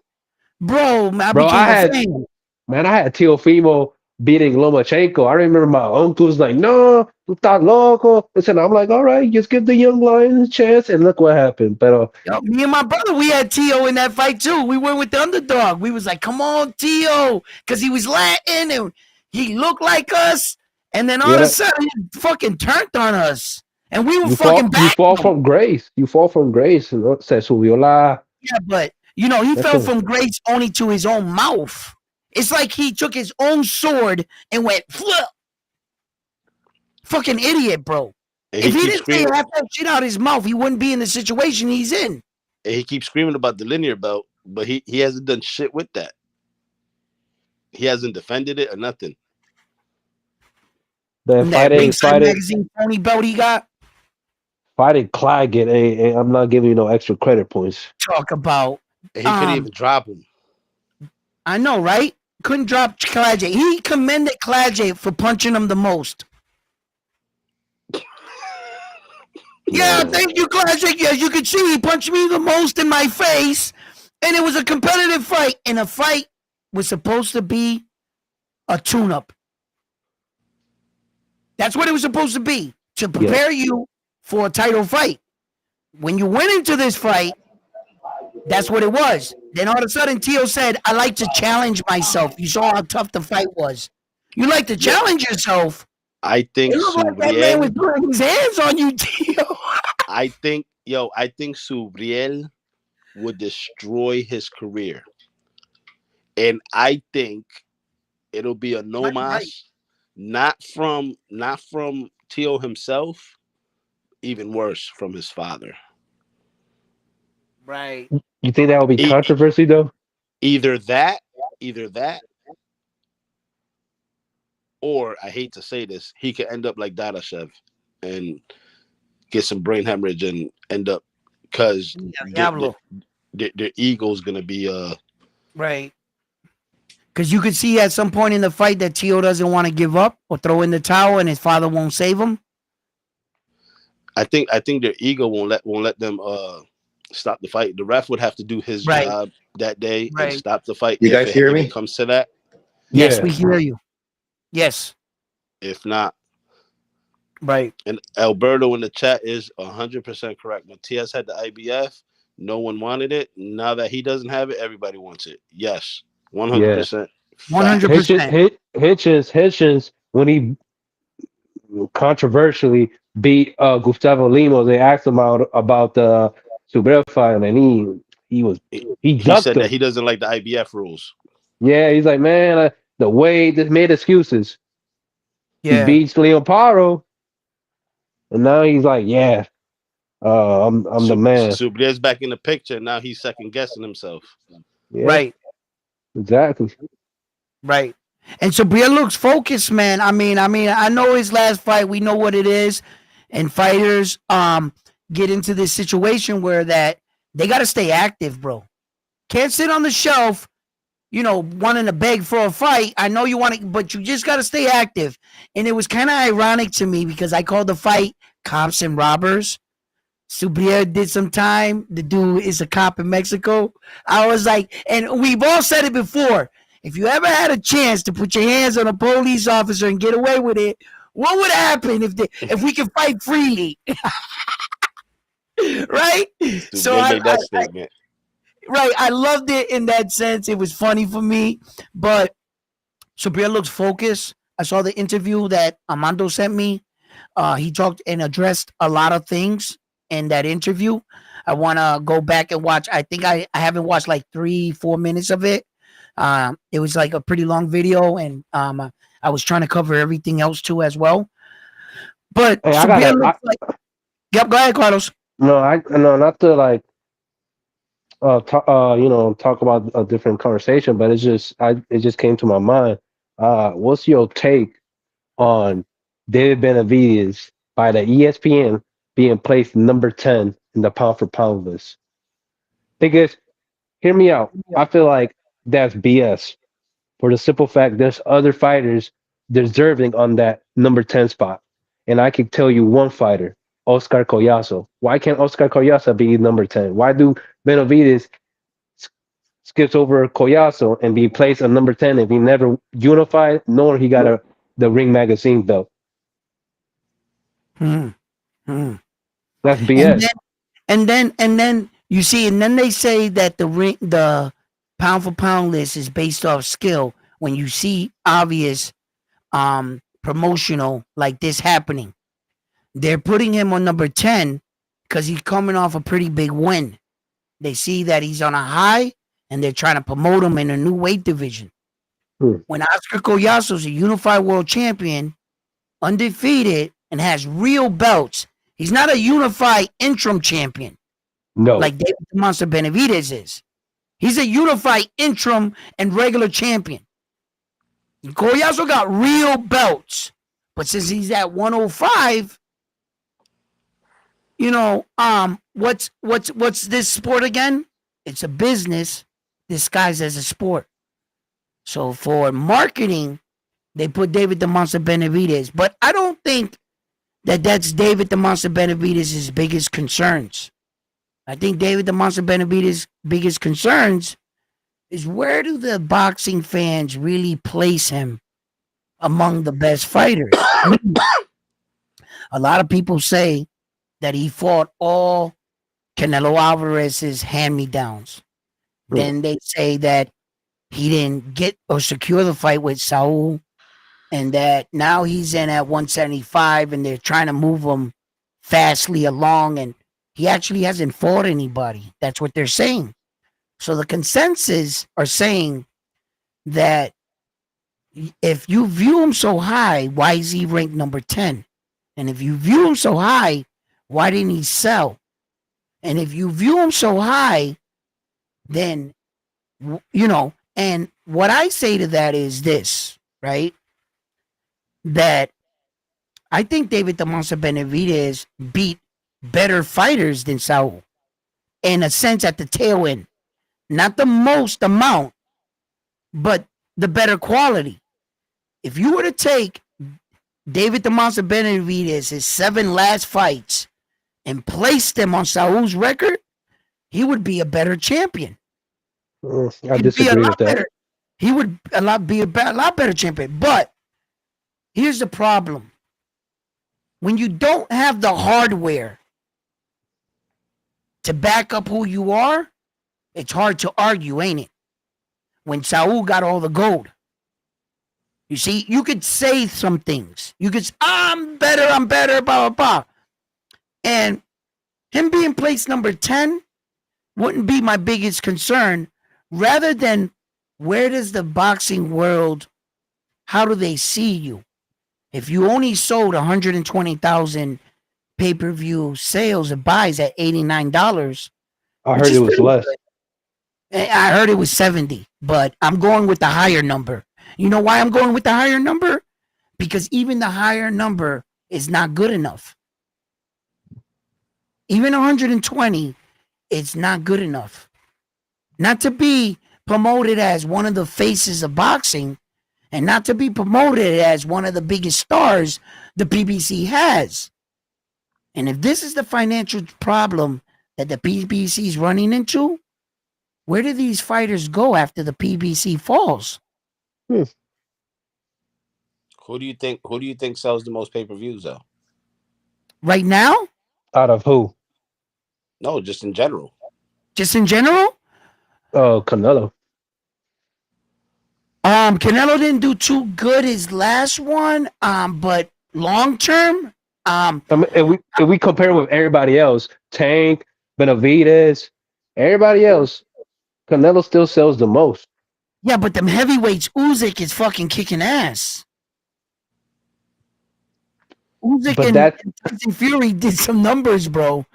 bro, I became a fan. Man, I had Teofimo beating Lomachenko. I remember my uncle's like, no, tú estás loco. Listen, I'm like, all right, just give the young lion a chance. And look what happened. But Yo, me and my brother, we had Tio in that fight too. We went with the underdog. We was like, come on, Tio, because he was Latin and he looked like us. And then all yeah, of a sudden, he fucking turned on us. And we were you fucking fall backing him. from grace. You fall from grace. You know, se subió la. Yeah, but, you know, he That's fell a, from grace only to his own mouth. It's like he took his own sword and went, flip. Fucking idiot, bro. And If he he keeps didn't say screaming. half that shit out his mouth, he wouldn't be in the situation he's in. And he keeps screaming about the linear belt, but he hasn't done shit with that. He hasn't defended it or nothing. then And that fighting ringside magazine phony belt he got. Claggett. I'm not giving you no extra credit points. Talk about. And he couldn't even drop him. I know, right? Couldn't drop Klaje. He commended Klaje for punching him the most. Yeah, thank you, Klaje. As you can see, he punched me the most in my face. And it was a competitive fight. And a fight was supposed to be a tune-up. That's what it was supposed to be. To prepare you for a title fight. When you went into this fight, that's what it was. Then all of a sudden, Tio said, I like to challenge myself. You saw how tough the fight was. You like to challenge yourself. I think It looked like that man was Subriel. putting his hands on you, Tio. I think Subriel would destroy his career. And I think it'll be a no mas, not from Tio himself, even worse from his father. Right. You think that would be E- controversy though? Either that, or I hate to say this, he could end up like Dadashev and get some brain hemorrhage and end up because their ego's gonna be right. Because you could see at some point in the fight that Tio doesn't want to give up or throw in the towel, and his father won't save him. I think their ego won't let them stop the fight. The ref would have to do his job that day and stop the fight. You guys hear me? If it comes to that, Yes, we hear you. Yes. If not, right. And Alberto in the chat is 100% correct. Matias had the IBF. No one wanted it. Now that he doesn't have it, everybody wants it. Yes, 100%. 100%. Hitchens, when he controversially beat Gustavo Lima, they asked him about the Subriel fight, and he said that he doesn't like the IBF rules. Yeah, he's like, man, the way they made excuses. Yeah. He beats Leon Paro, and now he's like, yeah, I'm the man. Subriel's back in the picture. Now he's second guessing himself. Yeah, right. Exactly. Right. And Subriel looks focused, man. I mean, I know his last fight. We know what it is, and fighters get into this situation where that they got to stay active, bro. Can't sit on the shelf, wanting to beg for a fight. I know you want to, but you just got to stay active. And it was kind of ironic to me because I called the fight Cops and Robbers. Subriel did some time. The dude is a cop in Mexico. I was like, and we've all said it before. If you ever had a chance to put your hands on a police officer and get away with it, what would happen if we could fight freely? Right? So I made that statement. Right. I loved it in that sense. It was funny for me. But Subriel looks focused. I saw the interview that Armando sent me. He talked and addressed a lot of things in that interview. I want to go back and watch. I think I haven't watched like 3-4 minutes of it. It was like a pretty long video, and I was trying to cover everything else too as well. But hey, yep, go ahead, Carlos. No, not to like talk about a different conversation, but it just came to my mind. What's your take on David Benavidez by the ESPN being placed number 10 in the pound for pound list? Because, hear me out. I feel like that's BS. For the simple fact, there's other fighters deserving on that number 10 spot. And I can tell you one fighter, Oscar Collazo. Why can't Oscar Collazo be number 10? Why do Benavidez skips over Collazo and be placed at number 10 if he never unified, nor he got the Ring Magazine belt. Hmm. Hmm. That's And BS. then you see, and then they say that the pound for pound list is based off skill. When you see obvious promotional like this happening, they're putting him on number 10 because he's coming off a pretty big win. They see that he's on a high, and they're trying to promote him in a new weight division. Hmm. When Oscar Collazo's a unified world champion, undefeated, and has real belts, he's not a unified interim champion No. like David the Monster Benavidez is. He's a unified interim and regular champion. Collazo got real belts, but since he's at 105, what's this sport again? It's a business disguised as a sport. So for marketing, they put David the Monster Benavidez, but I don't think that that's David the Monster Benavidez's biggest concerns. I think David the Monster Benavidez's biggest concerns is where do the boxing fans really place him among the best fighters? A lot of people say that he fought all Canelo Alvarez's hand-me-downs. Then they say that he didn't get or secure the fight with Saul, and that now he's in at 175 and they're trying to move him fastly along, and he actually hasn't fought anybody. That's what they're saying. So the consensus are saying that if you view him so high, why is he ranked number 10? And if you view him so high, why didn't he sell? And if you view him so high, then, and what I say to that is this, right? That I think David the Monster Benavidez beat better fighters than Saul, in a sense, at the tail end. Not the most amount, but the better quality. If you were to take David the Monster Benavidez's 7 last fights and place them on Saul's record, he would be a better champion. I disagree with that. Better. He would be a lot better champion. But here's the problem. When you don't have the hardware to back up who you are, it's hard to argue, ain't it? When Saul got all the gold. You see, you could say some things. You could say, I'm better, blah, blah, blah. And him being placed number 10 wouldn't be my biggest concern, rather than where does the boxing world, how do they see you? If you only sold 120,000 pay-per-view sales and buys at $89, I heard it was less. I heard it was 70, but I'm going with the higher number. You know why I'm going with the higher number? Because even the higher number is not good enough. Even 120, it's not good enough. Not to be promoted as one of the faces of boxing, and not to be promoted as one of the biggest stars the PBC has. And if this is the financial problem that the PBC is running into, where do these fighters go after the PBC falls? Who do you think sells the most pay-per-views though? Right now? Out of who? No, just in general. Just in general? Oh, Canelo. Canelo didn't do too good his last one. But long term, I mean, if we compare with everybody else, Tank, Benavidez, everybody else, Canelo still sells the most. yeah, but them heavyweights, Usyk is fucking kicking ass. Usyk But and Tyson Fury did some numbers, bro.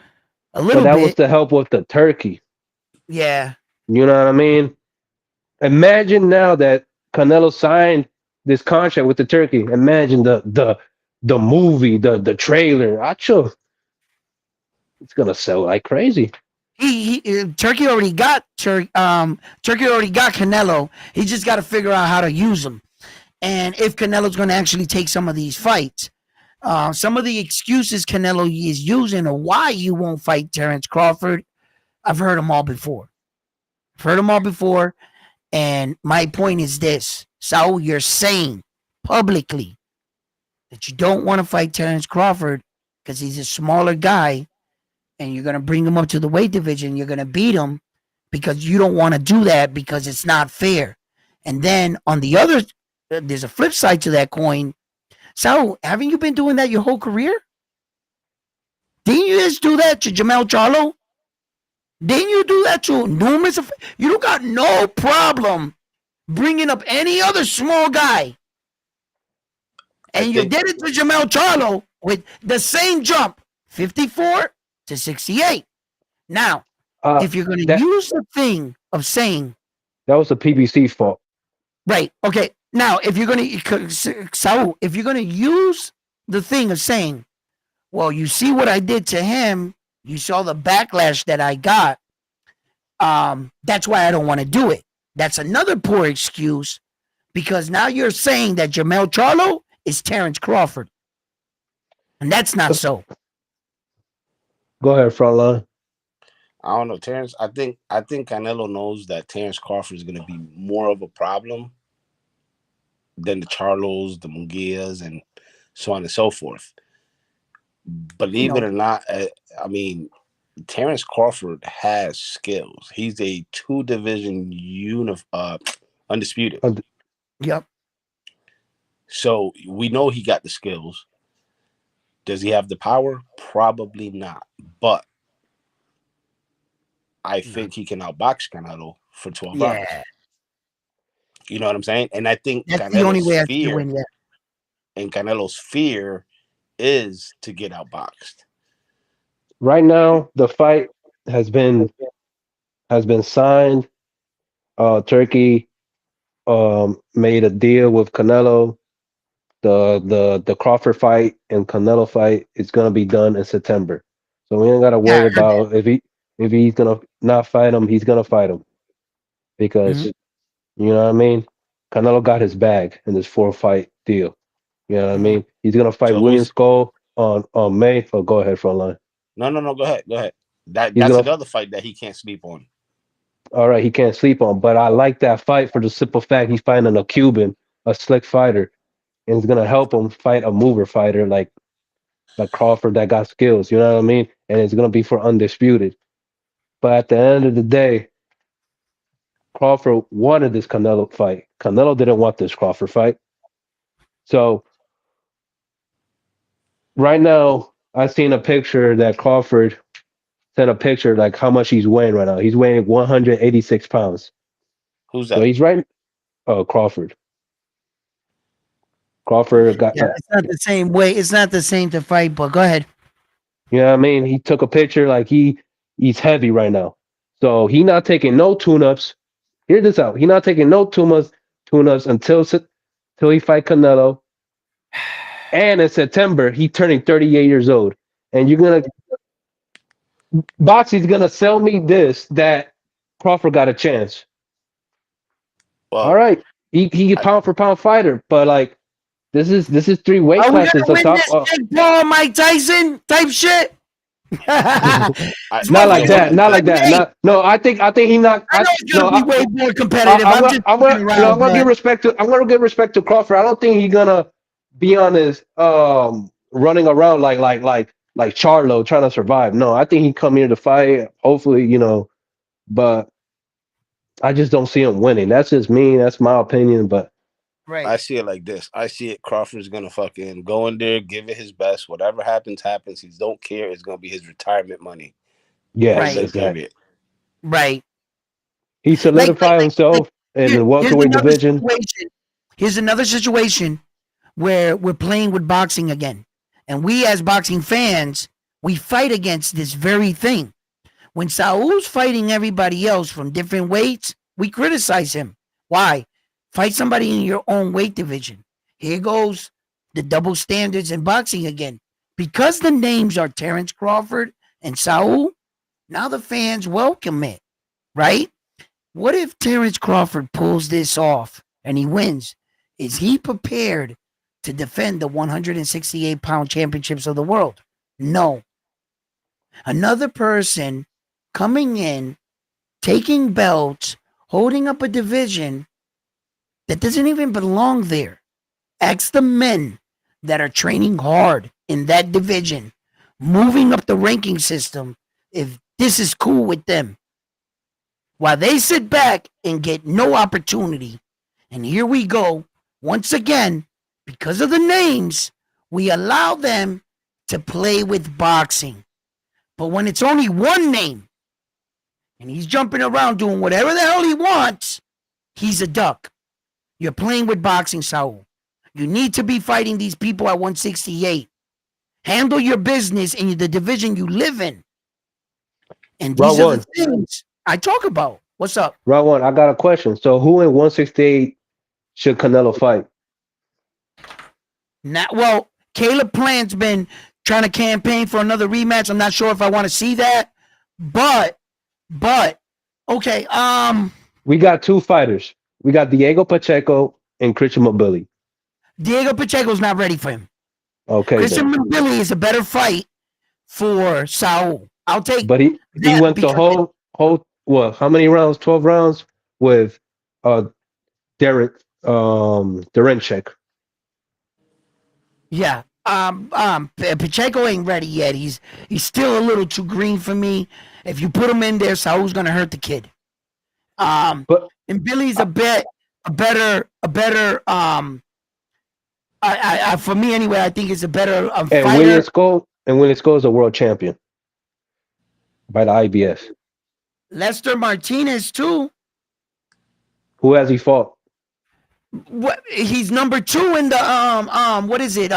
A But little that bit. was to help with the turkey. Yeah. You know what I mean? Imagine now that Canelo signed this contract with the turkey. Imagine the movie, the trailer. Acho, it's gonna sell like crazy. Turkey already got Canelo. He just got to figure out how to use him, and if Canelo's going to actually take some of these fights. Some of the excuses Canelo is using or why he won't fight Terrence Crawford, I've heard them all before. heard them all before. And my point is this: Saul, you're saying publicly that you don't want to fight Terrence Crawford because he's a smaller guy, and you're going to bring him up to the weight division. You're going to beat him because you don't want to do that because it's not fair. And then on the other, there's a flip side to that coin. So, haven't you been doing that your whole career? Didn't you just do that to Jamel Charlo? Didn't you do that to numerous? You don't got no problem bringing up any other small guy. And you did it to Jamel Charlo with the same jump, 54 to 68. Now, if you're going to use the thing of saying that was the PBC fault, right? Okay. Now, if you're going to Saul, if you're going to use the thing of saying, well, you see what I did to him, you saw the backlash that I got. That's why I don't want to do it. That's another poor excuse because now you're saying that Jamel Charlo is Terrence Crawford, and that's not so. Go ahead, Frontline. I don't know, Terrence. I think Canelo knows that Terrence Crawford is going to be more of a problem than the Charlos, the Munguias, and so on and so forth. Believe it or not, I mean, Terrence Crawford has skills. He's a 2-division undisputed. Yep. So we know he got the skills. Does he have the power? Probably not. But I think he can outbox Canelo for 12 hours. You know what I'm saying? And I think that's the only way I can win. Yeah. And Canelo's fear is to get outboxed. Right now, the fight has been signed. Turkey made a deal with Canelo. The Crawford fight and Canelo fight is gonna be done in September. So we ain't gotta worry about if he's gonna not fight him, he's gonna fight him. Because you know what I mean? Canelo got his bag in this 4-fight deal. You know what I mean? He's gonna fight William Skull on May. Oh, go ahead, Frontline. No, go ahead. That's another fight that he can't sleep on. All right, he can't sleep on, but I like that fight for the simple fact he's fighting a Cuban, a slick fighter, and it's gonna help him fight a mover fighter like Crawford that got skills. You know what I mean? And it's gonna be for undisputed. But at the end of the day, Crawford wanted this Canelo fight. Canelo didn't want this Crawford fight. So right now, I seen a picture that Crawford sent a picture like how much he's weighing right now. He's weighing 186 pounds. Who's that? So he's right. Oh, Crawford. Crawford got. Yeah, it's not the same way. It's not the same to fight. But go ahead. You know what I mean? He took a picture like he's heavy right now. So he not taking no tune-ups. Hear this out. He not taking no tune-ups until he fight Canelo. And in September, he turning 38 years old. And you're gonna Boxy's gonna sell me this that Crawford got a chance. Well, all right, he pound for pound fighter, but like this is 3 weight classes. Are we gonna win this Jake Paul, Mike Tyson type shit? Not like that. Not like that. No, I think he not. I know it's gonna be way more competitive. I'm gonna give respect to Crawford. I don't think he's gonna be on his running around like Charlo trying to survive. No, I think he come here to fight. Hopefully, but I just don't see him winning. That's just me. That's my opinion. But I see it like this. I see it. Crawford's gonna fucking go in there, give it his best. Whatever happens. He don't care. It's gonna be his retirement money. Yeah, right. Exactly. Right. He solidified himself in the welterweight division. Here's another situation where we're playing with boxing again, and we as boxing fans, we fight against this very thing. When Saul's fighting everybody else from different weights, we criticize him. Why? Fight somebody in your own weight division. Here goes the double standards in boxing again. Because the names are Terrence Crawford and Saul, now the fans welcome it, right? What if Terrence Crawford pulls this off and he wins? Is he prepared to defend the 168-pound championships of the world? No. Another person coming in taking belts, holding up a division that doesn't even belong there. Ask the men that are training hard in that division, moving up the ranking system, if this is cool with them. While they sit back and get no opportunity. And here we go. Once again, because of the names, we allow them to play with boxing. But when it's only one name and he's jumping around doing whatever the hell he wants, he's a duck. You're playing with boxing, Saul. You need to be fighting these people at 168. Handle your business in the division you live in. And these are the things I talk about. What's up? Round one, I got a question. So who in 168 should Canelo fight? Well, Caleb Plant's been trying to campaign for another rematch. I'm not sure if I want to see that. But okay. We got two fighters. We got Diego Pacheco and Christian Mobili. Diego Pacheco's not ready for him. Okay. Christian Mobili is a better fight for Saul. I'll take. But he went the whole what? How many rounds? 12 rounds with Berinchyk. Yeah. Pacheco ain't ready yet. He's still a little too green for me. If you put him in there, Saul's gonna hurt the kid. But and Billy's a better for me anyway, I think it's a better fighter. William Sco is a world champion by the IBS. Lester Martinez too. Who has he fought? What, he's number 2 in the what is it?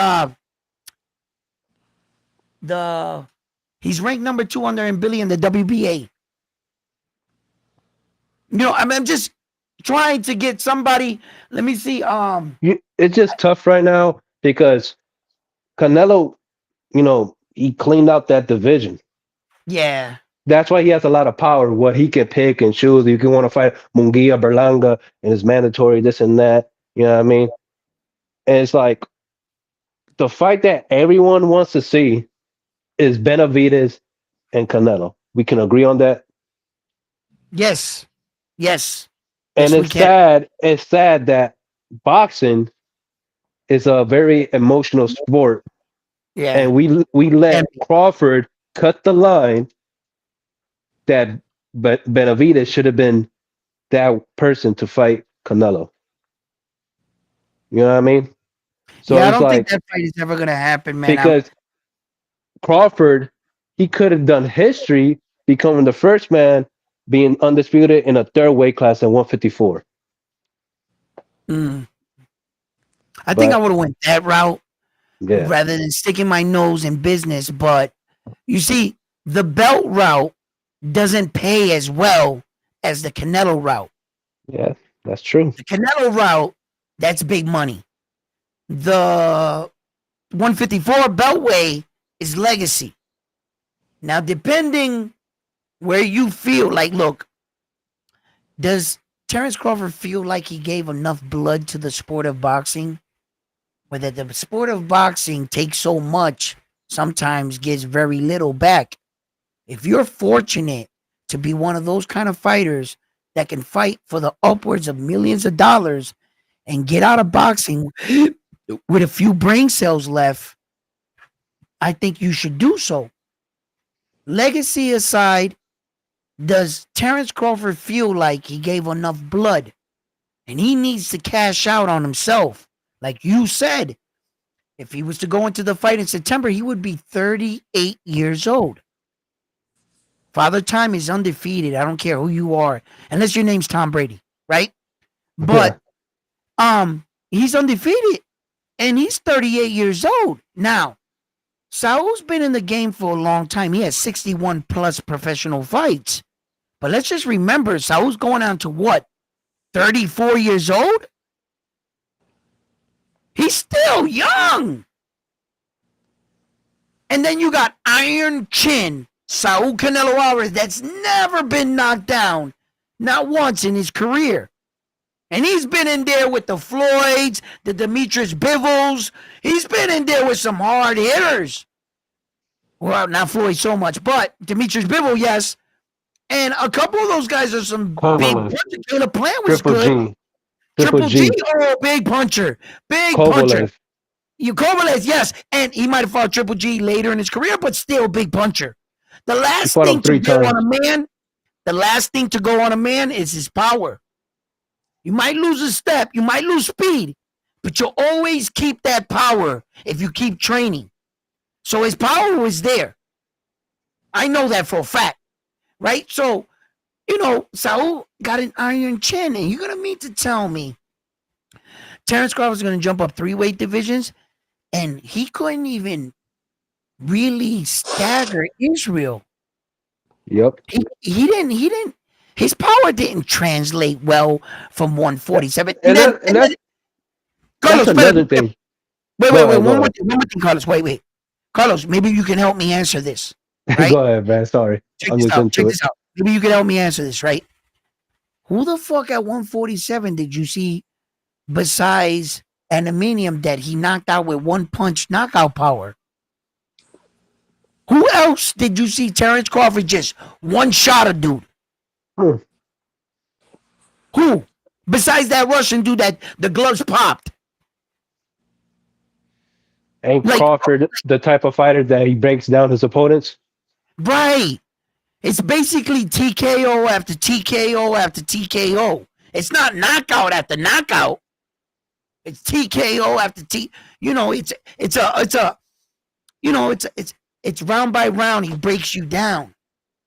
He's ranked number 2 under Billy in the WBA. You know, I'm just trying to get somebody. Let me see. It's just tough right now because Canelo, he cleaned out that division. Yeah. That's why he has a lot of power. What he can pick and choose. You can want to fight Munguia, Berlanga, and it's mandatory this and that. You know what I mean? And it's like the fight that everyone wants to see is Benavidez and Canelo. We can agree on that. Yes. And it's sad. It's sad that boxing is a very emotional sport. Yeah. And we let Crawford cut the line that Benavidez should have been that person to fight Canelo. You know what I mean? So I don't think that fight is ever going to happen, man. Because Crawford, he could have done history becoming the first man being undisputed in a third weight class at 154. I think I would have went that route rather than sticking my nose in business. But you see, the belt route doesn't pay as well as the Canelo route. Yeah, that's true. The Canelo route, that's big money. The 154 beltway is legacy. Now, depending where you feel like, look, does Terrence Crawford feel like he gave enough blood to the sport of boxing? Or that the sport of boxing takes so much, sometimes gives very little back. If you're fortunate to be one of those kind of fighters that can fight for the upwards of millions of dollars and get out of boxing with a few brain cells left, I think you should do so. Legacy aside, does Terrence Crawford feel like he gave enough blood and he needs to cash out on himself? Like you said, if he was to go into the fight in September, he would be 38 years old. Father Time is undefeated. I don't care who you are, unless your name's Tom Brady, right? But he's undefeated and he's 38 years old. Now, Saul's been in the game for a long time. He has 61 plus professional fights. But let's just remember, Saul's going on to what? 34 years old? He's still young. And then you got Iron Chin, Saul Canelo Alvarez, that's never been knocked down, not once in his career. And he's been in there with the Floyds, the Demetrius Bivens. He's been in there with some hard hitters. Well, not Floyd so much, but Demetrius Bivens, yes. And a couple of those guys are some big Kovalev, punchers. Caleb Plant was Triple good. G, Triple Triple G, G, oh, big puncher. Big puncher. Kovalev. You Kovalev, yes. And he might have fought Triple G later in his career, but still big puncher. The He last fought him thing to 3 go on times. a man, the last thing to go on a man is his power. You might lose a step, you might lose speed, but you'll always keep that power if you keep training. So his power was there. I know that for a fact, right? So, Saul got an iron chin, and you're going to mean to tell me Terrence Crawford's going to jump up 3 weight divisions, and he couldn't even really stagger Israel. Yep. He didn't, his power didn't translate well from 147. And that's Carlos, another thing. wait, Go ahead, one more thing, Carlos, wait. Carlos, maybe you can help me answer this, right? Go ahead, man. Sorry. Check I this was out, into it. Maybe you can help me answer this, right? Who the fuck at 147 did you see besides Aluminium that he knocked out with one punch knockout power? Who else did you see Terrence Crawford just one shot a dude? Hmm. Who? Besides that Russian dude that the gloves popped. Ain't Like, Crawford the type of fighter that he breaks down his opponents? right. It's basically TKO after TKO after TKO. It's not knockout after knockout. It's TKO after T. It's round by round. He breaks you down.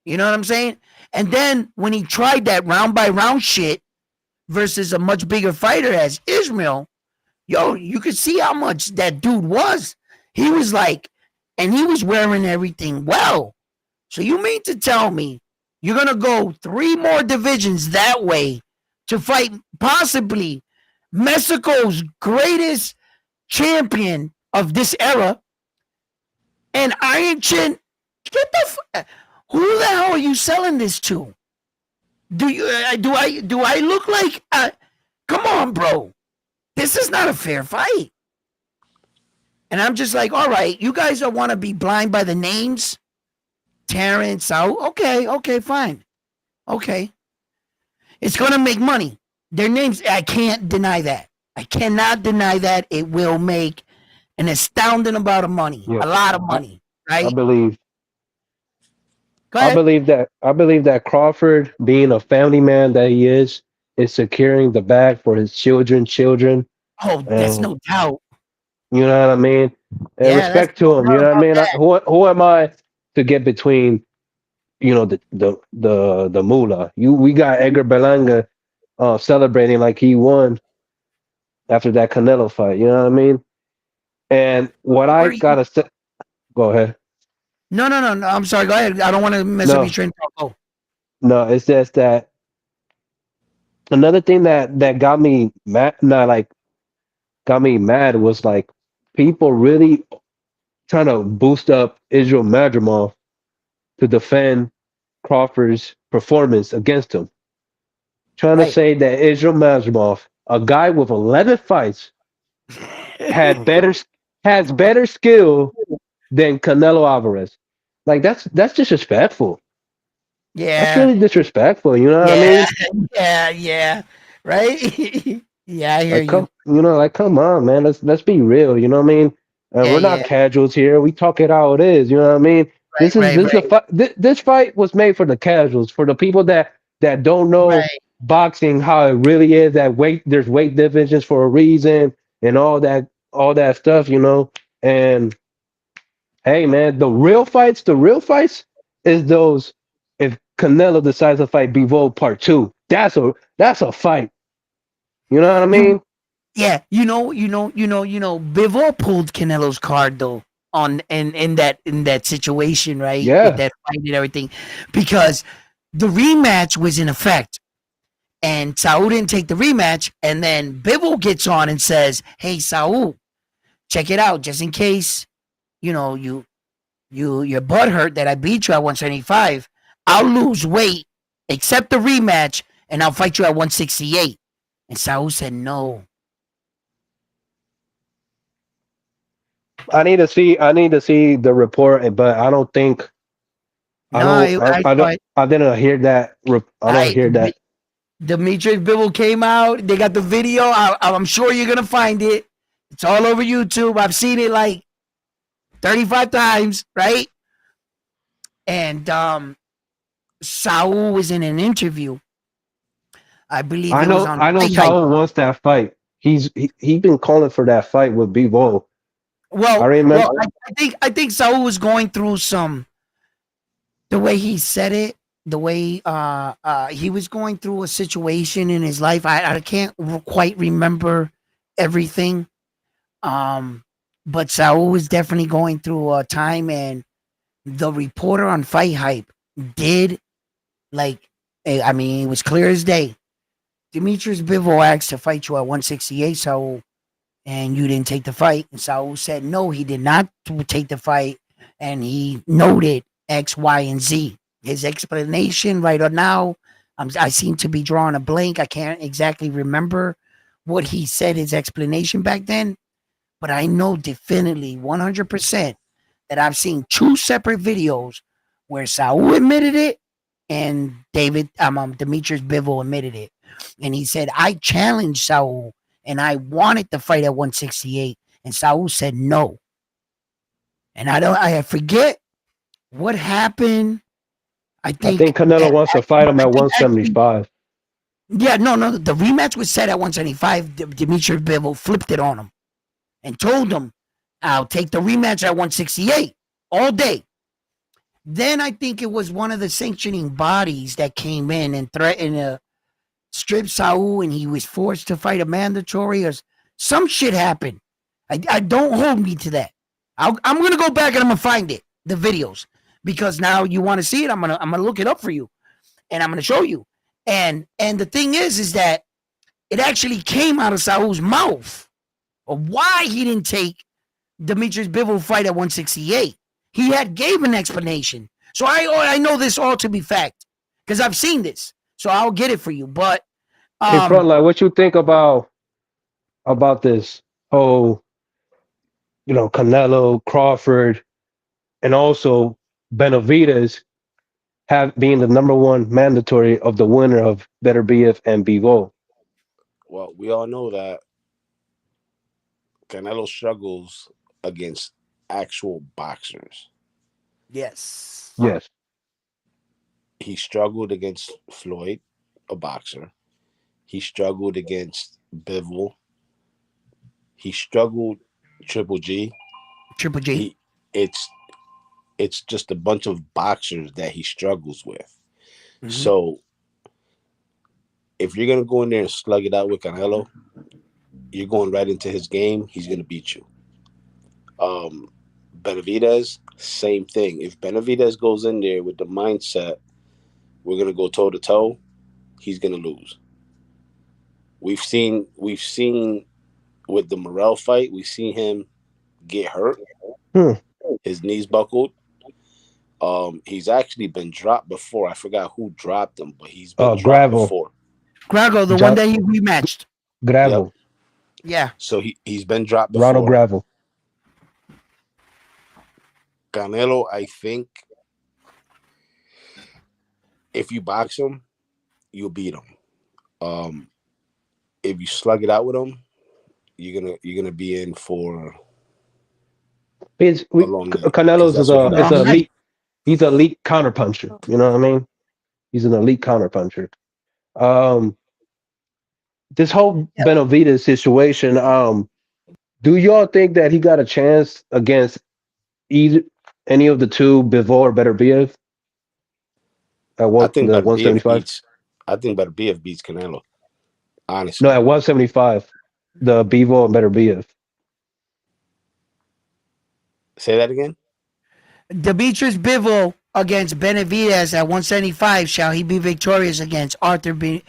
You know what I'm saying? And then when he tried that round by round shit versus a much bigger fighter as Israel, you could see how much that dude was. He was like, and he was wearing everything well. So you mean to tell me you're going to go 3 more divisions that way to fight possibly Mexico's greatest champion of this era and Iron Chin? Get the who the hell are you selling this to? Do I look like come on, bro. This is not a fair fight. And I'm just like, all right, you guys don't want to be blind by the names. Terrence out. Okay, fine. Okay. It's going to make money. Their names, I can't deny that. I cannot deny that. It will make an astounding amount of money. Yeah. A lot of money, I right? believe Go I ahead. believe that Crawford, being a family man that he is securing the bag for his children. Oh, that's And no doubt. you know what I mean? And Yeah, that's respect no to him, you doubt know what I about mean? that. Who am I to get between, the moolah? We got Edgar Berlanga celebrating like he won after that Canelo fight, you know what I mean? And what I Where you, gotta say, go ahead. no. I'm sorry. Go ahead. I don't want to mess up your No, train of thought. no, it's just that another thing that got me mad, not like got me mad was like people really trying to boost up Israel Madrimov to defend Crawford's performance against him. Trying to Right. say that Israel Madrimov, a guy with 11 fights, had better has better skill than Canelo Alvarez. Like that's disrespectful. That's Yeah. really disrespectful. You know what I Yeah. mean? Yeah. Right? Yeah, I hear Like you. come on, man. Let's be real. You know what I mean? We're Yeah. not casuals here. We talk it how it is. You know what I mean? This is a Right. fight. This fight was made for the casuals, for the people that don't know Right. boxing how it really is. That there's weight divisions for a reason and all that stuff. And hey, man, the real fights is those. If Canelo decides to fight Bivol Part Two, that's a fight. You know what I You mean? Yeah, Bivol pulled Canelo's card though on in that situation, right? With Yeah. that fight and everything. Because the rematch was in effect. And Saul didn't take the rematch, and then Bivol gets on and says, "Hey, Saul, check it out, just in case your butt hurt that I beat you at 175. I'll lose weight, accept the rematch, and I'll fight you at 168." And Saul said, "No." I need to see the report, but I don't think I No, don't. I I saw don't. it. I didn't hear that. I don't I hear that. Demetrius Bivol came out. They got the video. I'm sure you're gonna find it. It's all over YouTube. I've seen it like 35 times, right? And Saul was in an interview. I believe I it was know. on I know. Fight Hype. Saul wants that fight. He been calling for that fight with Bivol. I Well, remember. I think Saul was going through some the way he said it, the way he was going through a situation in his life. I can't quite remember everything. But Saul was definitely going through a time, and the reporter on Fight Hype did like, I mean, it was clear as day. Demetrius Bivol asked to fight you at 168, Saul, and you didn't take the fight. And Saul said no, he did not take the fight, and he noted X, Y, and Z. His explanation right now, I seem to be drawing a blank. I can't exactly remember what he said his explanation back then, but I know definitely 100% that I've seen two separate videos where Saul admitted it and Demetrius Bivol admitted it. And he said, I challenged Saul and I wanted to fight at 168. And Saul said no. And I forget what happened. I I think think Canelo wants to fight him I at think actually, 175. yeah, no. The rematch was set at 175. Demetrius Bivol flipped it on him and told him, I'll take the rematch at 168 all day. Then I think it was one of the sanctioning bodies that came in and threatened to strip Saul, and he was forced to fight a mandatory, or some shit happened. I don't hold me to that. I'm gonna go back and I'm gonna find it, the videos, because now you want to see it. I'm gonna look it up for you, and I'm gonna show you. And the thing is that it actually came out of Saul's mouth of why he didn't take Demetrius Bivol fight at 168. He had gave an explanation. So I know this all to be fact because I've seen this. So I'll get it for you. But Hey, um Frontline, what you think about this whole, Canelo, Crawford, and also Benavidez have being the number one mandatory of the winner of Better BF and Bivol? Well, we all know that Canelo struggles against actual boxers. yes. Yes. He struggled against Floyd, a boxer. He struggled against Bivol. He struggled Triple G. Triple G. He it's it's just a bunch of boxers that he struggles with. Mm-hmm. So if you're gonna go in there and slug it out with Canelo, you're going right into his game. He's gonna beat you. Um, Benavidez, same thing. If Benavidez goes in there with the mindset we're gonna go toe to toe, he's gonna lose. We've seen with the Morrell fight, we've seen him get hurt. Hmm. His knees buckled. He's actually been dropped before. I forgot who dropped him, but he's been dropped Gravel. before. Grago, the one Jo- that he rematched. Yep. Gravel. Yeah. So he's been dropped Ronald before. Gravel. Canelo, I think if you box him, you'll beat him. If you slug it out with him, you're gonna be in for a long night because Canelo's that's what he is Long a does. night. elite. He's an elite counterpuncher. You know what I mean? He's an elite counterpuncher. Um, this whole Yeah. Benavidez situation. Do y'all think that he got a chance against either any of the two, Bivol or Beterbiev, at I one think the Better BF 175? beats. I think Better BF beats Canelo. No, Honestly, at 175, the Bivol and Beterbiev. say that again. Demetrius Bivol against Benavidez at 175. Shall he be victorious against Arthur B?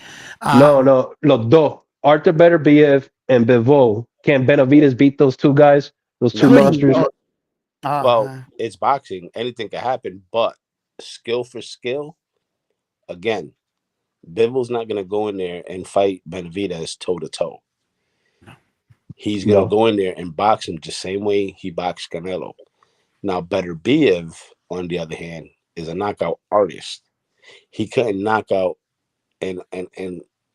No, no, los dos. Arthur Beterbiev and Bivol. Can Benavidez beat those two guys? Those two Could No. he? monsters? Well, Uh, it's boxing. Anything can happen, but skill for skill, again, Bivol's not gonna go in there and fight Benavidez toe to toe. He's gonna No. go in there and box him the same way he boxed Canelo. Now, Better Biev, on the other hand, is a knockout artist. He couldn't knock out, and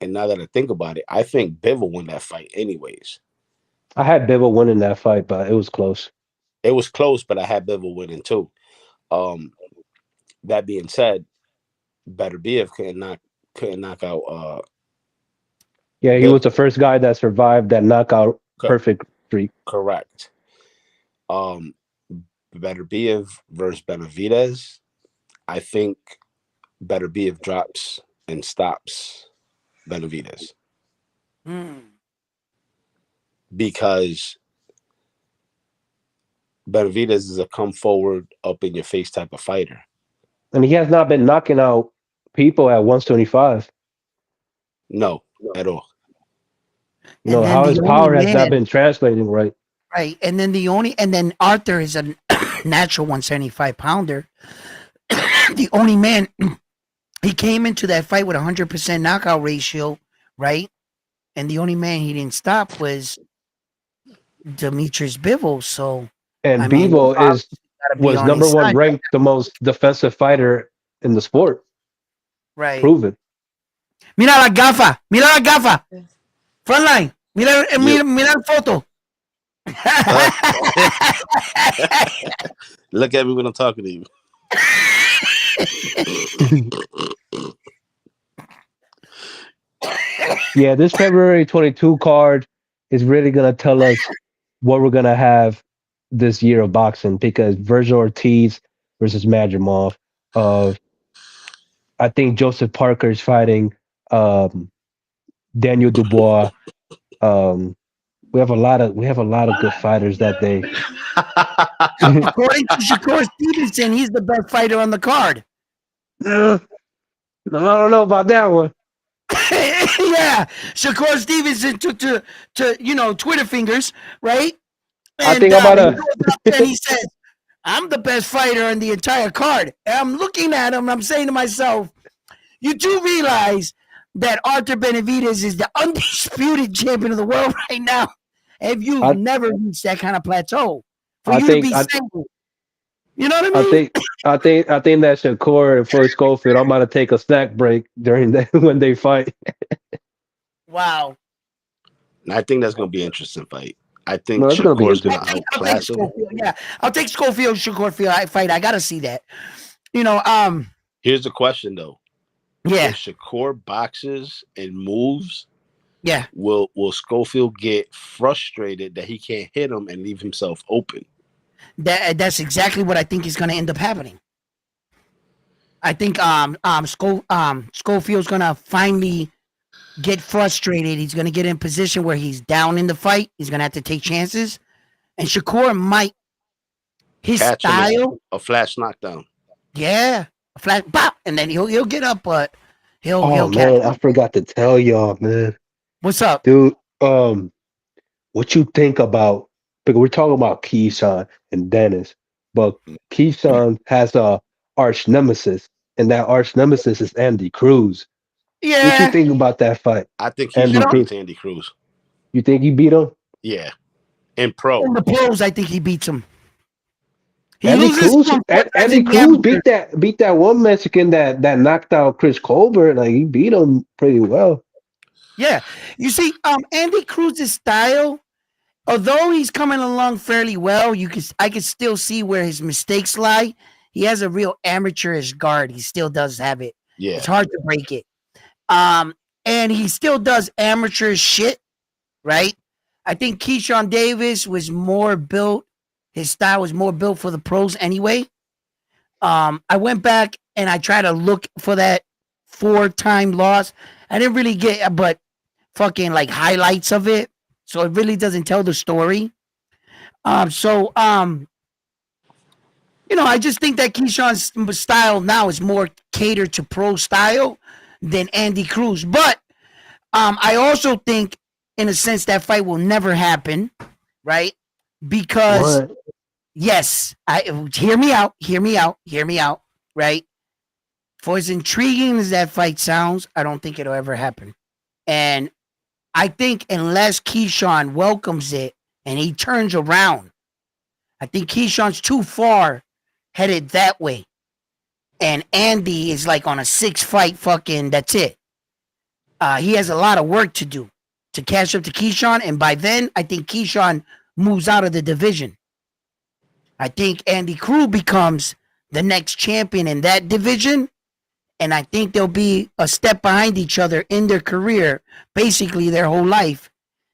now that I think about it, I think Bivol won that fight anyways. I had Bivol winning that fight, but it was close. It was close, but I had Bivol winning too. Um, that being said, Beterbiev couldn't knock out Yeah, he was Bivol. the first guy that survived that knockout Co- perfect streak. correct. Um, Beterbiev versus Benavidez. I think Beterbiev drops and stops Benavidez because Benavidez is a come forward, up in your face type of fighter. And he has not been knocking out people at 125. No, at all. You And know, then how his the only power has not man, been translating right. right? And then Arthur is a natural 175 pounder. The only man, he came into that fight with 100% knockout ratio, right? And the only man he didn't stop was Demetrius Bivol. So, I And mean, those Bivol odds is gotta be was on number his one side, ranked, the most defensive fighter in the sport. right? Proven. Mira la gafa, mira la gafa. Frontline, You mira la foto. look at me when I'm talking to you. Yeah, this February 22 card is really gonna tell us what we're gonna have this year of boxing because Virgil Ortiz versus Madrimov. I think Joseph Parker is fighting um, Daniel Dubois. Um, we have a lot of good fighters that day. According to Shakur Stevenson, he's the best fighter on the card. I don't know about that one. Yeah, Shakur Stevenson took to Twitter fingers, right? I And think I'm about he to. goes up and he says, "I'm the best fighter in the entire card." And I'm looking at him and I'm saying to myself, "You do realize that Arthur Benavidez is the undisputed champion of the world right now? If you've I, never reached that kind of plateau, for I you to think be I, saying, you know what I I mean?" think I think that Shakur and Floyd Schofield. I'm about to take a snack break during when they fight. Wow. And I think that's gonna be an interesting fight. I think No, it's gonna be Shakur's gonna interesting. I'll take outclass him. Schofield. Yeah, I'll take Schofield Shakur fight. I gotta see that. You know, Here's the question though: yeah, if Shakur boxes and moves, yeah. will Schofield get frustrated that he can't hit him and leave himself open? That's exactly what I think is gonna end up happening. I think Schofield's gonna finally get frustrated. He's gonna get in a position where he's down in the fight. He's gonna have to take chances, and Shakur might his Catch him as style, a flash knockdown. yeah, a flat pop, and then he'll get up, but Oh he'll catch man, him. I forgot to tell y'all, man, What's up? dude. What you think about? Because we're talking about Keyshawn and Dennis, but Keyshawn has a arch nemesis, and that arch nemesis is Andy Cruz. What you Yeah, think about that fight, I think you Andy Keyshawn know, Cruz? beats Andy Cruz. You think he beat him? Yeah, in pro. in the pros, I think he beats him. He Andy loses Cruz, to him four times Andy in the Cruz amateur. beat that one Mexican that knocked out Chris Colbert. Like he beat him pretty well. Yeah, you see, Andy Cruz's style, although he's coming along fairly well, I can still see where his mistakes lie. He has a real amateurish guard. He still does have it. Yeah, It's hard to break it. Um, and he still does amateur shit, right? I think Keyshawn Davis was more built. His style was more built for the pros anyway. I went back and I tried to look for that 4-time loss. I didn't really get, but fucking like highlights of it. So it really doesn't tell the story. So I just think that Keyshawn's style now is more catered to pro style than Andy Cruz. But I also think, in a sense, that fight will never happen, right? Because What? yes, hear me out, right? For as intriguing as that fight sounds, I don't think it'll ever happen. And I think unless Keyshawn welcomes it and he turns around, I think Keyshawn's too far headed that way. and Andy is like on a 6-fight fucking. That's it. He has a lot of work to do to catch up to Keyshawn, and by then, I think Keyshawn moves out of the division. I think Andy Cruz becomes the next champion in that division, and I think they'll be a step behind each other in their career, basically their whole life,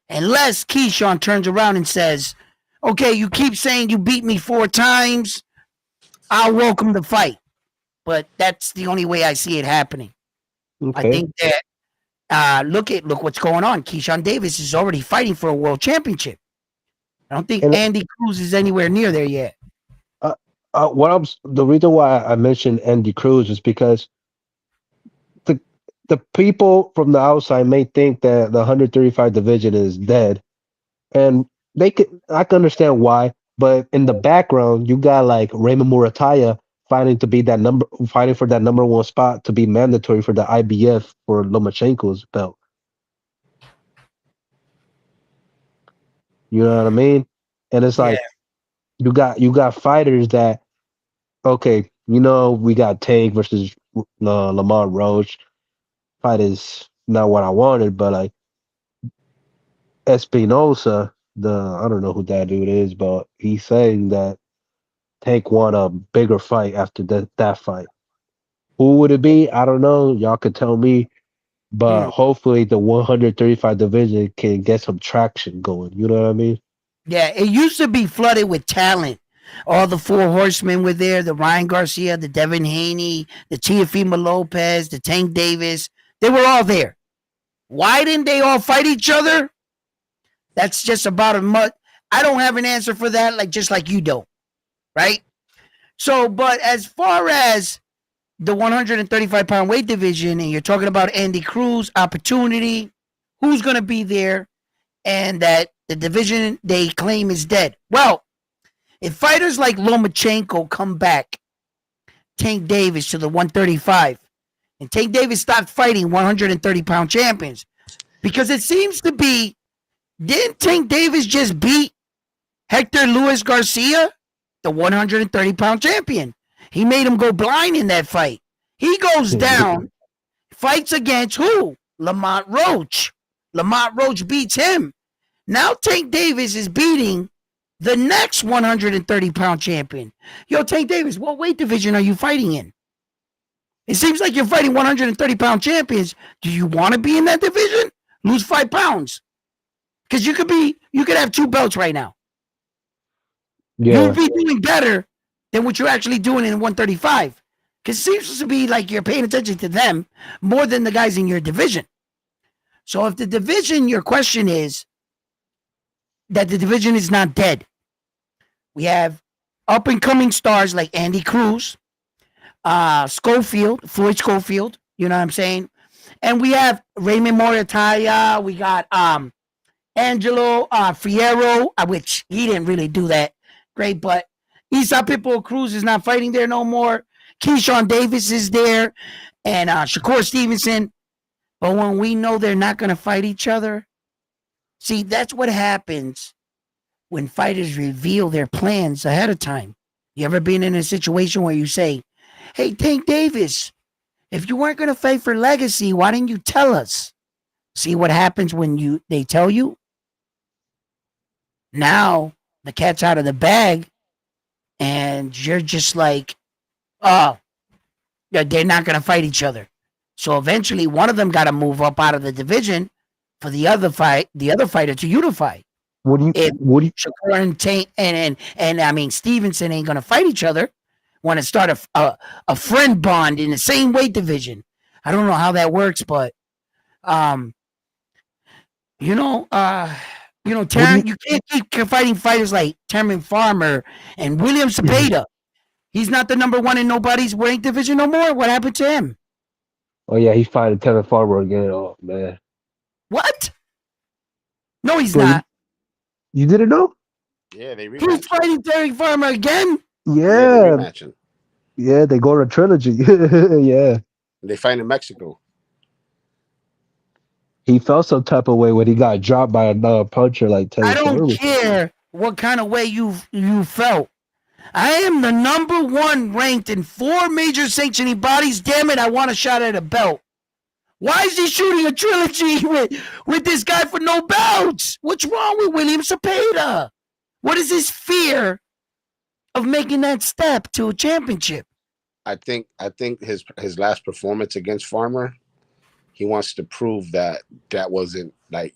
unless Keyshawn turns around and says, "Okay, you keep saying you beat me 4 times. I'll welcome the fight." But that's the only way I see it happening. I Okay. think that look what's going on. Keyshawn Davis is already fighting for a world championship. I don't think And Andy Cruz is anywhere near there yet. the reason why I mentioned Andy Cruz is because the the people from the outside may think that the 135 division is dead, and I can understand why. But in the background, you got like Raymond Murataya fighting for that number one spot to be mandatory for the IBF for Lomachenko's belt. You know what I mean? And it's Yeah, like you got fighters that, okay, we got Tank versus Lamont Roach. Fight is not what I wanted, but like Espinosa, I don't know who that dude is, but he's saying that Tank won a bigger fight after that fight. Who would it be? I don't know. Y'all could tell me, but mm, hopefully the 135 division can get some traction going. You know what I mean? yeah. It used to be flooded with talent. All the 4 horsemen were there: the Ryan Garcia, the Devin Haney, the Teofimo Lopez, the Tank Davis. They were all there. Why didn't they all fight each other? That's just about a much. I don't have an answer for that, like just like you don't, right? So, but as far as the 135-pound weight division, and you're talking about Andy Cruz opportunity, who's going to be there, and that the division they claim is dead. Well, if fighters like Lomachenko come back, Tank Davis to the 135, and Tank Davis stopped fighting 130-pound champions, because it seems to be, didn't Tank Davis just beat Hector Luis Garcia, the 130-pound champion? He made him go blind in that fight. He goes down, fights against who? Lamont Roach. Lamont Roach beats him. Now Tank Davis is beating the next 130-pound champion. Yo, Tank Davis, what weight division are you fighting in? It seems like you're fighting 130-pound champions. Do you want to be in that division? Lose 5 pounds. Because you could have 2 belts right now. Yeah. You'd be doing better than what you're actually doing in 135. Because it seems to be like you're paying attention to them more than the guys in your division. So if the division, your question is that the division is not dead. We have up and coming stars like Andy Cruz, Floyd Schofield, you know what I'm saying? And we have Raymond Morataya, we got Angelo Fierro, which he didn't really do that great, but Isa Pitbull Cruz is not fighting there no more. Keyshawn Davis is there, and Shakur Stevenson. But when we know they're not going to fight each other, see, that's what happens when fighters reveal their plans ahead of time. You ever been in a situation where you say, "Hey, Tank Davis, if you weren't going to fight for legacy, why didn't you tell us?" See what happens when they tell you? Now the cat's out of the bag, and you're just like, "Oh, they're not going to fight each other." So eventually, one of them got to move up out of the division for the other fighter to unify. What do you If what do you Shakur and Tank and I mean Stevenson ain't going to fight each other, want to start a friend bond in the same weight division. I don't know how that works, but um, you know, what do Terran, you can't keep fighting fighters like Terman Farmer and William you Cepeda. He's not the number one in nobody's weight division no more. What happened to him? Oh yeah, he's fighting Tevin Farmer again. Oh man. What? No, he's Bro, not. you didn't know? Yeah, they He's rematch. fighting Terry Farmer again. Yeah, they Yeah. rematching. Yeah, they go to trilogy. Yeah. They fight in Mexico. He felt some type of way when he got dropped by another puncher like I Tevin don't Farmer. care what kind of way you felt. I am the number one ranked in 4 major sanctioning bodies. Damn it, I want a shot at a belt. Why is he shooting a trilogy with this guy for no belts? What's wrong with William Cepeda? What is his fear of making that step to a championship? I think his last performance against Farmer, he wants to prove that wasn't like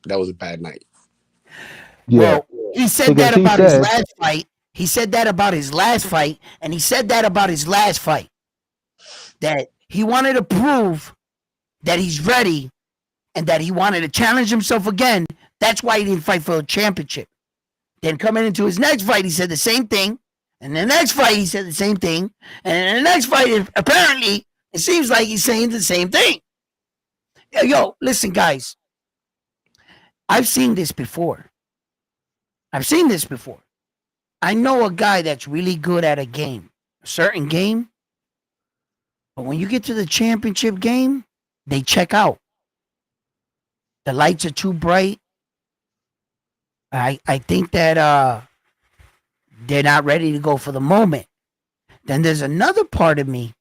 that was a bad night. Yeah. Well, he said Because that he about his said, last fight. He said that about his last fight, and he said that about his last fight. That he wanted to prove that he's ready and that he wanted to challenge himself again. That's why he didn't fight for a championship. Then coming into his next fight, he said the same thing. And the next fight, he said the same thing. And in the next fight, apparently, it seems like he's saying the same thing. Yo, listen, guys. I've seen this before. I know a guy that's really good at a game, a certain game. But when you get to the championship game, they check out. The lights are too bright. I think that they're not ready to go for the moment. Then there's another part of me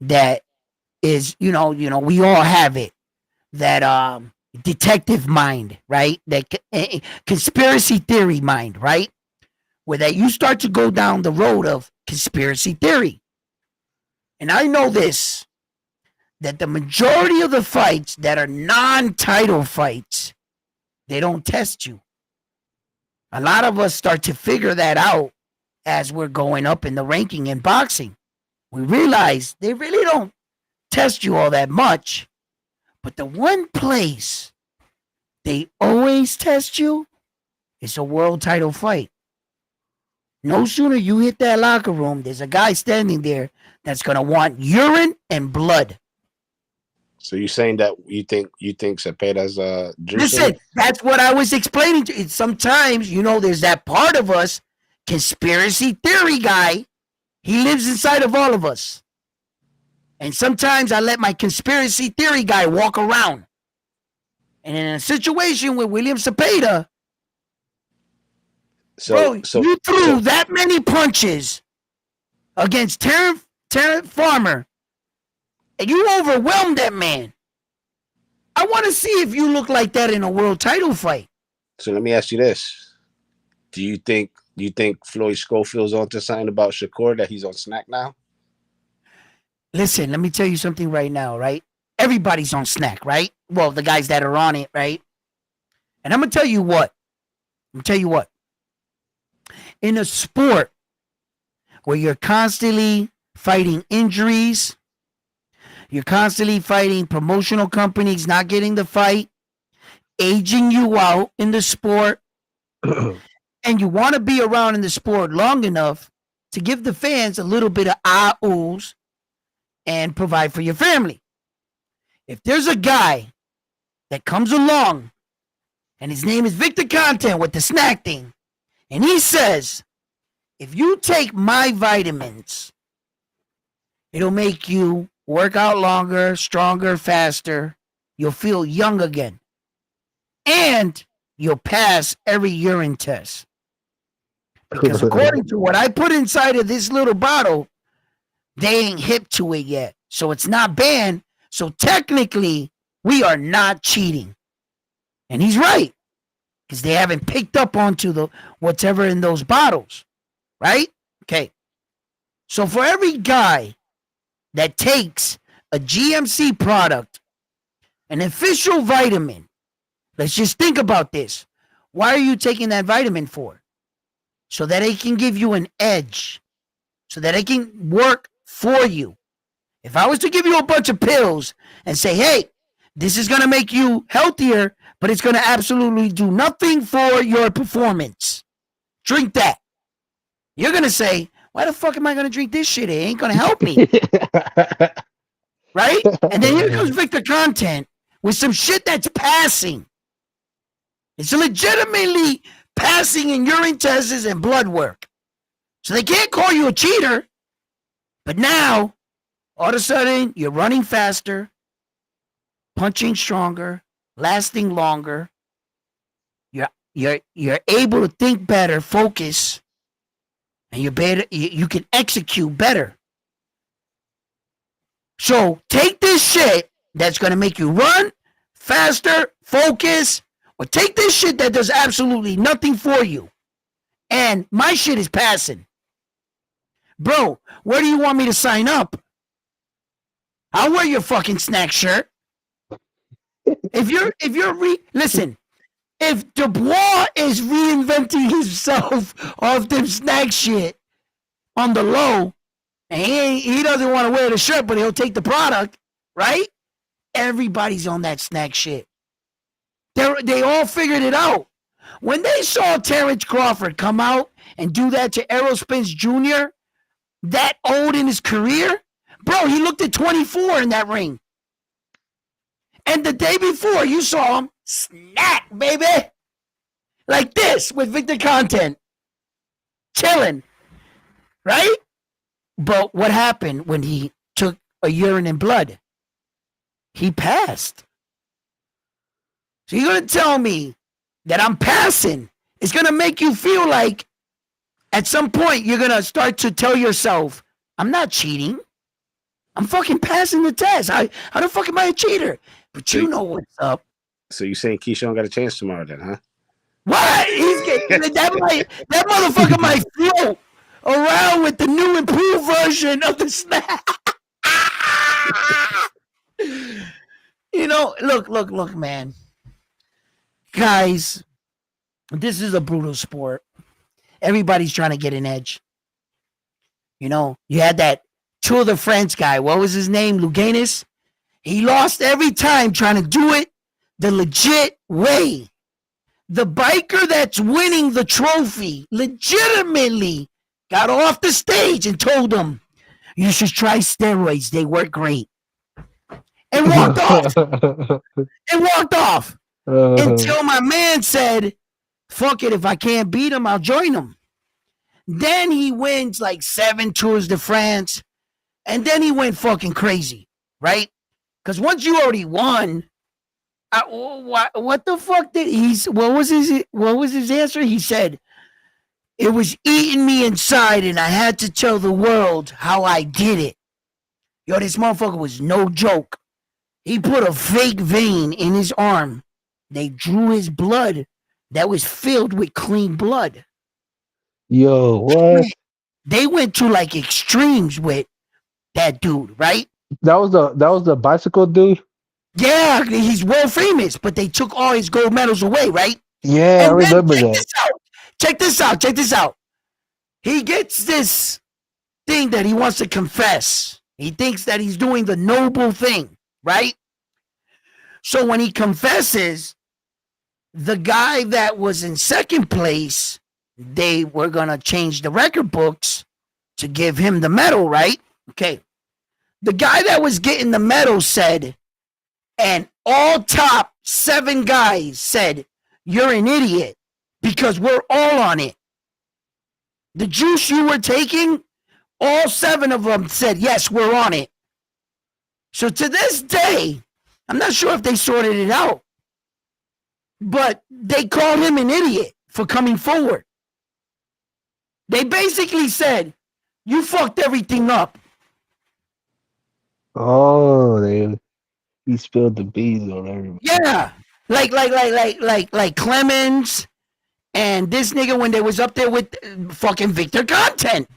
that is, we all have it. That detective mind, right? That conspiracy theory mind, right? Where that you start to go down the road of conspiracy theory. And I know this, that the majority of the fights that are non-title fights, they don't test you. A lot of us start to figure that out as we're going up in the ranking in boxing. We realize they really don't test you all that much. But the one place they always test you is a world title fight. No sooner you hit that locker room, there's a guy standing there that's going to want urine and blood. So you're saying that you think Cepeda's juicing? Listen, that's what I was explaining to you. Sometimes, there's that part of us, conspiracy theory guy. He lives inside of all of us. And sometimes I let my conspiracy theory guy walk around. And in a situation with William Cepeda, you threw that many punches against Terrence Farmer, and you overwhelmed that man. I want to see if you look like that in a world title fight. So let me ask you this: Do you think Floyd Schofield's onto something about Shakur, that he's on snack now? Listen, let me tell you something right now, right? Everybody's on snack, right? Well, the guys that are on it, right? And I'm going to tell you what. In a sport where you're constantly fighting injuries, you're constantly fighting promotional companies not getting the fight, aging you out in the sport, and you want to be around in the sport long enough to give the fans a little bit of ah-oohs and provide for your family. If there's a guy that comes along and his name is Victor Content with the snack thing, and he says, if you take my vitamins, it'll make you work out longer, stronger, faster. You'll feel young again. And you'll pass every urine test. Because according to what I put inside of this little bottle, they ain't hip to it yet. So it's not banned. So technically, we are not cheating. And he's right. Because they haven't picked up onto whatever in those bottles. Right? Okay. So for every guy that takes a GMC product, an official vitamin, let's just think about this. Why are you taking that vitamin for? So that it can give you an edge. So that it can work for you. If I was to give you a bunch of pills and say, hey, this is going to make you healthier, but it's going to absolutely do nothing for your performance. Drink that. You're going to say, why the fuck am I going to drink this shit? It ain't going to help me. Right? And then here comes Victor Content with some shit that's passing. It's legitimately passing in urine tests and blood work. So they can't call you a cheater. But now, all of a sudden, you're running faster, punching stronger, lasting longer. You're able to think better, focus. and you can execute better. So take this shit that's gonna make you run faster, focus, or take this shit that does absolutely nothing for you. And my shit is passing. Bro, where do you want me to sign up? I'll wear your fucking snack shirt. Listen, if Dubois is reinventing himself off them snack shit on the low, and he doesn't want to wear the shirt, but he'll take the product, right? Everybody's on that snack shit. They all figured it out. When they saw Terrence Crawford come out and do that to Errol Spence Jr., that old in his career, bro, he looked at 24 in that ring. And the day before, you saw him snack, baby. Like this with Victor Content. Chilling. Right? But what happened when he took a urine and blood? He passed. So you're going to tell me that I'm passing. It's going to make you feel like at some point you're going to start to tell yourself, I'm not cheating. I'm fucking passing the test. How the fuck am I a cheater? But you know what's up. So you saying Keyshawn got a chance tomorrow then, huh? What? He's getting that motherfucker might float around with the new improved version of the snap. You know, look, man. Guys, this is a brutal sport. Everybody's trying to get an edge. You know, you had that Tour de France guy. What was his name? Luganis. He lost every time trying to do it the legit way. The biker that's winning the trophy legitimately got off the stage and told him, you should try steroids. They work great. And walked off. Until my man said, fuck it, if I can't beat him, I'll join him. Then he wins like 7 Tours de France. And then he went fucking crazy, right? Because once you already won, what the fuck what was his answer? He said, it was eating me inside and I had to tell the world how I did it. Yo, this motherfucker was no joke. He put a fake vein in his arm. They drew his blood that was filled with clean blood. Yo, what? They went to like extremes with that dude, right? That was the bicycle dude? Yeah, he's world famous, but they took all his gold medals away, right? Yeah, and I remember that. Check this out. He gets this thing that he wants to confess. He thinks that he's doing the noble thing, right? So when he confesses, the guy that was in second place, they were going to change the record books to give him the medal, right? Okay. The guy that was getting the medal said, and all top 7 guys said, you're an idiot because we're all on it. The juice you were taking, all 7 of them said, yes, we're on it. So to this day, I'm not sure if they sorted it out, but they called him an idiot for coming forward. They basically said, you fucked everything up. Oh, he spilled the beans on everybody. Yeah. Like Clemens and this nigga when they was up there with fucking Victor Content.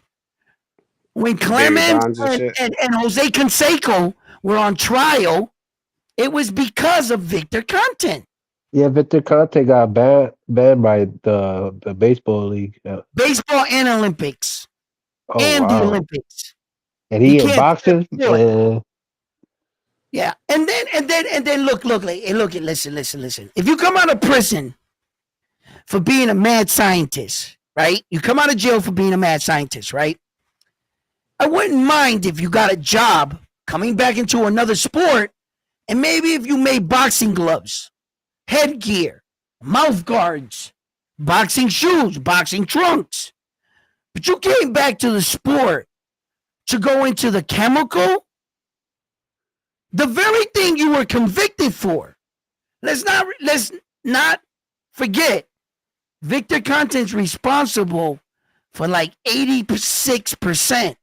When Clemens and Jose Canseco were on trial, it was because of Victor Content. Yeah, Victor Conte got banned by the baseball league. Yeah. Baseball and Olympics. Oh, and wow. the Olympics. And he in boxing? Yeah. And then look, listen. If you come out of prison for being a mad scientist, right? You come out of jail for being a mad scientist, right? I wouldn't mind if you got a job coming back into another sport, and maybe if you made boxing gloves, headgear, mouth guards, boxing shoes, boxing trunks. But you came back to the sport to go into the chemical, the very thing you were convicted for. Let's not forget, Victor Content's responsible for like 86%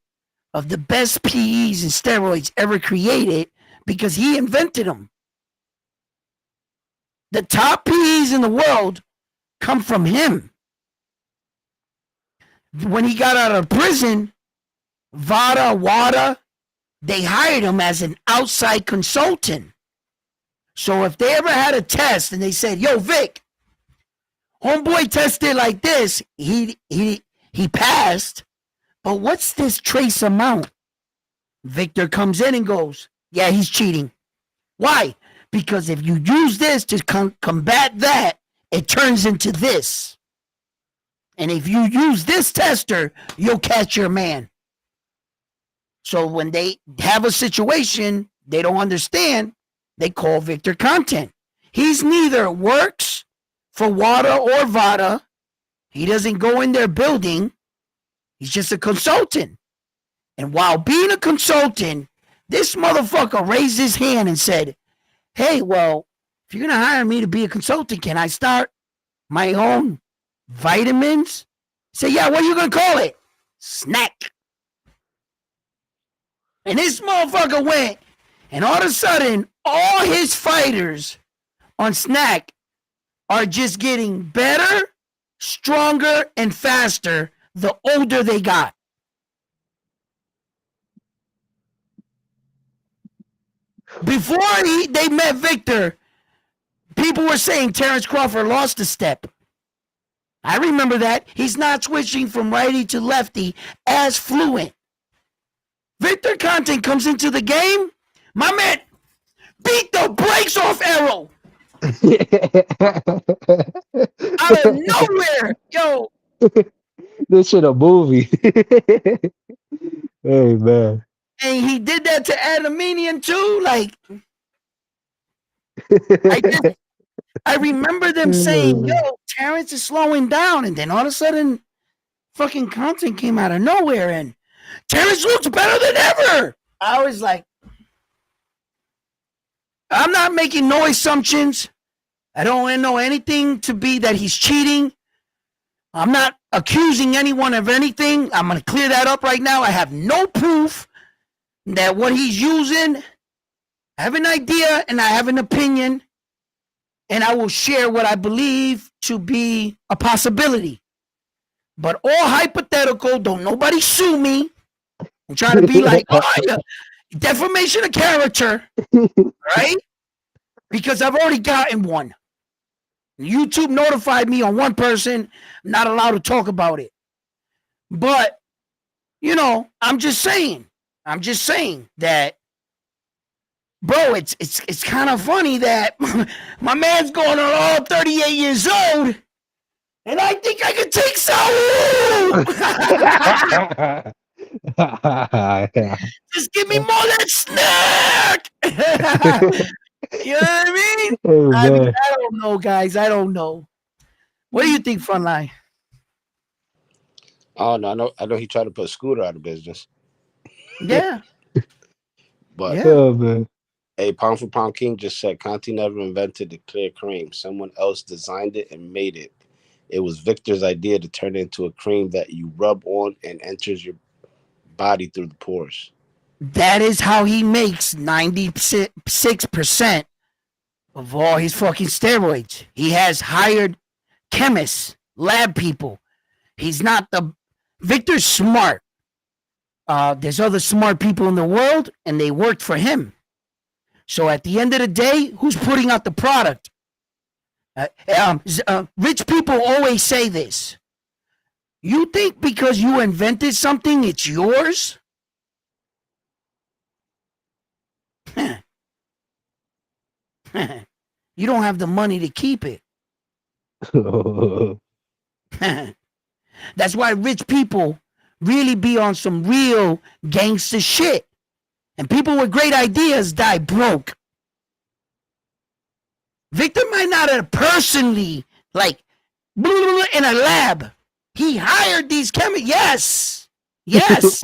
of the best PEs and steroids ever created because he invented them. The top PEs in the world come from him. When he got out of prison, WADA, they hired him as an outside consultant. So if they ever had a test and they said, yo, Vic, homeboy tested like this, he passed, but what's this trace amount? Victor comes in and goes, yeah, he's cheating. Why? Because if you use this to combat that, it turns into this. And if you use this tester, you'll catch your man. So when they have a situation they don't understand, they call Victor content. He's neither works for WADA or VADA. He doesn't go in their building. He's just a consultant. And while being a consultant, this motherfucker raised his hand and said, hey, well, if you're going to hire me to be a consultant, can I start my own vitamins? Say, yeah, what are you going to call it? Snack. And this motherfucker went, and all of a sudden, all his fighters on Snack are just getting better, stronger, and faster the older they got. Before they met Victor, people were saying Terrence Crawford lost a step. I remember that. He's not switching from righty to lefty as fluent. Victor Content comes into the game. My man beat the brakes off Arrow. Out of nowhere. Yo. This shit a movie. Hey, man. And he did that to Adamanian too. Like, I remember them saying, yo, Terrence is slowing down. And then all of a sudden, fucking Content came out of nowhere and Terrence looks better than ever. I was like, I'm not making no assumptions. I don't know anything to be that he's cheating. I'm not accusing anyone of anything. I'm going to clear that up right now. I have no proof that what he's using, I have an idea and I have an opinion, and I will share what I believe to be a possibility. But all hypothetical, don't nobody sue me. I'm trying to be like, oh, yeah, defamation of character, right? Because I've already gotten one. YouTube notified me on one person, I'm not allowed to talk about it. But, you know, I'm just saying that, bro, it's kind of funny that my man's going on all 38 years old, and I think I can take Saul. Just give me more of that snack. You know what I mean? Oh, I don't know, guys. I don't know. What do you think, Frontline? Oh no, I know he tried to put Scooter out of business. Yeah. But yeah. Oh, man. a pound for pound king just said Conti never invented the clear cream. Someone else designed it and made it. It was Victor's idea to turn it into a cream that you rub on and enters your body through the pores. That is how he makes 96% of all his fucking steroids. He has hired chemists, lab people. He's not the... Victor's smart. There's other smart people in the world, and they worked for him. So at the end of the day, who's putting out the product? Rich people always say this. You think because you invented something, it's yours? You don't have the money to keep it. That's why rich people really be on some real gangster shit. And people with great ideas die broke. Victor might not have personally, like, in a lab. He hired these chemists. Yes.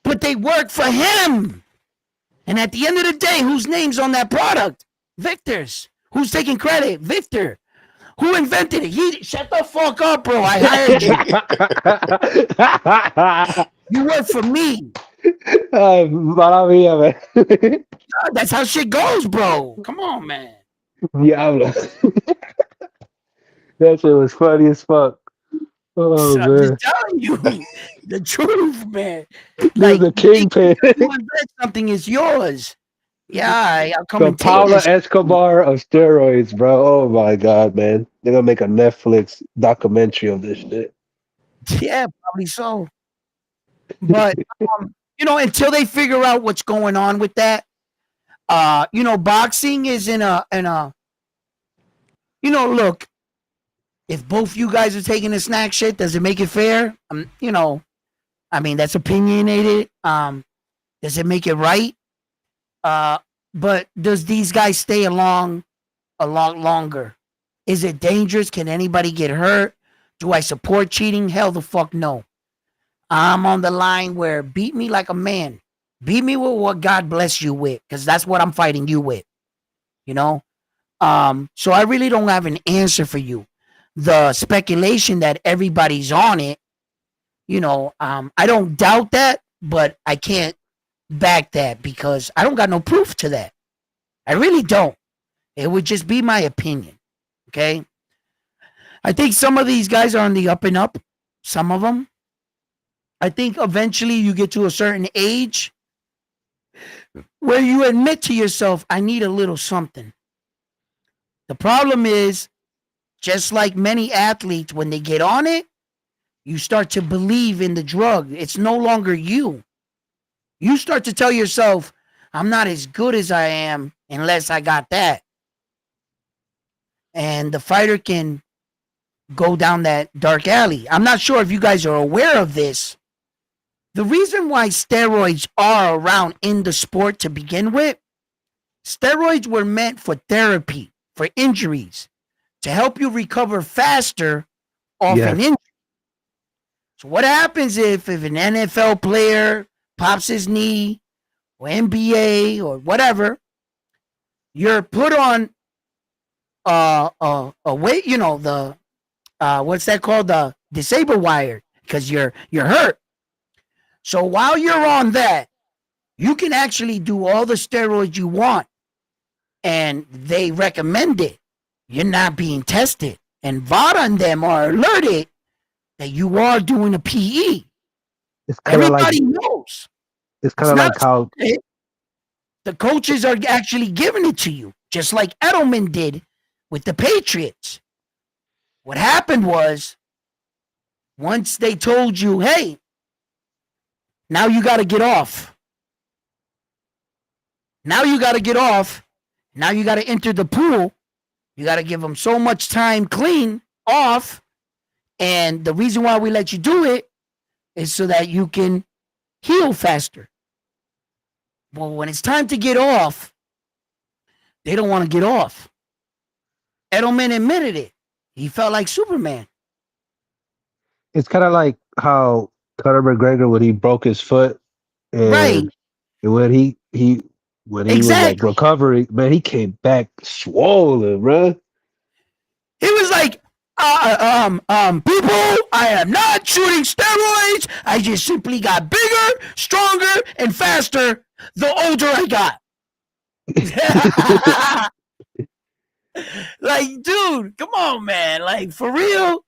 But they work for him. And at the end of the day, whose name's on that product? Victor's. Who's taking credit? Victor. Who invented it? Shut the fuck up, bro. I hired you. You work for me. Maravilla, man. That's how shit goes, bro. Come on, man. Diablo. That shit was funny as fuck. Oh I'm just man. telling you the truth, man. This is Like, the you think kingpin. because you invent something is yours. Yeah, I'll come The and take Paula this. Escobar of steroids, bro. Oh my god, man. They're gonna make a Netflix documentary of this shit. Yeah, probably so. But until they figure out what's going on with that, boxing is in a look, if both you guys are taking the snack shit, does it make it fair? I mean, that's opinionated. Does it make it right? But does these guys stay along a lot longer? Is it dangerous? Can anybody get hurt? Do I support cheating? Hell the fuck no. I'm on the line where beat me like a man. Beat me with what God bless you with, because that's what I'm fighting you with. You know? So I really don't have an answer for you. The speculation that everybody's on it, I don't doubt that, but I can't back that because I don't got no proof to that. I really don't. It would just be my opinion. Okay. I think some of these guys are on the up and up. Some of them. I think eventually you get to a certain age where you admit to yourself, I need a little something. The problem is, just like many athletes, when they get on it, you start to believe in the drug. It's no longer you. You start to tell yourself, I'm not as good as I am unless I got that. And the fighter can go down that dark alley. I'm not sure if you guys are aware of this. The reason why steroids are around in the sport to begin with, steroids were meant for therapy, for injuries, to help you recover faster off an Yes. injury. So what happens if an NFL player pops his knee or NBA or whatever, you're put on a weight, the what's that called? The disable wire, because you're hurt. So while you're on that, you can actually do all the steroids you want, and they recommend it. You're not being tested, and VADA and them are alerted that you are doing a PE. It's kind of like Everybody knows. it's kind It's of not like how it. The coaches are actually giving it to you, just like Edelman did with the Patriots. What happened was, once they told you, hey, now you got to get off. Now you got to get off. Now you got to enter the pool. You got to give them so much time clean off. And the reason why we let you do it is so that you can heal faster. Well, when it's time to get off, they don't want to get off. Edelman admitted it. He felt like Superman. it's kind of like how Conor McGregor when he broke his foot Right. and when he was like Exactly. recovering, man, he came back swollen, bro. He was like, people, I am not shooting steroids. I just simply got bigger, stronger, and faster the older I got. Like, dude, come on, man. Like, for real.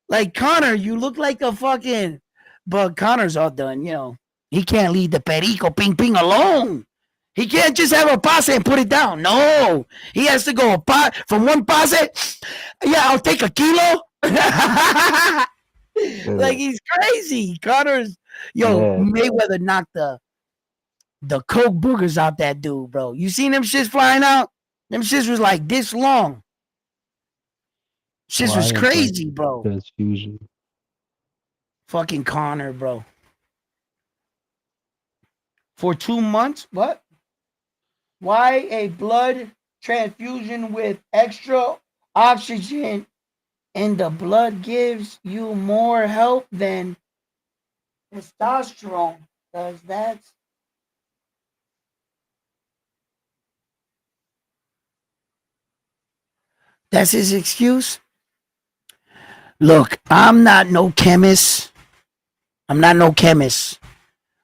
Like, Connor, you look like a fucking. But Connor's all done, He can't lead the Perico Ping Ping alone. He can't just have a passe and put it down. No. He has to go from one passe. Yeah, I'll take a kilo. Like, he's crazy. Connor's. Man, Mayweather knocked the coke boogers out that dude, bro. You seen them shits flying out? Them shits was like this long. Shits was why am I crazy, bro. transfusion? Fucking Connor, bro. For 2 months? What? Why a blood transfusion with extra oxygen in the blood gives you more help than testosterone? Because that's That's his excuse? Look, I'm not no chemist.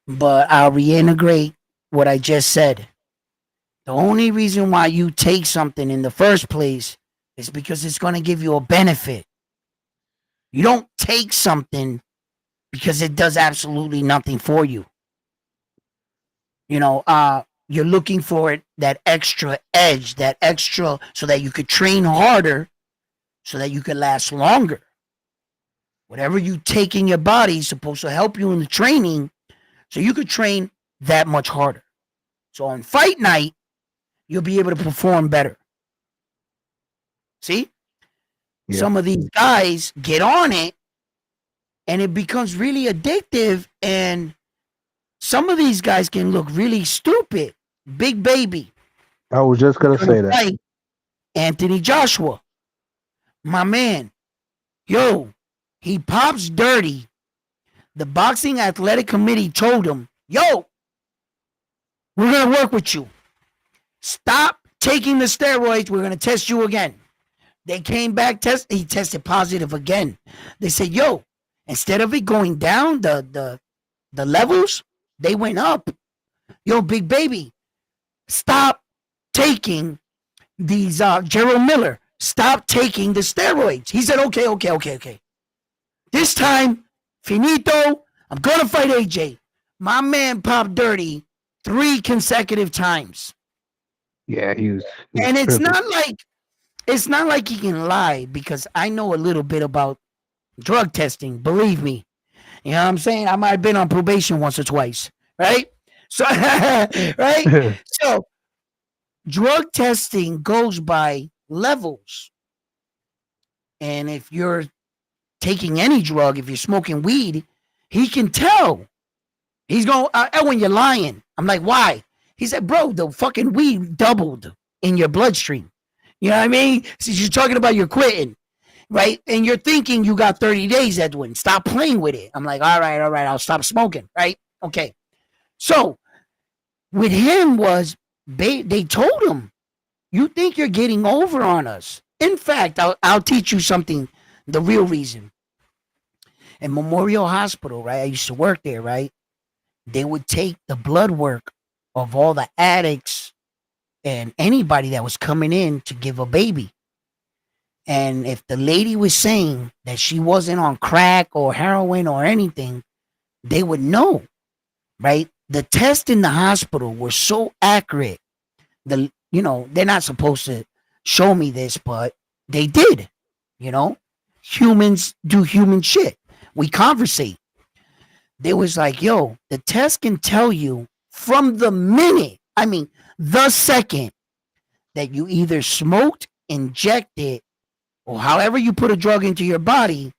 But I'll reintegrate what I just said. The only reason why you take something in the first place is because it's going to give you a benefit. You don't take something because it does absolutely nothing for you. You're looking for it, that extra edge, that extra, so that you could train harder, so that you could last longer. Whatever you take in your body is supposed to help you in the training so you could train that much harder. So on fight night, you'll be able to perform better. See? Yeah. Some of these guys get on it and it becomes really addictive, and some of these guys can look really stupid. Big Baby. I was just going to say that. Anthony Joshua. My man. Yo, he pops dirty. The Boxing Athletic Committee told him, yo, we're going to work with you. Stop taking the steroids. We're going to test you again. They came back, he tested positive again. They said, yo, instead of it going down, the levels, they went up. Yo, Big Baby, stop taking these, Gerald Miller, stop taking the steroids. He said, okay. This time, finito, I'm going to fight AJ. My man popped dirty 3 consecutive times. Yeah, he was and it's not like he can lie, because I know a little bit about drug testing, believe me. You know what I'm saying? I might have been on probation once or twice, right? So right? So drug testing goes by levels. And if you're taking any drug, if you're smoking weed, he can tell. He's going, when you're lying. I'm like, why? He said, bro, the fucking weed doubled in your bloodstream. You know what I mean? So you're talking about you're quitting, right? And you're thinking you got 30 days, Edwin. Stop playing with it. I'm like, all right, I'll stop smoking, right? Okay. So with him was, they told him, you think you're getting over on us. In fact, I'll teach you something, the real reason. In Memorial Hospital, right? I used to work there, right? They would take the blood work of all the addicts and anybody that was coming in to give a baby. And if the lady was saying that she wasn't on crack or heroin or anything, they would know, right? The tests in the hospital were so accurate. They're not supposed to show me this, but they did. Humans do human shit. We conversate. They was like, yo, the test can tell you from the second that you either smoked, injected, or however you put a drug into your body,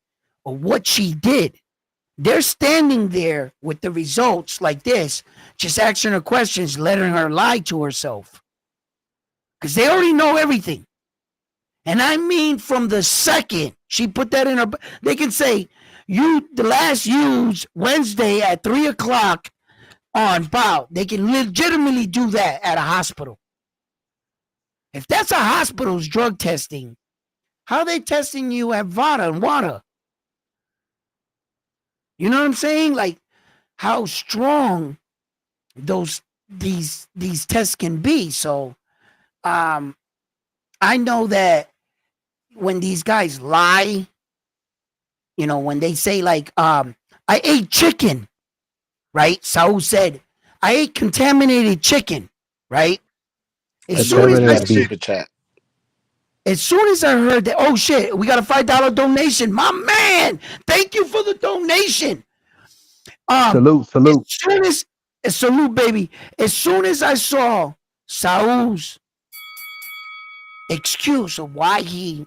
or what she did. They're standing there with the results like this, just asking her questions, letting her lie to herself. Because they already know everything. And I mean, from the second she put that in her, they can say, the last used Wednesday at 3:00 on Bow. They can legitimately do that at a hospital. If that's a hospital's drug testing, how are they testing you at Vada and Wada? You know what I'm saying? Like how strong these tests can be. So I know that when these guys lie, when they say like, I ate chicken, right? Saul said, I ate contaminated chicken, right? As soon as I heard that, oh shit, we got a $5 donation. My man, thank you for the donation. Salute. Salute, baby. As soon as I saw Saul's excuse of why he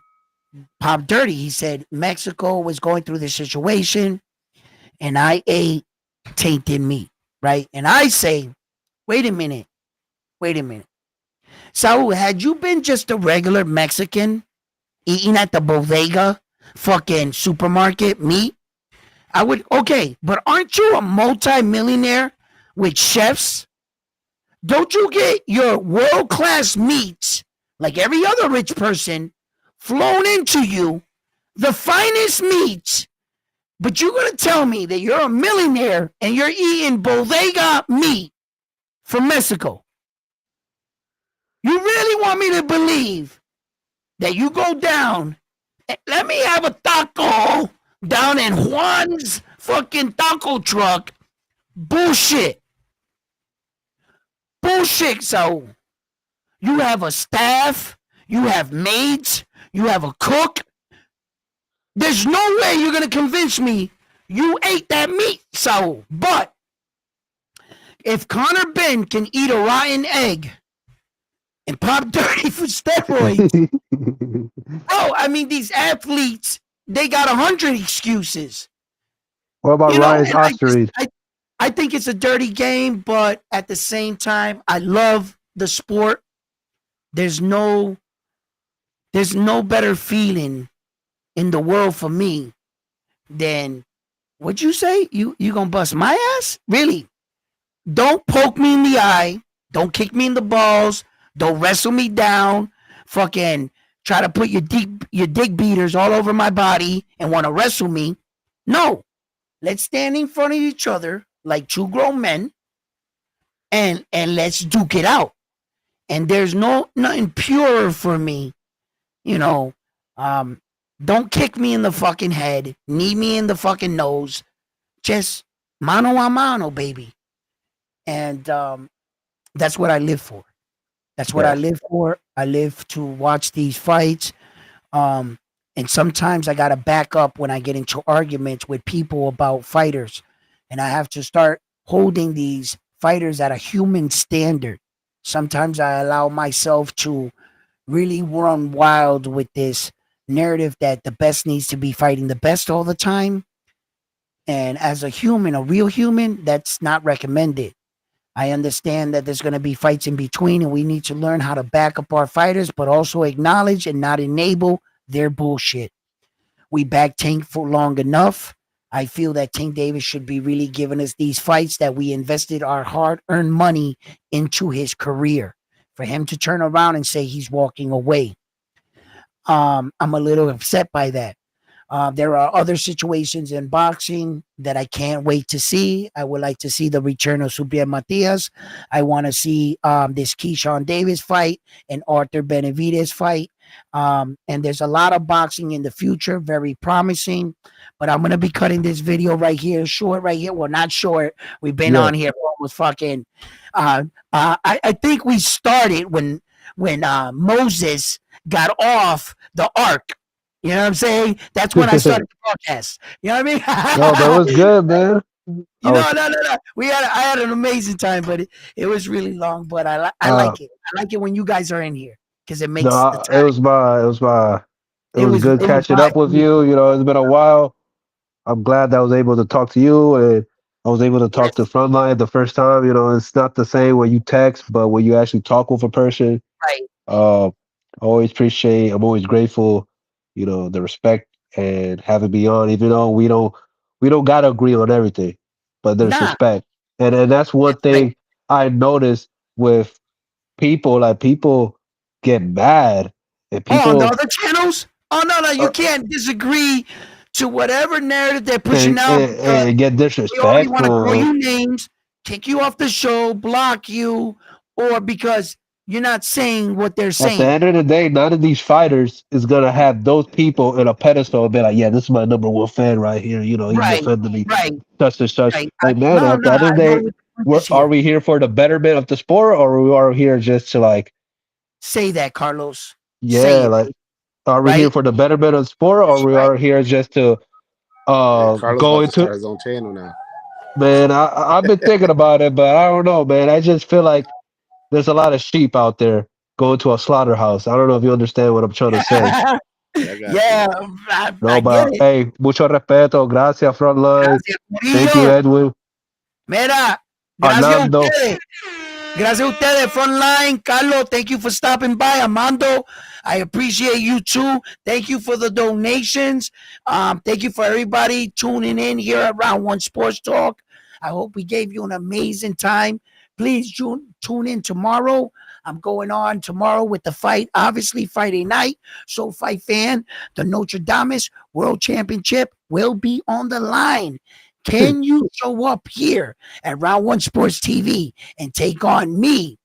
popped dirty, he said Mexico was going through this situation and I ate tainted meat, right? And I say, wait a minute. Saul, had you been just a regular Mexican eating at the bodega fucking supermarket meat, I would, okay, but aren't you a multi-millionaire with chefs? Don't you get your world-class meats like every other rich person flown into you, the finest meats, but you're going to tell me that you're a millionaire and you're eating bodega meat from Mexico. You really want me to believe that you go down, let me have a taco down in Juan's fucking taco truck? Bullshit. Bullshit, so you have a staff, you have maids, you have a cook. There's no way you're going to convince me you ate that meat, so. But if Connor Ben can eat a rotten egg and pop dirty for steroids, bro, I mean, these athletes, they got 100 excuses. What about Ryan's Osterich? I think it's a dirty game, but at the same time, I love the sport. There's no better feeling in the world for me than, what'd you say? You gonna bust my ass? Really? Don't poke me in the eye. Don't kick me in the balls. Don't wrestle me down. Fucking try to put your dick beaters all over my body and want to wrestle me. No. Let's stand in front of each other like two grown men and let's duke it out. And there's nothing pure for me. You know, don't kick me in the fucking head, knee me in the fucking nose. Just mano a mano, baby. And that's what I live for. That's what I live for. I live to watch these fights. And sometimes I got to back up when I get into arguments with people about fighters. And I have to start holding these fighters at a human standard. Sometimes I allow myself to really run wild with this narrative that the best needs to be fighting the best all the time. And as a human, a real human, that's not recommended. I understand that there's going to be fights in between, and we need to learn how to back up our fighters, but also acknowledge and not enable their bullshit. We backed Tank for long enough. I feel that Tank Davis should be really giving us these fights that we invested our hard-earned money into his career. For him to turn around and say he's walking away, I'm a little upset by that. There are other situations in boxing that I can't wait to see. I would like to see the return of Subriel Matias. I want to see this Keyshawn Davis fight and Arthur Benavidez fight. And there's a lot of boxing in the future, very promising. But I'm going to be cutting this video right here, short right here. Well, not short. We've been on here for almost fucking. I think we started when Moses got off the ark. You know what I'm saying? That's when I started the broadcast. You know what I mean? No, that was good, man. No. I had an amazing time, but it was really long. But I like it. I like it when you guys are in here because it makes the time. It was good catching up with you. You know, it's been a while. I'm glad that I was able to talk to you, and I was able to talk to Frontline the first time. You know, it's not the same when you text, but when you actually talk with a person. Right. I always appreciate. I'm always grateful. You know, the respect and having me on, even though we don't gotta agree on everything, but there's respect, and that's one thing I noticed with people. Like people get mad, and people on the other channels. Oh no, you can't disagree to whatever narrative they're pushing out. And get They already want to disrespectful. call you names, kick you off the show, block you, or because you're not saying what they're At saying. the end of the day, none of these fighters is gonna have those people in a pedestal and be like, "Yeah, this is my number one fan right here." You know, he's defending me, such and such. Like, man, at the end of the day, are we here for the betterment of the sport, or are we here just to like say that, Carlos? Yeah, like, are we here for the betterment of the sport, or we are here just to Carlos go about to into? start his own channel now. Man, I've been thinking about it, but I don't know, man. I just feel like there's a lot of sheep out there going to a slaughterhouse. I don't know if you understand what I'm trying to say. I but get it. Hey, mucho respeto. Gracias, Frontline. Thank you, Edwin. Mira, gracias a ustedes. Gracias a ustedes, Frontline. Carlos, thank you for stopping by. Armando, I appreciate you too. Thank you for the donations. Thank you for everybody tuning in here at Round One Sports Talk. I hope we gave you an amazing time. Please tune in tomorrow. I'm going on tomorrow with the fight, obviously Friday night. So fight fan, the Notre Dame World Championship will be on the line. Can you show up here at Round One Sports TV and take on me,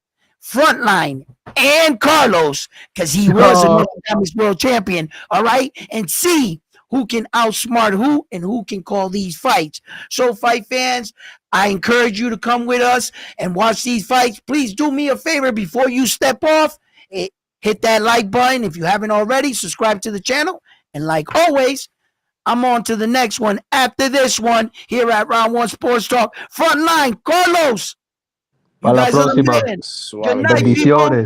Frontline, and Carlos, because he was a Notre Dame World Champion, all right? And see who can outsmart who and who can call these fights. So, fight fans, I encourage you to come with us and watch these fights. Please do me a favor before you step off. Hit that like button if you haven't already. Subscribe to the channel. And like always, I'm on to the next one after this one here at Round One Sports Talk. Frontline, Carlos. You Para la guys are the próxima. man. Good Suave. night, people. Bendiciones.